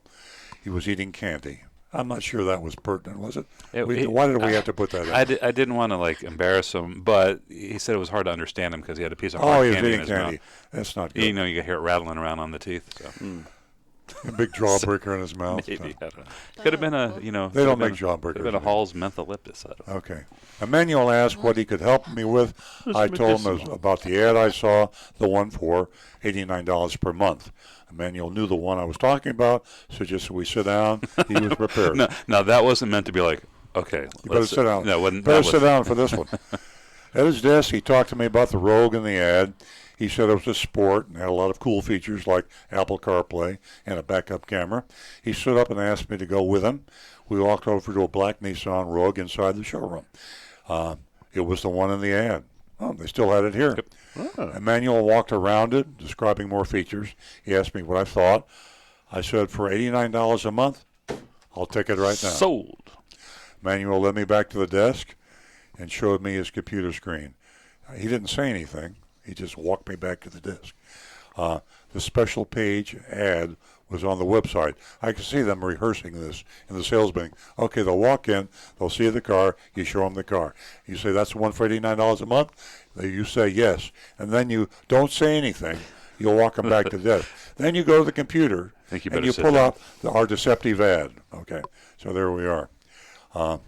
Speaker 3: He was eating candy. I'm not sure that was pertinent, was it? Why did we have to put that in?
Speaker 5: I didn't want to embarrass him, but he said it was hard to understand him because he had a piece of hard
Speaker 3: he was
Speaker 5: candy in
Speaker 3: eating
Speaker 5: his
Speaker 3: candy.
Speaker 5: mouth.
Speaker 3: That's not good.
Speaker 5: You know, you could hear it rattling around on the teeth. So.
Speaker 3: A big jawbreaker in his mouth.
Speaker 5: Maybe. I don't know. Could have been
Speaker 3: They don't make jawbreakers.
Speaker 5: Could have been a Hall's mentholyptus. I don't know.
Speaker 3: Okay. Emmanuel asked what he could help me with. I told him about the ad I saw, the one for $89 per month. Emmanuel knew the one I was talking about, so just so we sit down, he was prepared.
Speaker 5: No, that wasn't meant to be like, okay.
Speaker 3: You better sit down.
Speaker 5: No,
Speaker 3: better sit down for this one. At his desk, he talked to me about the Rogue in the ad. He said it was a sport and had a lot of cool features like Apple CarPlay and a backup camera. He stood up and asked me to go with him. We walked over to a black Nissan Rogue inside the showroom. It was the one in the ad. Oh, they still had it here. Oh. Emmanuel walked around it, describing more features. He asked me what I thought. I said, for $89 a month, I'll take it right now.
Speaker 5: Sold.
Speaker 3: Emmanuel led me back to the desk and showed me his computer screen. He didn't say anything. He just walked me back to the desk. The special page ad was on the website. I could see them rehearsing this in the sales meeting. Okay, they'll walk in, they'll see the car, you show them the car. You say, that's the one for $89 a month? You say yes. And then you don't say anything. You'll walk them back to the desk. Then you go to the computer and you pull up our deceptive ad. Okay, so there we are.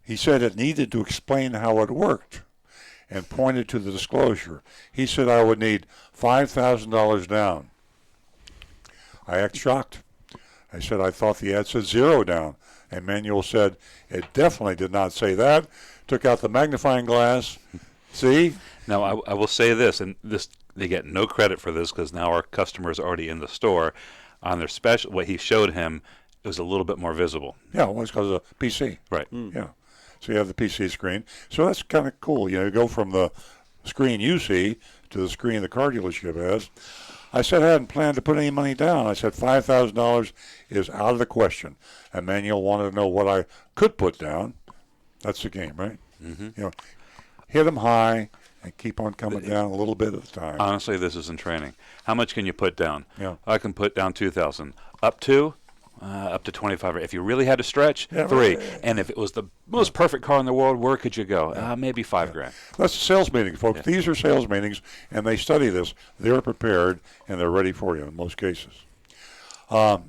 Speaker 3: He said it needed to explain how it worked and pointed to the disclosure. He said I would need $5,000 down. I act shocked. I said I thought the ad said zero down. And Manuel said it definitely did not say that. Took out the magnifying glass. See?
Speaker 5: Now, I will say this, and they get no credit for this because now our customer is already in the store. On their special, what he showed him, it was a little bit more visible.
Speaker 3: Yeah, well, it's because of the PC.
Speaker 5: Right.
Speaker 3: Yeah. So you have the PC screen. So that's kind of cool. You go from the screen you see to the screen the car dealership has. I said I hadn't planned to put any money down. I said $5,000 is out of the question. Emmanuel wanted to know what I could put down. That's the game, right?
Speaker 5: Mm-hmm.
Speaker 3: You know, hit them high and keep on coming down a little bit at a time.
Speaker 5: Honestly, this isn't training. How much can you put down?
Speaker 3: Yeah.
Speaker 5: I can put down $2,000. Up to 25. If you really had to stretch,
Speaker 3: Yeah,
Speaker 5: $3.
Speaker 3: right.
Speaker 5: And if it was the most perfect car in the world, where could you go? Maybe $5,000.
Speaker 3: That's a sales meeting, folks.
Speaker 5: Yeah.
Speaker 3: These are sales meetings, and they study this. They're prepared, and they're ready for you in most cases. I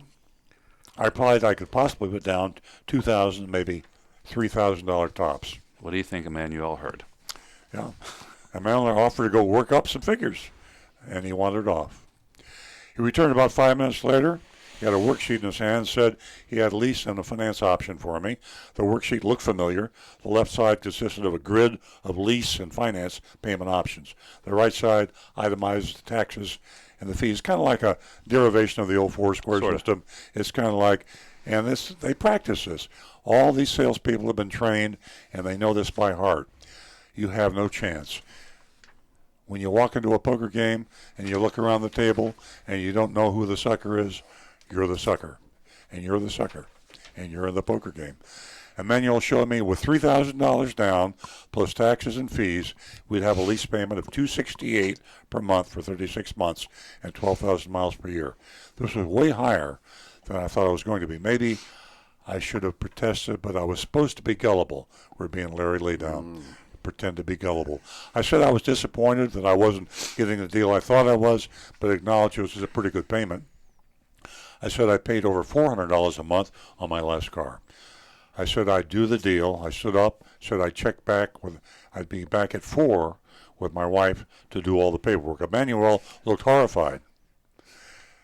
Speaker 3: could possibly put down $2,000, maybe $3,000 tops.
Speaker 5: What do you think Emmanuel heard?
Speaker 3: Yeah. Emmanuel offered to go work up some figures, and he wandered off. He returned about 5 minutes later. He had a worksheet in his hand, said he had a lease and a finance option for me. The worksheet looked familiar. The left side consisted of a grid of lease and finance payment options. The right side itemized the taxes and the fees, kind of like a derivation of the old four-square system. It's kind of like, and they practice this. All these salespeople have been trained, and they know this by heart. You have no chance. When you walk into a poker game and you look around the table and you don't know who the sucker is, you're the sucker, and you're the sucker, and you're in the poker game. Emmanuel showed me with $3,000 down, plus taxes and fees, we'd have a lease payment of $268 per month for 36 months and 12,000 miles per year. This was way higher than I thought it was going to be. Maybe I should have protested, but I was supposed to be gullible. We're being Larry laid down. Pretend to be gullible. I said I was disappointed that I wasn't getting the deal I thought I was, but acknowledged it was a pretty good payment. I said I paid over $400 a month on my last car. I said I'd do the deal. I stood up, said I'd check back I'd be back at 4 with my wife to do all the paperwork. Emmanuel looked horrified.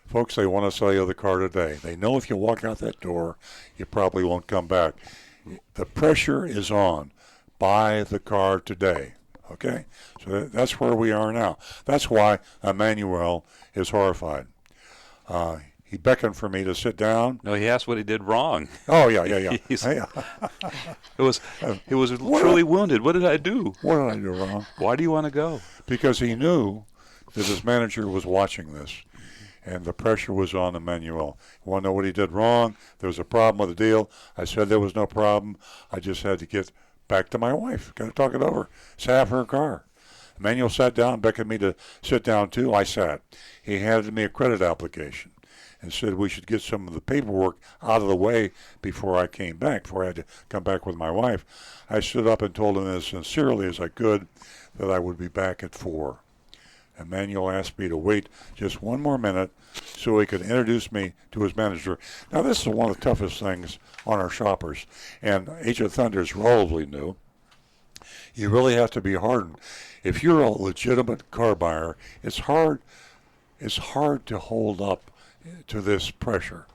Speaker 3: Folks, they want to sell you the car today. They know if you walk out that door, you probably won't come back. The pressure is on. Buy the car today. Okay? So that's where we are now. That's why Emmanuel is horrified. He beckoned for me to sit down.
Speaker 5: No, he asked what he did wrong.
Speaker 3: Oh, yeah.
Speaker 5: He was truly wounded. What did I do?
Speaker 3: What did I do wrong?
Speaker 5: Why do you want to go?
Speaker 3: Because he knew that his manager was watching this, and the pressure was on Emmanuel. You want to know what he did wrong? There was a problem with the deal. I said there was no problem. I just had to get back to my wife. Got to talk it over. It's half her car. Emmanuel sat down, beckoned me to sit down too. I sat. He handed me a credit application and said we should get some of the paperwork out of the way before I came back, before I had to come back with my wife. I stood up and told him as sincerely as I could that I would be back at 4. Emmanuel asked me to wait just one more minute so he could introduce me to his manager. Now, this is one of the toughest things on our shoppers, and Agent Thunder is relatively new. You really have to be hardened. If you're a legitimate car buyer, it's hard to hold up to this pressure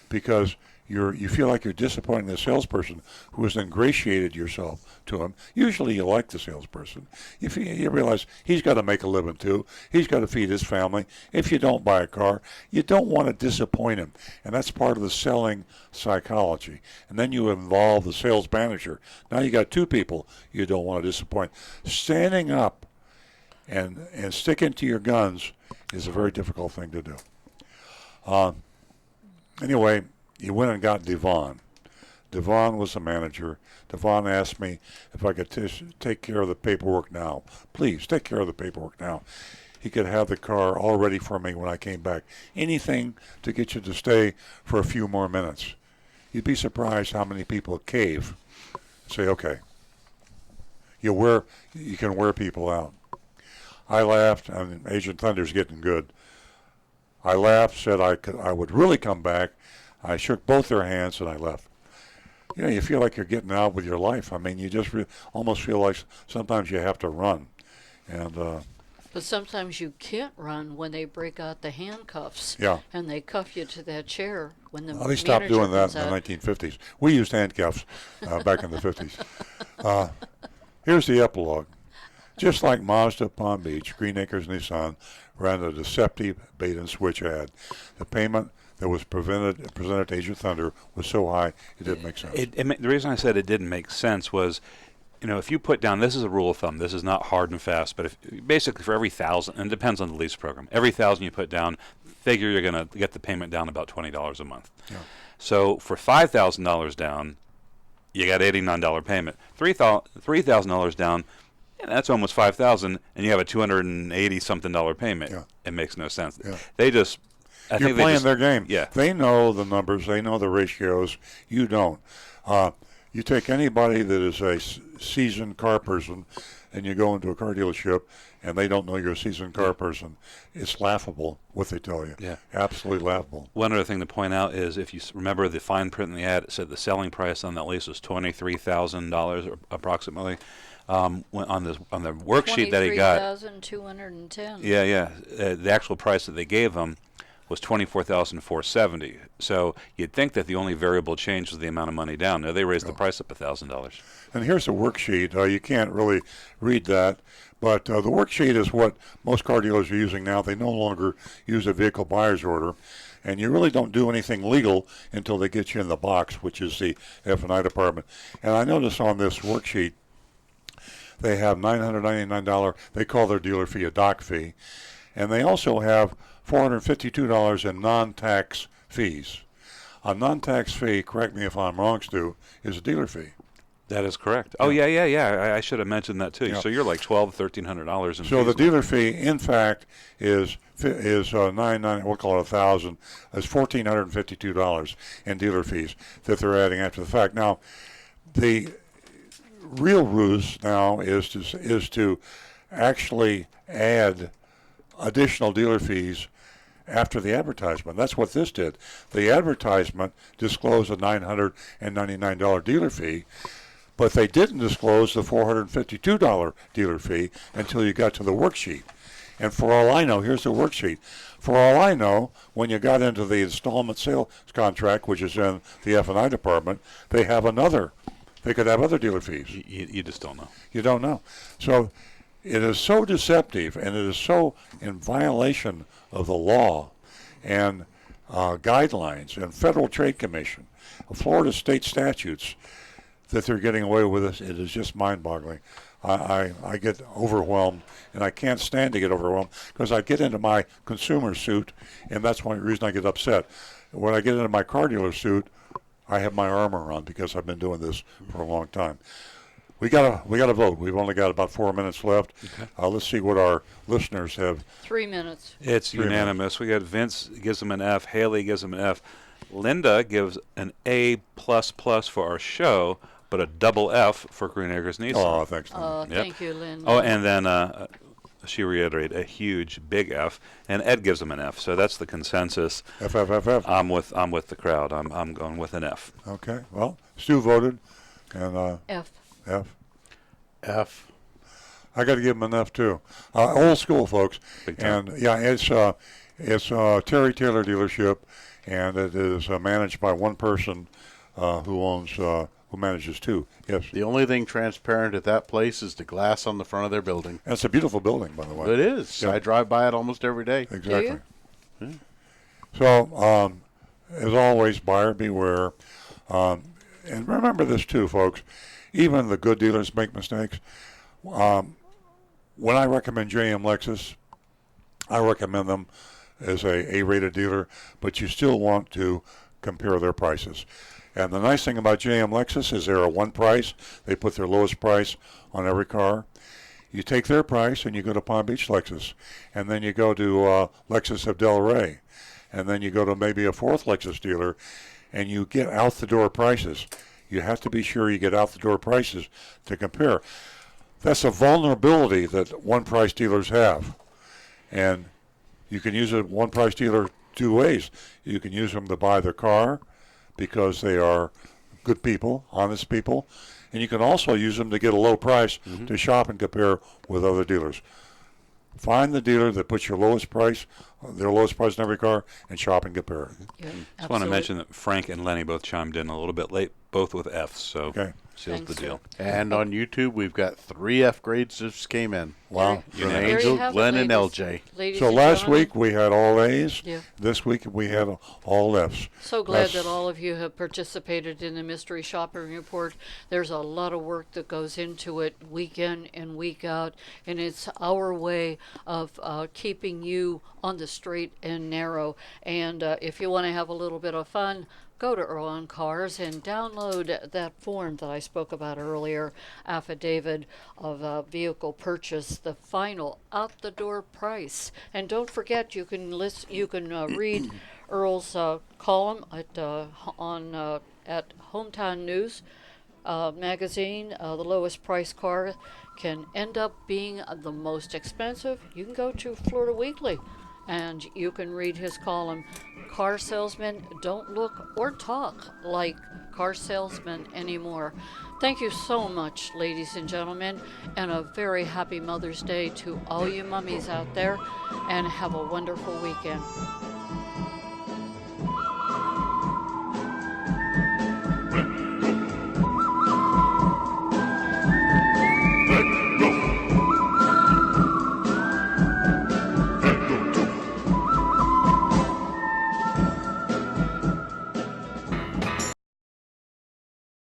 Speaker 3: because you feel like you're disappointing the salesperson who has ingratiated yourself to him. Usually you like the salesperson. You realize he's got to make a living too. He's got to feed his family. If you don't buy a car, you don't want to disappoint him. And that's part of the selling psychology. And then you involve the sales manager. Now you got 2 people you don't want to disappoint. Standing up and sticking to your guns is a very difficult thing to do. Anyway, he went and got Devon. Devon was the manager. Devon asked me if I could take care of the paperwork now. Please, take care of the paperwork now. He could have the car all ready for me when I came back. Anything to get you to stay for a few more minutes. You'd be surprised how many people cave. Say, okay. You can wear people out. I laughed, and Agent Thunder's getting good. I laughed, said I would really come back. I shook both their hands, and I left. You know, you feel like you're getting out with your life. I mean, you just almost feel like sometimes you have to run.
Speaker 4: But sometimes you can't run when they break out the handcuffs.
Speaker 3: Yeah.
Speaker 4: And they cuff you to that chair when the
Speaker 3: Well, they stopped doing that in the 1950s. We used handcuffs back in the 50s. Here's the epilogue. Just like Mazda Palm Beach, Green Acres Nissan ran a deceptive bait and switch ad. The payment that was presented to Agent Thunder was so high it didn't make sense.
Speaker 5: The reason I said it didn't make sense was if you put down, this is a rule of thumb, this is not hard and fast, but if basically for every 1,000, and it depends on the lease program, every 1,000 you put down, figure you're going to get the payment down about $20 a month.
Speaker 3: Yeah.
Speaker 5: So for $5,000 down, you got $89 payment. $3,000 down, that's almost $5,000, and you have a $280 something payment.
Speaker 3: Yeah.
Speaker 5: It makes no sense.
Speaker 3: Yeah.
Speaker 5: They just,
Speaker 3: You're playing their game.
Speaker 5: Yeah.
Speaker 3: They know the numbers. They know the ratios. You don't. You take anybody that is a seasoned car person, and you go into a car dealership, and they don't know you're a seasoned car person. It's laughable what they tell you.
Speaker 5: Yeah.
Speaker 3: Absolutely laughable.
Speaker 5: One other thing to point out is if you remember the fine print in the ad, it said the selling price on that lease was $23,000 approximately. On the worksheet that he got,
Speaker 4: $23,210.
Speaker 5: Yeah. The actual price that they gave him was $24,470. So you'd think that the only variable change was the amount of money down. No, they raised the price up $1,000.
Speaker 3: And here's a worksheet. You can't really read that, but the worksheet is what most car dealers are using now. They no longer use a vehicle buyer's order, and you really don't do anything legal until they get you in the box, which is the F&I department. And I notice on this worksheet, they have $999. They call their dealer fee a dock fee, and they also have $452 in non-tax fees. A non-tax fee, correct me if I'm wrong, Stu, is a dealer fee.
Speaker 5: That is correct. Oh, yeah. I should have mentioned that too.
Speaker 3: Yeah.
Speaker 5: So you're like $1,200 in
Speaker 3: So
Speaker 5: fees.
Speaker 3: the dealer fee, in fact, is $999. We'll call it $1,000. Is $1,452 in dealer fees that they're adding after the fact. Now, the real ruse now is to actually add additional dealer fees after the advertisement. That's what this did. The advertisement disclosed a $999 dealer fee, but they didn't disclose the $452 dealer fee until you got to the worksheet. And for all I know, here's the worksheet. For all I know, when you got into the installment sales contract, which is in the F&I department, they have another. They could have other dealer fees.
Speaker 5: You just don't know.
Speaker 3: You don't know. So it is so deceptive, and it is so in violation of the law and guidelines and Federal Trade Commission, Florida state statutes, that they're getting away with this. It is just mind-boggling. I get overwhelmed, and I can't stand to get overwhelmed because I get into my consumer suit, and that's one reason I get upset. When I get into my car dealer suit, I have my armor on because I've been doing this for a long time. We got to vote. We've only got about 4 minutes left.
Speaker 5: Okay.
Speaker 3: Let's see what our listeners have.
Speaker 4: 3 minutes.
Speaker 5: It's unanimous. We got Vince gives him an F. Haley gives him an F. Linda gives an A++ for our show, but a double F for Green Acres Nissan.
Speaker 3: Oh, thanks.
Speaker 4: Thank you, Linda.
Speaker 5: Oh, and then she reiterated a huge big F, and Ed gives him an F. So that's the consensus.
Speaker 3: F.
Speaker 5: I'm with the crowd. I'm going with an F.
Speaker 3: Okay. Well, Stu voted, and
Speaker 4: F.
Speaker 8: F.
Speaker 3: I got to give him an F too. Old school, folks.
Speaker 5: Big time.
Speaker 3: And yeah, it's Terry Taylor dealership, and it is managed by one person who manages two. Yes.
Speaker 8: The only thing transparent at that place is the glass on the front of their building.
Speaker 3: That's a beautiful building, by the way.
Speaker 8: It is.
Speaker 3: Yeah.
Speaker 8: I drive by it almost every day.
Speaker 3: Exactly.
Speaker 8: Yeah.
Speaker 3: So, as always, buyer beware. And remember this too, folks. Even the good dealers make mistakes. When I recommend JM Lexus, I recommend them as a A-rated dealer, but you still want to compare their prices. And the nice thing about JM Lexus is they're a one price. They put their lowest price on every car. You take their price and you go to Palm Beach Lexus, and then you go to Lexus of Delray, and then you go to maybe a fourth Lexus dealer, and you get out-the-door prices. You have to be sure you get out-the-door prices to compare. That's a vulnerability that one-price dealers have. And you can use a one-price dealer two ways. You can use them to buy their car because they are good people, honest people. And you can also use them to get a low price to shop and compare with other dealers. Find the dealer that puts your lowest price, their lowest price in every car, and shop and compare.
Speaker 4: Yeah,
Speaker 5: just want to mention that Frank and Lenny both chimed in a little bit late, both with Fs. So
Speaker 3: okay.
Speaker 5: Seals the deal.
Speaker 8: And on YouTube, we've got 3 F grades that just came in.
Speaker 3: Wow.
Speaker 8: From Angel, Glenn, and LJ.
Speaker 3: So last week we had all A's.
Speaker 4: Yeah.
Speaker 3: This week we had all F's.
Speaker 4: So glad that all of you have participated in the Mystery Shopping Report. There's a lot of work that goes into it week in and week out, and it's our way of keeping you on the straight and narrow. And if you want to have a little bit of fun, go to Earl on Cars and download that form that I spoke about earlier, affidavit of vehicle purchase, the final out-the-door price. And don't forget, you can read Earl's column at Hometown News magazine. The lowest price car can end up being the most expensive. You can go to Florida Weekly and you can read his column. Car salesmen don't look or talk like car salesmen anymore. Thank you so much, ladies and gentlemen, and a very happy Mother's Day to all you mummies out there, and have a wonderful weekend.